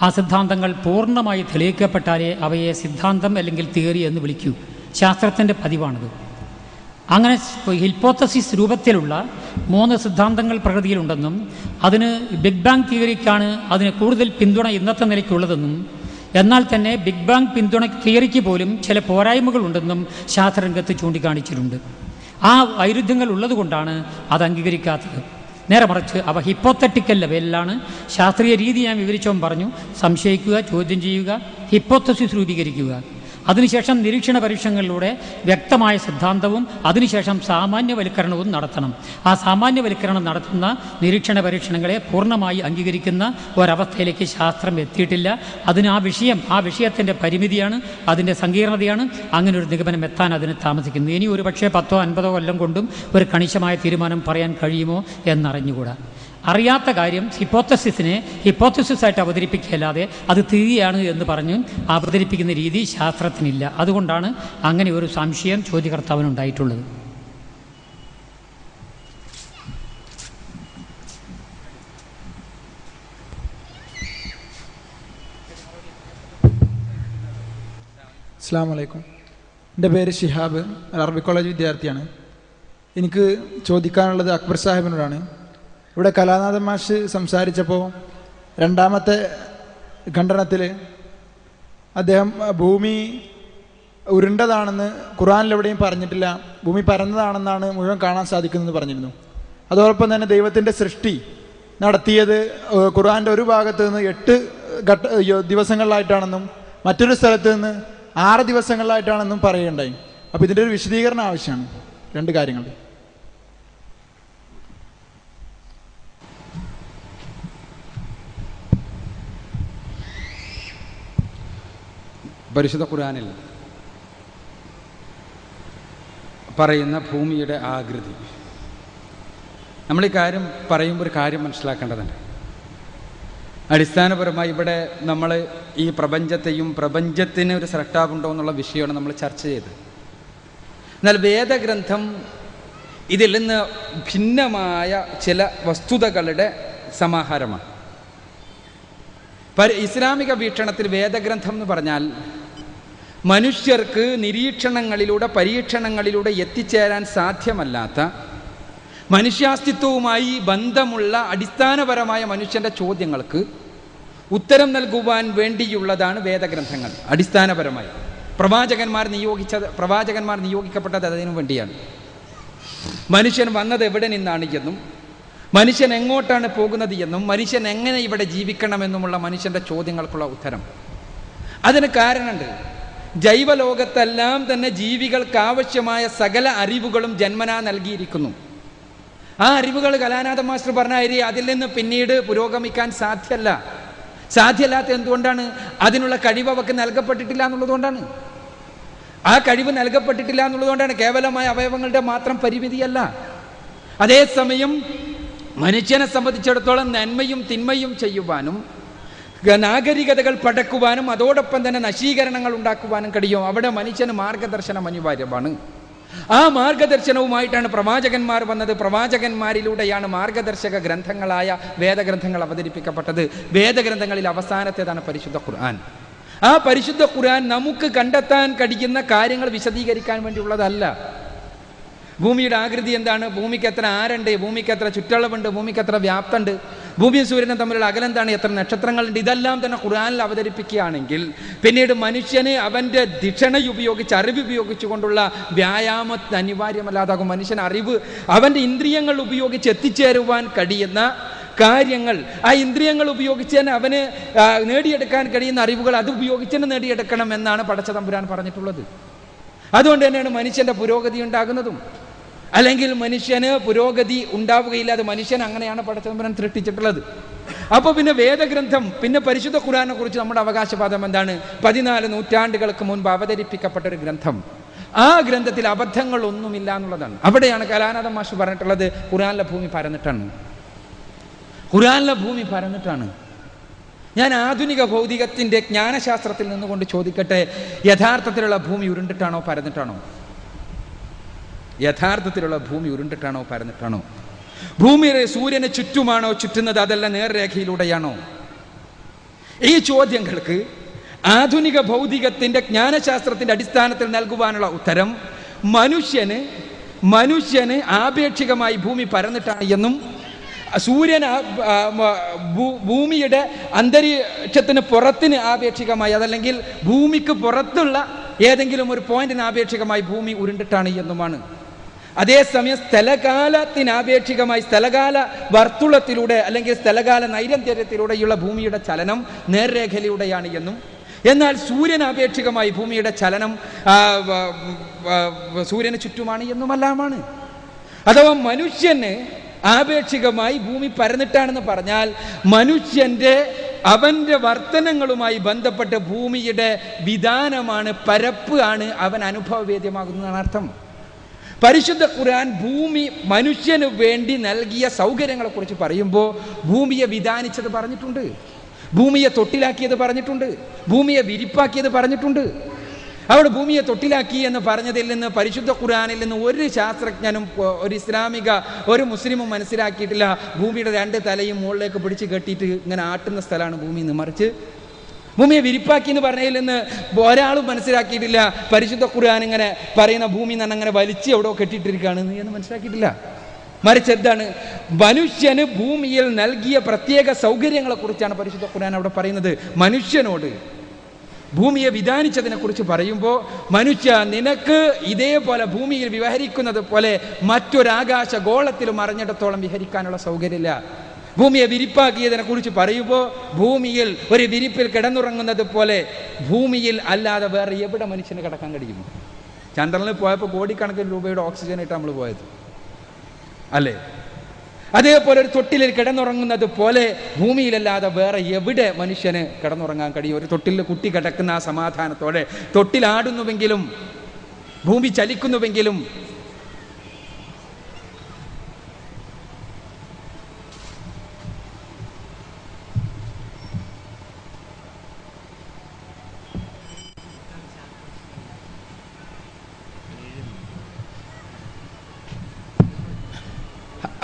ആ സിദ്ധാന്തങ്ങൾ പൂർണ്ണമായി തെളിയിക്കപ്പെട്ടാലേ അവയെ സിദ്ധാന്തം അല്ലെങ്കിൽ തിയറി എന്ന് വിളിക്കൂ. ശാസ്ത്രത്തിൻ്റെ പതിവാണത്. അങ്ങനെ ഹിപ്പോത്തസിസ് രൂപത്തിലുള്ള 3 സിദ്ധാന്തങ്ങൾ പ്രകൃതിയിലുണ്ടെന്നും അതിന് ബിഗ് ബാങ് തിയറിക്കാണ് അതിന് കൂടുതൽ പിന്തുണ ഇന്നത്തെ നിലയ്ക്കുള്ളതെന്നും എന്നാൽ തന്നെ ബിഗ് ബാങ് പിന്തുണ തിയറിക്ക് പോലും ചില പോരായ്മകളുണ്ടെന്നും ശാസ്ത്രരംഗത്ത് ചൂണ്ടിക്കാണിച്ചിട്ടുണ്ട്. ആ വൈരുദ്ധ്യങ്ങൾ ഉള്ളതുകൊണ്ടാണ് അത് അംഗീകരിക്കാത്തത്. നേരെ മറിച്ച് അവ ഹിപ്പോത്തറ്റിക്കൽ ലെവലിലാണ്. ശാസ്ത്രീയ രീതി ഞാൻ വിവരിച്ചവൻ പറഞ്ഞു. സംശയിക്കുക, ചോദ്യം ചെയ്യുക, ഹിപ്പോത്തസിസ് രൂപീകരിക്കുക, അതിനുശേഷം നിരീക്ഷണ പരീക്ഷണങ്ങളിലൂടെ വ്യക്തമായ സിദ്ധാന്തവും അതിനുശേഷം സാമാന്യവൽക്കരണവും നടത്തണം. ആ സാമാന്യവൽക്കരണം നടത്തുന്ന നിരീക്ഷണ പരീക്ഷണങ്ങളെ പൂർണ്ണമായി അംഗീകരിക്കുന്ന ഒരവസ്ഥയിലേക്ക് ശാസ്ത്രം എത്തിയിട്ടില്ല. അതിന് ആ വിഷയത്തിൻ്റെ പരിമിതിയാണ്, അതിൻ്റെ സങ്കീർണതയാണ്. അങ്ങനെ ഒരു നിഗമനം എത്താൻ അതിന് താമസിക്കുന്നു. ഇനി ഒരു പക്ഷേ 10-50 കൊല്ലം കൊണ്ടും ഒരു കണിശമായ തീരുമാനം പറയാൻ കഴിയുമോ എന്നറിഞ്ഞുകൂടാ. അറിയാത്ത കാര്യം ഹിപ്പോത്തസിസായിട്ട് അവതരിപ്പിക്കുകയല്ലാതെ അത് തിയറിയാണ് എന്ന് പറഞ്ഞ് അവതരിപ്പിക്കുന്ന രീതി ശാസ്ത്രത്തിനില്ല. അതുകൊണ്ടാണ് അങ്ങനെ ഒരു സംശയം ചോദ്യകർത്താവിനുണ്ടായിട്ടുള്ളത്. അസ്സലാമു അലൈക്കും. എൻ്റെ പേര് ഷിഹാബ്, അറബി കോളേജ് വിദ്യാർത്ഥിയാണ്. എനിക്ക് ചോദിക്കാനുള്ളത് അക്ബർ സാഹിബിനോടാണ്. ഇവിടെ കലാനാഥൻ മാഷ് സംസാരിച്ചപ്പോൾ 2ാമത്തെ ഖണ്ഡനത്തിൽ അദ്ദേഹം ഭൂമി ഉരുണ്ടതാണെന്ന് ഖുർആനിലെവിടെയും പറഞ്ഞിട്ടില്ല, ഭൂമി പരന്നതാണെന്നാണ് മുഴുവൻ കാണാൻ സാധിക്കുന്നതെന്ന് പറഞ്ഞിരുന്നു. അതോടൊപ്പം തന്നെ ദൈവത്തിൻ്റെ സൃഷ്ടി നടത്തിയത് ഖുർആൻ്റെ ഒരു ഭാഗത്ത് നിന്ന് 8 ദിവസങ്ങളിലായിട്ടാണെന്നും മറ്റൊരു സ്ഥലത്ത് നിന്ന് 6 ദിവസങ്ങളിലായിട്ടാണെന്നും പറയുകയുണ്ടായി. അപ്പോൾ ഇതിൻ്റെ ഒരു വിശദീകരണം ആവശ്യമാണ്. 2 കാര്യങ്ങൾ. പരിശുദ്ധ ഖുർആനിൽ പറയുന്ന ഭൂമിയുടെ ആകൃതി, നമ്മൾ ഈ കാര്യം പറയുമ്പോൾ ഒരു കാര്യം മനസ്സിലാക്കേണ്ടതുണ്ട്. അടിസ്ഥാനപരമായി ഇവിടെ നമ്മൾ ഈ പ്രപഞ്ചത്തെയും പ്രപഞ്ചത്തിന് ഒരു സ്രഷ്ടാവുണ്ടോ എന്നുള്ള വിഷയമാണ് നമ്മൾ ചർച്ച ചെയ്തത്. എന്നാൽ വേദഗ്രന്ഥം ഇതിൽ നിന്ന് ഭിന്നമായ ചില വസ്തുതകളുടെ സമാഹാരമാണ്. ഇസ്ലാമിക വീക്ഷണത്തിൽ വേദഗ്രന്ഥം എന്ന് പറഞ്ഞാൽ മനുഷ്യർക്ക് നിരീക്ഷണങ്ങളിലൂടെ പരീക്ഷണങ്ങളിലൂടെ എത്തിച്ചേരാൻ സാധ്യമല്ലാത്ത മനുഷ്യാസ്തിത്വവുമായി ബന്ധമുള്ള അടിസ്ഥാനപരമായ മനുഷ്യൻ്റെ ചോദ്യങ്ങൾക്ക് ഉത്തരം നൽകുവാൻ വേണ്ടിയുള്ളതാണ് വേദഗ്രന്ഥങ്ങൾ. അടിസ്ഥാനപരമായി പ്രവാചകന്മാർ നിയോഗിക്കപ്പെട്ടത് അതിനു വേണ്ടിയാണ്. മനുഷ്യൻ വന്നത് എവിടെ നിന്നാണ് എന്നും മനുഷ്യൻ എങ്ങോട്ടാണ് പോകുന്നത് എന്നും മനുഷ്യൻ എങ്ങനെ ഇവിടെ ജീവിക്കണമെന്നുമുള്ള മനുഷ്യൻ്റെ ചോദ്യങ്ങൾക്കുള്ള ഉത്തരം. അതിന് കാരണമുണ്ട്. ജൈവലോകത്തെല്ലാം തന്നെ ജീവികൾക്ക് ആവശ്യമായ സകല അറിവുകളും ജന്മനാ നൽകിയിരിക്കുന്നു. ആ അറിവുകൾ കലാനാഥ മാസ്റ്റർ പറഞ്ഞ അതിൽ നിന്ന് പിന്നീട് പുരോഗമിക്കാൻ സാധ്യമല്ലാത്ത എന്തുകൊണ്ടാണ്? അതിനുള്ള കഴിവ് അവർക്ക് നൽകപ്പെട്ടിട്ടില്ല എന്നുള്ളതുകൊണ്ടാണ്. ആ കഴിവ് നൽകപ്പെട്ടിട്ടില്ല എന്നുള്ളതുകൊണ്ടാണ്. കേവലമായ അവയവങ്ങളുടെ മാത്രം പരിമിതിയല്ല. അതേസമയം മനുഷ്യനെ സംബന്ധിച്ചിടത്തോളം നന്മയും തിന്മയും ചെയ്യുവാനും നാഗരികതകൾ പടക്കുവാനും അതോടൊപ്പം തന്നെ നശീകരണങ്ങൾ ഉണ്ടാക്കുവാനും കഴിയും. അവിടെ മനുഷ്യന് മാർഗദർശനം അനിവാര്യമാണ്. ആ മാർഗദർശനവുമായിട്ടാണ് പ്രവാചകന്മാർ വന്നത്. പ്രവാചകന്മാരിലൂടെയാണ് മാർഗദർശക ഗ്രന്ഥങ്ങളായ വേദഗ്രന്ഥങ്ങൾ അവതരിപ്പിക്കപ്പെട്ടത്. വേദഗ്രന്ഥങ്ങളിൽ അവസാനത്തേതാണ് പരിശുദ്ധ ഖുർആൻ. ആ പരിശുദ്ധ ഖുർആൻ നമുക്ക് കണ്ടെത്താൻ കഴിയുന്ന കാര്യങ്ങൾ വിശദീകരിക്കാൻ വേണ്ടിയുള്ളതല്ല. ഭൂമിയുടെ ആകൃതി എന്താണ്, ഭൂമിക്ക് എത്ര ആരുണ്ട്, ഭൂമിക്ക് എത്ര ചുറ്റളവുണ്ട്, ഭൂമിക്ക് എത്ര വ്യാപ്തമുണ്ട്, ഭൂമിയും സൂര്യനും തമ്മിലുള്ള അകലം എന്താണ്, എത്ര നക്ഷത്രങ്ങളുണ്ട്, ഇതെല്ലാം തന്നെ ഖുർആനിൽ അവതരിപ്പിക്കുകയാണെങ്കിൽ പിന്നീട് മനുഷ്യന് അവൻ്റെ ദിഷണയുപയോഗിച്ച് അറിവുപയോഗിച്ചുകൊണ്ടുള്ള വ്യായാമത്തിന് അനിവാര്യമല്ലാതാകും. മനുഷ്യൻ അവൻ്റെ ഇന്ദ്രിയങ്ങൾ ഉപയോഗിച്ച് എത്തിച്ചേരുവാൻ കഴിയുന്ന കാര്യങ്ങൾ, ആ ഇന്ദ്രിയങ്ങൾ ഉപയോഗിച്ച് തന്നെ അവന് നേടിയെടുക്കാൻ കഴിയുന്ന അറിവുകൾ അത് ഉപയോഗിച്ച് തന്നെ നേടിയെടുക്കണം എന്നാണ് പടച്ച തമ്പുരാൻ പറഞ്ഞിട്ടുള്ളത്. അതുകൊണ്ട് തന്നെയാണ് മനുഷ്യൻ്റെ പുരോഗതി ഉണ്ടാകുന്നതും. അല്ലെങ്കിൽ മനുഷ്യന് പുരോഗതി ഉണ്ടാവുകയില്ല. അത് മനുഷ്യൻ അങ്ങനെയാണ് പടച്ച തമ്പുരാൻ സൃഷ്ടിച്ചിട്ടുള്ളത്. അപ്പോൾ പിന്നെ വേദഗ്രന്ഥം, പിന്നെ പരിശുദ്ധ ഖുർആനെ കുറിച്ച് നമ്മുടെ അവകാശവാദം എന്താണ്? 14 നൂറ്റാണ്ടുകൾക്ക് മുൻപ് അവതരിപ്പിക്കപ്പെട്ട ഒരു ഗ്രന്ഥം. ആ ഗ്രന്ഥത്തിൽ അബദ്ധങ്ങളൊന്നുമില്ല എന്നുള്ളതാണ്. അവിടെയാണ് കലാനാഥ മാഷ് പറഞ്ഞിട്ടുള്ളത് ഖുർആനിലെ ഭൂമി പരന്നിട്ടാണ്. ഖുർആനിലെ ഭൂമി പരന്നിട്ടാണ്. ഞാൻ ആധുനിക ഭൗതികത്തിൻ്റെ ജ്ഞാനശാസ്ത്രത്തിൽ നിന്നുകൊണ്ട് ചോദിക്കട്ടെ, യഥാർത്ഥത്തിലുള്ള ഭൂമി ഉരുണ്ടിട്ടാണോ പരന്നിട്ടാണോ? യഥാർത്ഥത്തിലുള്ള ഭൂമി ഉരുണ്ടിട്ടാണോ പരന്നിട്ടാണോ? ഭൂമി സൂര്യന് ചുറ്റുമാണോ ചുറ്റുന്നത്, അതല്ല നേർരേഖയിലൂടെയാണോ? ഈ ചോദ്യങ്ങൾക്ക് ആധുനിക ഭൗതികത്തിൻ്റെ ജ്ഞാനശാസ്ത്രത്തിൻ്റെ അടിസ്ഥാനത്തിൽ നൽകുവാനുള്ള ഉത്തരം മനുഷ്യന് ആപേക്ഷികമായി ഭൂമി പരന്നിട്ടാണ് എന്നും സൂര്യൻ ഭൂമിയുടെ അന്തരീക്ഷത്തിന് പുറത്തിന് ആപേക്ഷികമായി, അതല്ലെങ്കിൽ ഭൂമിക്ക് പുറത്തുള്ള ഏതെങ്കിലും ഒരു പോയിന്റിന് ആപേക്ഷികമായി ഭൂമി ഉരുണ്ടിട്ടാണ് എന്നുമാണ്. അതേസമയം സ്ഥലകാലത്തിനാപേക്ഷികമായി സ്ഥലകാല വർത്തുളത്തിലൂടെ അല്ലെങ്കിൽ സ്ഥലകാല നൈരന്തര്യത്തിലൂടെയുള്ള ഭൂമിയുടെ ചലനം നേർരേഖയിലൂടെയാണ് എന്നും, എന്നാൽ സൂര്യനാപേക്ഷികമായി ഭൂമിയുടെ ചലനം സൂര്യന് ചുറ്റുമാണ് എന്നുമെല്ലാമാണ്. അഥവാ മനുഷ്യന് ആപേക്ഷികമായി ഭൂമി പരന്നിട്ടാണെന്ന് പറഞ്ഞാൽ അവൻ്റെ വർത്തനങ്ങളുമായി ബന്ധപ്പെട്ട് ഭൂമിയുടെ വിധാനമാണ്, പരപ്പ് ആണ് അവൻ അനുഭവവേദ്യമാകുന്നതാണ് അർത്ഥം. പരിശുദ്ധ ഖുർആൻ ഭൂമി മനുഷ്യന് വേണ്ടി നൽകിയ സൗകര്യങ്ങളെക്കുറിച്ച് പറയുമ്പോൾ ഭൂമിയെ വിധാനിച്ചത് പറഞ്ഞിട്ടുണ്ട്, ഭൂമിയെ തൊട്ടിലാക്കിയത് പറഞ്ഞിട്ടുണ്ട്, ഭൂമിയെ വിരിപ്പാക്കിയത് പറഞ്ഞിട്ടുണ്ട്. അവിടെ ഭൂമിയെ തൊട്ടിലാക്കി എന്ന് പറഞ്ഞതിൽ നിന്ന് പരിശുദ്ധ ഖുർആനിൽ നിന്ന് ഒരു ശാസ്ത്രജ്ഞനും ഒരു മുസ്ലിമും മനസ്സിലാക്കിയിട്ടില്ല ഭൂമിയുടെ 2 തലയും മുകളിലേക്ക് പിടിച്ച് കെട്ടിയിട്ട് ഇങ്ങനെ ആട്ടുന്ന സ്ഥലമാണ് ഭൂമി എന്ന്. മറിച്ച് ഭൂമിയെ വിരിപ്പാക്കി എന്ന് പറഞ്ഞതിൽ നിന്ന് ഒരാളും മനസ്സിലാക്കിയിട്ടില്ല പരിശുദ്ധ ഖുർആൻ ഇങ്ങനെ പറയുന്ന ഭൂമി എന്ന് അങ്ങനെ വലിച്ച് എവിടെയോ കെട്ടിയിട്ടിരിക്കുകയാണ് എന്ന് മനസ്സിലാക്കിയിട്ടില്ല. മറിച്ച് എന്താണ്, മനുഷ്യന് ഭൂമിയിൽ നൽകിയ പ്രത്യേക സൗകര്യങ്ങളെക്കുറിച്ചാണ് പരിശുദ്ധ ഖുർആൻ അവിടെ പറയുന്നത്. മനുഷ്യനോട് ഭൂമിയെ വിധാനിച്ചതിനെ കുറിച്ച് പറയുമ്പോൾ, മനുഷ്യ നിനക്ക് ഇതേപോലെ ഭൂമിയിൽ വിഹരിക്കുന്നത് പോലെ മറ്റൊരാകാശ ഗോളത്തിലും അറിഞ്ഞിടത്തോളം വിഹരിക്കാനുള്ള സൗകര്യമില്ല. ഭൂമിയെ വിരിപ്പാക്കിയതിനെ കുറിച്ച് പറയുമ്പോൾ ഭൂമിയിൽ ഒരു വിരിപ്പിൽ കിടന്നുറങ്ങുന്നത് പോലെ ഭൂമിയിൽ അല്ലാതെ വേറെ എവിടെ മനുഷ്യന് കിടക്കാൻ കഴിയുമോ? ചന്ദ്രനിൽ പോയപ്പോൾ കോടിക്കണക്കിന് രൂപയുടെ ഓക്സിജൻ ഇട്ട് നമ്മൾ പോയത് അല്ലേ? അതേപോലെ ഒരു തൊട്ടിലിൽ കിടന്നുറങ്ങുന്നത് പോലെ ഭൂമിയിലല്ലാതെ വേറെ എവിടെ മനുഷ്യന് കിടന്നുറങ്ങാൻ കഴിയും? ഒരു തൊട്ടിലിൽ കുട്ടി കിടക്കുന്ന ആ സമാധാനത്തോടെ, തൊട്ടിലാടുന്നുവെങ്കിലും ഭൂമി ചലിക്കുന്നുവെങ്കിലും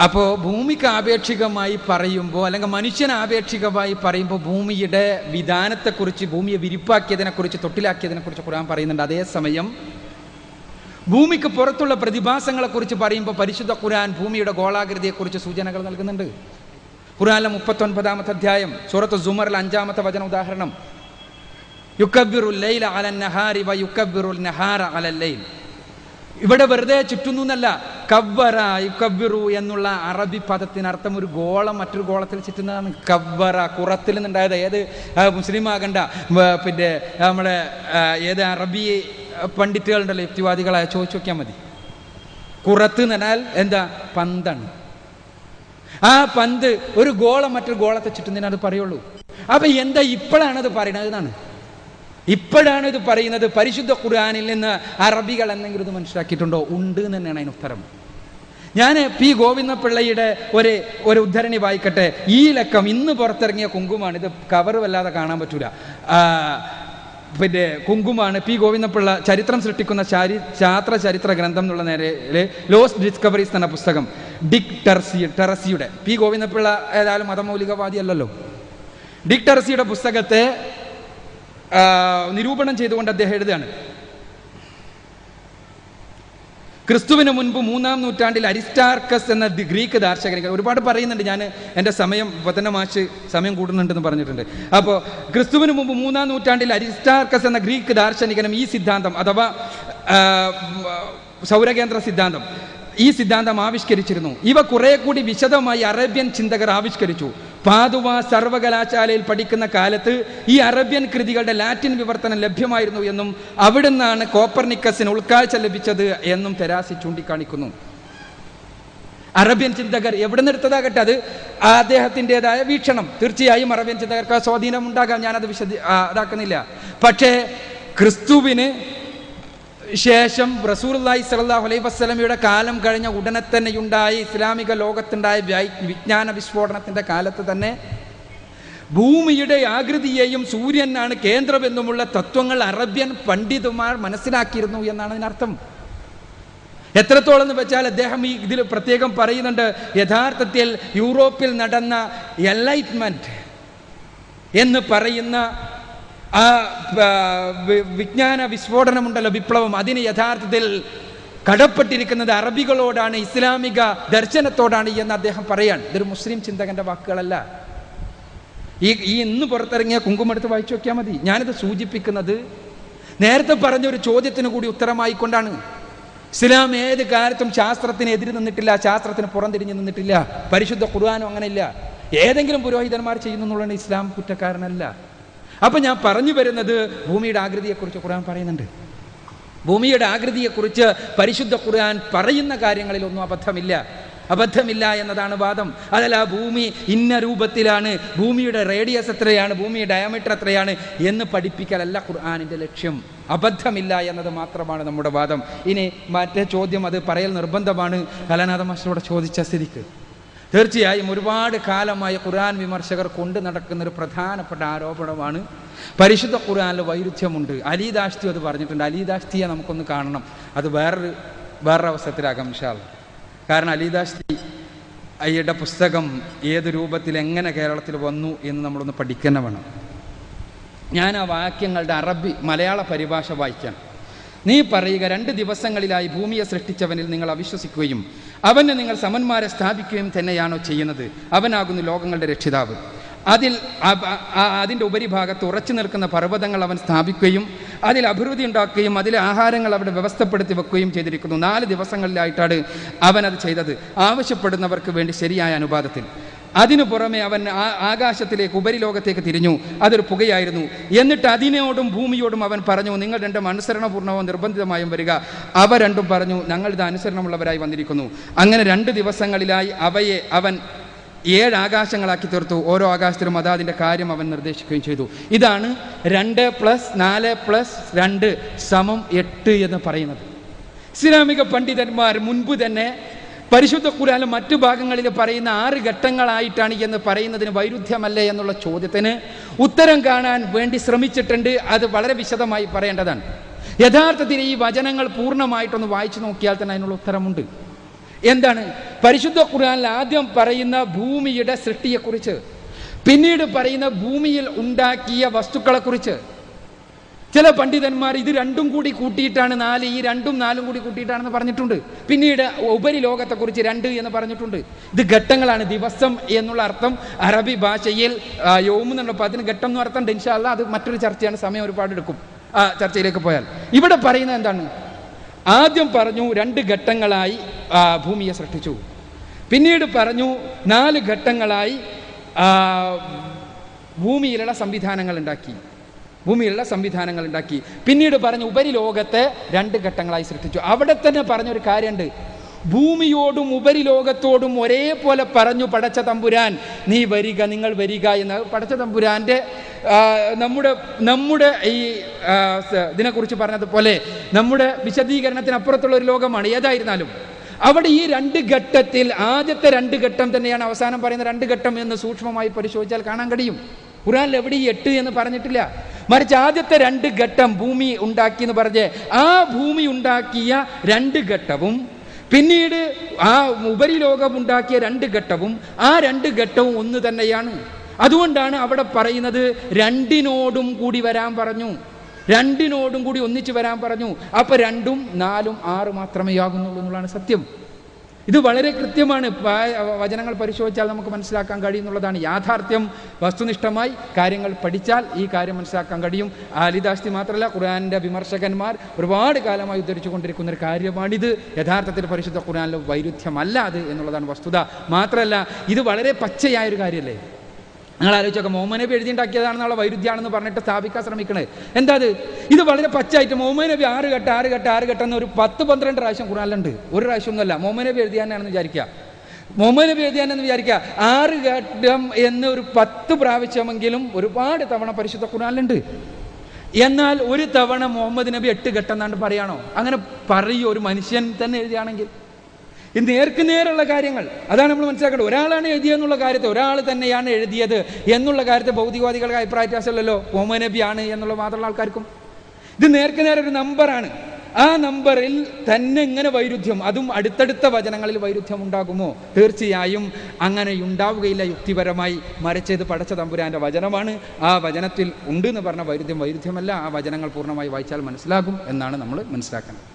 അപ്പോൾ ഭൂമിക്ക് ആപേക്ഷികമായി പറയുമ്പോൾ, അല്ലെങ്കിൽ മനുഷ്യന് ആപേക്ഷികമായി പറയുമ്പോൾ ഭൂമിയുടെ വിധാനത്തെക്കുറിച്ച്, ഭൂമിയെ വിരിപ്പാക്കിയതിനെക്കുറിച്ച്, തൊട്ടിലാക്കിയതിനെക്കുറിച്ച് ഖുർആൻ പറയുന്നുണ്ട്. അതേസമയം ഭൂമിക്ക് പുറത്തുള്ള പ്രതിഭാസങ്ങളെക്കുറിച്ച് പറയുമ്പോൾ പരിശുദ്ധ ഖുർആൻ ഭൂമിയുടെ ഗോളാകൃതിയെക്കുറിച്ച് സൂചനകൾ നൽകുന്നുണ്ട്. ഖുർആനിലെ 39-ാമത്തെ അധ്യായം സൂറത്ത് സുമറിലെ 5-ാമത്തെ വചന ഉദാഹരണം, യുക്കബ്ബിറുൽ ലൈല അലൻ നഹാരി വ യുക്കബ്ബിറുൽ നഹാര അലൽ ലൈൽ. ഇവിടെ വെറുതെ ചുറ്റുന്നു എന്നല്ല, കവ്വറ യുക്കബ്ബിറു എന്നുള്ള അറബി പദത്തിനർത്ഥം ഒരു ഗോളം മറ്റൊരു ഗോളത്തിൽ ചുറ്റുന്നതാണ്. കവ്വറ കുറത്തിൽ നിന്നുണ്ടായത്. ഏത് മുസ്ലിം ആകണ്ട, പിന്നെ നമ്മുടെ ഏത് അറബി പണ്ഡിറ്റുകളുണ്ടല്ലോ, യുക്തിവാദികളായ ചോദിച്ചു നോക്കിയാൽ മതി. കുറത്ത് എന്ന് പറഞ്ഞാൽ എന്താ? പന്താണ്. ആ പന്ത് ഒരു ഗോളം മറ്റൊരു ഗോളത്തെ ചുറ്റുന്നതിനത് പറയുള്ളൂ. അപ്പൊ എന്താ ഇപ്പോഴാണത് പറയുന്നത് എന്നാണ്, ഇപ്പോഴാണ് ഇത് പറയുന്നത്. പരിശുദ്ധ ഖുർആനിൽ നിന്ന് അറബികൾ എന്തെങ്കിലും ഇത് മനസ്സിലാക്കിയിട്ടുണ്ടോ? ഉണ്ട് എന്ന് തന്നെയാണ് അതിന് ഉത്തരം. ഞാൻ പി ഗോവിന്ദപിള്ളയുടെ ഒരു ഉദ്ധരണി വായിക്കട്ടെ. ഈ ലക്കം ഇന്ന് പുറത്തിറങ്ങിയ കുങ്കുമാണ്. ഇത് കവർ വല്ലാതെ കാണാൻ പറ്റൂല. പിന്നെ കുങ്കുമാണ്. പി ഗോവിന്ദപിള്ള ചരിത്രം സൃഷ്ടിക്കുന്ന ശാസ്ത്ര ചരിത്ര ഗ്രന്ഥം എന്നുള്ള നേരെ ലോസ്റ്റ് ഡിസ്കവറീസ് എന്ന പുസ്തകം ഡിക് ടെറസിയുടെ, പി ഗോവിന്ദപിള്ള ഏതായാലും മതമൗലികവാദി അല്ലല്ലോ, ഡിക് ടെറസിയുടെ പുസ്തകത്തെ നിരൂപണം ചെയ്തുകൊണ്ട് അദ്ദേഹം എഴുതുകയാണ്, ക്രിസ്തുവിന് മുൻപ് 3-ാം നൂറ്റാണ്ടിൽ അരിസ്റ്റാർക്കസ് എന്ന ഗ്രീക്ക് ദാർശനികൻ, ഒരുപാട് പറയുന്നുണ്ട്, ഞാൻ എൻ്റെ സമയം കൂടുന്നുണ്ടെന്ന് പറഞ്ഞിട്ടുണ്ട്. അപ്പോൾ ക്രിസ്തുവിന് മുമ്പ് 3-ാം നൂറ്റാണ്ടിൽ അരിസ്റ്റാർക്കസ് എന്ന ഗ്രീക്ക് ദാർശനികനും ഈ സിദ്ധാന്തം അഥവാ സൗരകേന്ദ്ര സിദ്ധാന്തം, ഈ സിദ്ധാന്തം ആവിഷ്കരിച്ചിരുന്നു. ഇവ കുറെ കൂടി വിശദമായി അറേബ്യൻ ചിന്തകർ ആവിഷ്കരിച്ചു. പാതുവ സർവകലാശാലയിൽ പഠിക്കുന്ന കാലത്ത് ഈ അറേബ്യൻ കൃതികളുടെ ലാറ്റിൻ വിവർത്തനം ലഭ്യമായിരുന്നു എന്നും അവിടുന്നാണ് കോപ്പർനിക്കസിന് ഉൾക്കാഴ്ച ലഭിച്ചത് എന്നും തെരാസി ചൂണ്ടിക്കാണിക്കുന്നു. അറേബ്യൻ ചിന്തകർ എവിടെ നിന്ന് എടുത്തതാകട്ടെ, അത് അദ്ദേഹത്തിൻ്റെതായ വീക്ഷണം. തീർച്ചയായും അറേബ്യൻ ചിന്തകർക്ക് സ്വാധീനം ഉണ്ടാകാം, ഞാനത് ഇതാക്കുന്നില്ല. പക്ഷേ ക്രിസ്തുവിന് ശേഷം റസൂലുള്ളാഹി സ്വല്ലല്ലാഹു അലൈഹി വസല്ലമയുടെ കാലം കഴിഞ്ഞ ഉടനെ തന്നെ ഉണ്ടായ ഇസ്ലാമിക ലോകത്തുണ്ടായ വിജ്ഞാന വിസ്ഫോടനത്തിൻ്റെ കാലത്ത് തന്നെ ഭൂമിയുടെ ആകൃതിയെയും സൂര്യനാണ് കേന്ദ്രമെന്നുമുള്ള തത്വങ്ങൾ അറേബ്യൻ പണ്ഡിതന്മാർ മനസ്സിലാക്കിയിരുന്നു എന്നാണ് അതിനർത്ഥം. എത്രത്തോളം എന്ന് വെച്ചാൽ അദ്ദേഹം ഈ ഇതിൽ പ്രത്യേകം പറയുന്നുണ്ട്, യഥാർത്ഥത്തിൽ യൂറോപ്പിൽ നടന്ന എൻലൈറ്റ്മെന്റ് എന്ന് പറയുന്ന ആ വിജ്ഞാന വിസ്ഫോടനമുണ്ടല്ലോ, വിപ്ലവം, അതിന് യഥാർത്ഥത്തിൽ കടപ്പെട്ടിരിക്കുന്നത് അറബികളോടാണ്, ഇസ്ലാമിക ദർശനത്തോടാണ് എന്ന് അദ്ദേഹം പറയാൻ. ഇതൊരു മുസ്ലിം ചിന്തകന്റെ വാക്കുകളല്ല. ഈ ഇന്ന് പുറത്തിറങ്ങിയ കുങ്കുമെടുത്ത് വായിച്ചു നോക്കിയാൽ മതി. ഞാനിത് സൂചിപ്പിക്കുന്നത് നേരത്തെ പറഞ്ഞൊരു ചോദ്യത്തിന് കൂടി ഉത്തരമായിക്കൊണ്ടാണ്. ഇസ്ലാം ഏത് കാലത്തും ശാസ്ത്രത്തിന് എതിര് നിന്നിട്ടില്ല, ശാസ്ത്രത്തിന് പുറംതിരിഞ്ഞ് നിന്നിട്ടില്ല. പരിശുദ്ധ ഖുർആനും അങ്ങനെയില്ല. ഏതെങ്കിലും പുരോഹിതന്മാർ ചെയ്യുന്നു എന്നുള്ളത് ഇസ്ലാം കുറ്റക്കാരനല്ല. അപ്പം ഞാൻ പറഞ്ഞു വരുന്നത്, ഭൂമിയുടെ ആകൃതിയെക്കുറിച്ച് ഖുർആൻ പറയുന്നുണ്ട്. ഭൂമിയുടെ ആകൃതിയെക്കുറിച്ച് പരിശുദ്ധ ഖുർആൻ പറയുന്ന കാര്യങ്ങളിലൊന്നും അബദ്ധമില്ല എന്നതാണ് വാദം. അതല്ല ഭൂമി ഇന്ന രൂപത്തിലാണ്, ഭൂമിയുടെ റേഡിയസ് എത്രയാണ്, ഭൂമിയുടെ ഡയമീറ്റർ എത്രയാണ് എന്ന് പഠിപ്പിക്കലല്ല ഖുർആനിൻ്റെ ലക്ഷ്യം. അബദ്ധമില്ല എന്നത് മാത്രമാണ് നമ്മുടെ വാദം. ഇനി മറ്റേ ചോദ്യം, അത് പറയൽ നിർബന്ധമാണ്, കലാനാഥ മാസ്റ്ററോട് ചോദിച്ച സ്ഥിതിക്ക്. തീർച്ചയായും ഒരുപാട് കാലമായി ഖുർആൻ വിമർശകർ കൊണ്ട് നടക്കുന്നൊരു പ്രധാനപ്പെട്ട ആരോപണമാണ് പരിശുദ്ധ ഖുർആനിൽ വൈരുദ്ധ്യമുണ്ട്. അലി ദാഷ്തി അത് പറഞ്ഞിട്ടുണ്ട്. അലി ദാഷ്തിയെ നമുക്കൊന്ന് കാണണം, അത് വേറൊരു അവസരത്തിലാകാം ഇൻഷാ അല്ലാഹ്. കാരണം അലി ദാഷ്തി അയ്യയുടെ പുസ്തകം ഏത് രൂപത്തിൽ എങ്ങനെ കേരളത്തിൽ വന്നു എന്ന് നമ്മളൊന്ന് പഠിക്കുന്ന വേണം. ഞാൻ ആ വാക്യങ്ങളുടെ മലയാള പരിഭാഷ വായിക്കാം. നീ പറയുക, 2 ദിവസങ്ങളിലായി ഭൂമിയെ സൃഷ്ടിച്ചവനിൽ നിങ്ങൾ അവിശ്വസിക്കുകയും അവന് നിങ്ങൾ സമന്മാരെ സ്ഥാപിക്കുകയും തന്നെയാണോ ചെയ്യുന്നത്? അവനാകുന്നു ലോകങ്ങളുടെ രക്ഷിതാവ്. അതിൻ്റെ ഉപരിഭാഗത്ത് ഉറച്ചു നിൽക്കുന്ന പർവ്വതങ്ങൾ അവൻ സ്ഥാപിക്കുകയും അതിൽ അഭിവൃദ്ധി ഉണ്ടാക്കുകയും അതിലെ ആഹാരങ്ങൾ അവിടെ വ്യവസ്ഥപ്പെടുത്തി വെക്കുകയും ചെയ്തിരിക്കുന്നു. 4 ദിവസങ്ങളിലായിട്ടാണ് അവൻ അത് ചെയ്തത്, ആവശ്യപ്പെടുന്നവർക്ക് വേണ്ടി ശരിയായ അനുപാതത്തിൽ. അതിനു പുറമെ അവൻ ആകാശത്തിലേക്ക് ഉപരിലോകത്തേക്ക് തിരിഞ്ഞു. അതൊരു പുകയായിരുന്നു. എന്നിട്ട് അതിനോടും ഭൂമിയോടും അവൻ പറഞ്ഞു, നിങ്ങൾ രണ്ടും അനുസരണപൂർണ്ണവും നിർബന്ധിതമായും വരിക. അവ രണ്ടും പറഞ്ഞു, ഞങ്ങൾ ഇത് അനുസരണമുള്ളവരായി വന്നിരിക്കുന്നു. അങ്ങനെ 2 ദിവസങ്ങളിലായി അവയെ അവൻ 7 ആകാശങ്ങളാക്കി തീർത്തു. ഓരോ ആകാശത്തിലും അതിൻ്റെ കാര്യം അവൻ നിർദ്ദേശിക്കുകയും ചെയ്തു. ഇതാണ് 2 + 4 + 2 = 8 എന്ന് പറയുന്നത്. ഇസ്ലാമിക പണ്ഡിതന്മാർ മുൻപ് തന്നെ പരിശുദ്ധ ഖുർആനിലെ മറ്റു ഭാഗങ്ങളിൽ പറയുന്ന 6 ഘട്ടങ്ങളായിട്ടാണ് എന്ന് പറയുന്നതിന് വൈരുദ്ധ്യമല്ലേ എന്നുള്ള ചോദ്യത്തിന് ഉത്തരം കാണാൻ വേണ്ടി ശ്രമിച്ചിട്ടുണ്ട്. അത് വളരെ വിശദമായി പറയേണ്ടതാണ്. യഥാർത്ഥത്തിൽ ഈ വചനങ്ങൾ പൂർണ്ണമായിട്ടൊന്ന് വായിച്ചു നോക്കിയാൽ തന്നെ അതിനുള്ള ഉത്തരമുണ്ട്. എന്താണ്? പരിശുദ്ധ ഖുർആനിൽ ആദ്യം പറയുന്ന ഭൂമിയുടെ സൃഷ്ടിയെക്കുറിച്ച്, പിന്നീട് പറയുന്ന ഭൂമിയിൽ ഉണ്ടാക്കിയ വസ്തുക്കളെക്കുറിച്ച്. ചില പണ്ഡിതന്മാർ ഇത് രണ്ടും കൂടി കൂട്ടിയിട്ടാണ് 4, ഈ 2ഉം 4ഉം കൂടി കൂട്ടിയിട്ടാണെന്ന് പറഞ്ഞിട്ടുണ്ട്. പിന്നീട് ഉപരിലോകത്തെക്കുറിച്ച് 2 എന്ന് പറഞ്ഞിട്ടുണ്ട്. ഇത് ഘട്ടങ്ങളാണ്. ദിവസം എന്നുള്ള അർത്ഥം അറബി ഭാഷയിൽ യൗമ് എന്നുള്ള പദത്തിന് ഘട്ടം എന്ന് അർത്ഥമുണ്ട്. ഇൻഷാ അല്ലാഹ് അത് മറ്റൊരു ചർച്ചയാണ്, സമയം ഒരുപാട് എടുക്കും ആ ചർച്ചയിലേക്ക് പോയാൽ. ഇവിടെ പറയുന്നത് എന്താണ്? ആദ്യം പറഞ്ഞു 2 ഘട്ടങ്ങളായി ഭൂമിയെ സൃഷ്ടിച്ചു. പിന്നീട് പറഞ്ഞു 4 ഘട്ടങ്ങളായി ഭൂമിയിലുള്ള സംവിധാനങ്ങൾ ഉണ്ടാക്കി. പിന്നീട് പറഞ്ഞു ഉപരിലോകത്തെ 2 ഘട്ടങ്ങളായി സൃഷ്ടിച്ചു. അവിടെ തന്നെ പറഞ്ഞൊരു കാര്യമുണ്ട്. ഭൂമിയോടും ഉപരിലോകത്തോടും ഒരേപോലെ പറഞ്ഞു പടച്ച തമ്പുരാൻ, നീ വരിക, നിങ്ങൾ വരിക എന്ന്. പടച്ച തമ്പുരാൻ്റെ നമ്മുടെ ഈ ഇതിനെക്കുറിച്ച് പറഞ്ഞതുപോലെ നമ്മുടെ വിശദീകരണത്തിനപ്പുറത്തുള്ള ഒരു ലോകമാണ്. ഏതായിരുന്നാലും അവിടെ ഈ 2 ഘട്ടത്തിൽ ആദ്യത്തെ 2 ഘട്ടം തന്നെയാണ് അവസാനം പറയുന്ന 2 ഘട്ടം എന്ന് സൂക്ഷ്മമായി പരിശോധിച്ചാൽ കാണാൻ കഴിയും. ഖുർആനിൽ എവിടെ ഈ 8 എന്ന് പറഞ്ഞിട്ടില്ല. മറിച്ച് ആദ്യത്തെ 2 ഘട്ടം ഭൂമി ഉണ്ടാക്കി എന്ന് പറഞ്ഞ് ആ ഭൂമി ഉണ്ടാക്കിയ 2 ഘട്ടവും പിന്നീട് ആ ഉപരിലോകം ഉണ്ടാക്കിയ 2 ഘട്ടവും ആ 2 ഘട്ടവും ഒന്ന് തന്നെയാണ്. അതുകൊണ്ടാണ് അവിടെ പറയുന്നത് 2നോടും കൂടി വരാൻ പറഞ്ഞു, 2നോടും കൂടി ഒന്നിച്ച് വരാൻ പറഞ്ഞു. അപ്പോൾ 2ഉം 4ഉം 6 മാത്രമേ ആകുന്നുള്ളൂ എന്നുള്ളതാണ് സത്യം. ഇത് വളരെ കൃത്യമാണ്. വചനങ്ങൾ പരിശോധിച്ചാൽ നമുക്ക് മനസ്സിലാക്കാൻ കഴിയുന്നുള്ളതാണ് യാഥാർത്ഥ്യം. വസ്തുനിഷ്ഠമായി കാര്യങ്ങൾ പഠിച്ചാൽ ഈ കാര്യം മനസ്സിലാക്കാൻ കഴിയും. ആലിദാസ്തി മാത്രമല്ല, ഖുർആനിൻ്റെ വിമർശകന്മാർ ഒരുപാട് കാലമായി ഉദ്ധരിച്ചു കൊണ്ടിരിക്കുന്ന ഒരു കാര്യമാണിത്. യഥാർത്ഥത്തിൽ പരിശുദ്ധ ഖുർആനിലെ വൈരുദ്ധ്യമല്ല അത് എന്നുള്ളതാണ് വസ്തുത. മാത്രമല്ല, ഇത് വളരെ പച്ചയായൊരു കാര്യമല്ലേ. നിങ്ങൾ ആലോചിച്ചൊക്കെ മുഹമ്മദ് നബി എഴുതിയുണ്ടാക്കിയതാണെന്നുള്ള വൈരുദ്ധ്യമാണെന്ന് പറഞ്ഞിട്ട് സ്ഥാപിക്കാൻ ശ്രമിക്കണേ. എന്താ അത്? ഇത് വളരെ പച്ചയായിട്ട് മുഹമ്മദ് നബി 6 ഘട്ടം എന്ന് ഒരു 10-12 പ്രാവശ്യം ഖുർആനിലുണ്ട്. ഒരു പ്രാവശ്യമൊന്നുമല്ല. മുഹമ്മദ് നബി എഴുതിയാണെന്ന് വിചാരിക്കുക. 6 ഘട്ടം എന്ന് ഒരു 10 പ്രാവശ്യമെങ്കിലും ഒരുപാട് തവണ പരിശുദ്ധ ഖുർആനിലുണ്ട്. എന്നാൽ ഒരു തവണ മുഹമ്മദ് നബി 8 ഘട്ടം എന്നാണ്ട് പറയാണോ? അങ്ങനെ പറയൂ ഒരു മനുഷ്യൻ തന്നെ എഴുതിയാണെങ്കിൽ? ഇത് നേർക്കുനേരുള്ള കാര്യങ്ങൾ. അതാണ് നമ്മൾ മനസ്സിലാക്കേണ്ടത്. ഒരാളാണ് എഴുതിയെന്നുള്ള കാര്യത്തെ, ഒരാൾ തന്നെയാണ് എഴുതിയത് എന്നുള്ള കാര്യത്തെ ഭൗതികവാദികൾക്ക് അഭിപ്രായ വ്യത്യാസമല്ലല്ലോ. മുഹമ്മദ് നബിയാണ് എന്നുള്ള മാത്രമുള്ള ആൾക്കാർക്കും ഇത് നേർക്കുനേരൊരു നമ്പറാണ്. ആ നമ്പറിൽ തന്നെ ഇങ്ങനെ വൈരുദ്ധ്യം, അതും അടുത്തടുത്ത വചനങ്ങളിൽ വൈരുദ്ധ്യം ഉണ്ടാകുമോ? തീർച്ചയായും അങ്ങനെ ഉണ്ടാവുകയില്ല യുക്തിപരമായി. മറിച്ചത് പടച്ച തമ്പുരാൻ്റെ വചനമാണ്. ആ വചനത്തിൽ ഉണ്ട് എന്ന് പറഞ്ഞ വൈരുദ്ധ്യമല്ല. ആ വചനങ്ങൾ പൂർണ്ണമായി വായിച്ചാൽ മനസ്സിലാകും എന്നാണ് നമ്മൾ മനസ്സിലാക്കുന്നത്.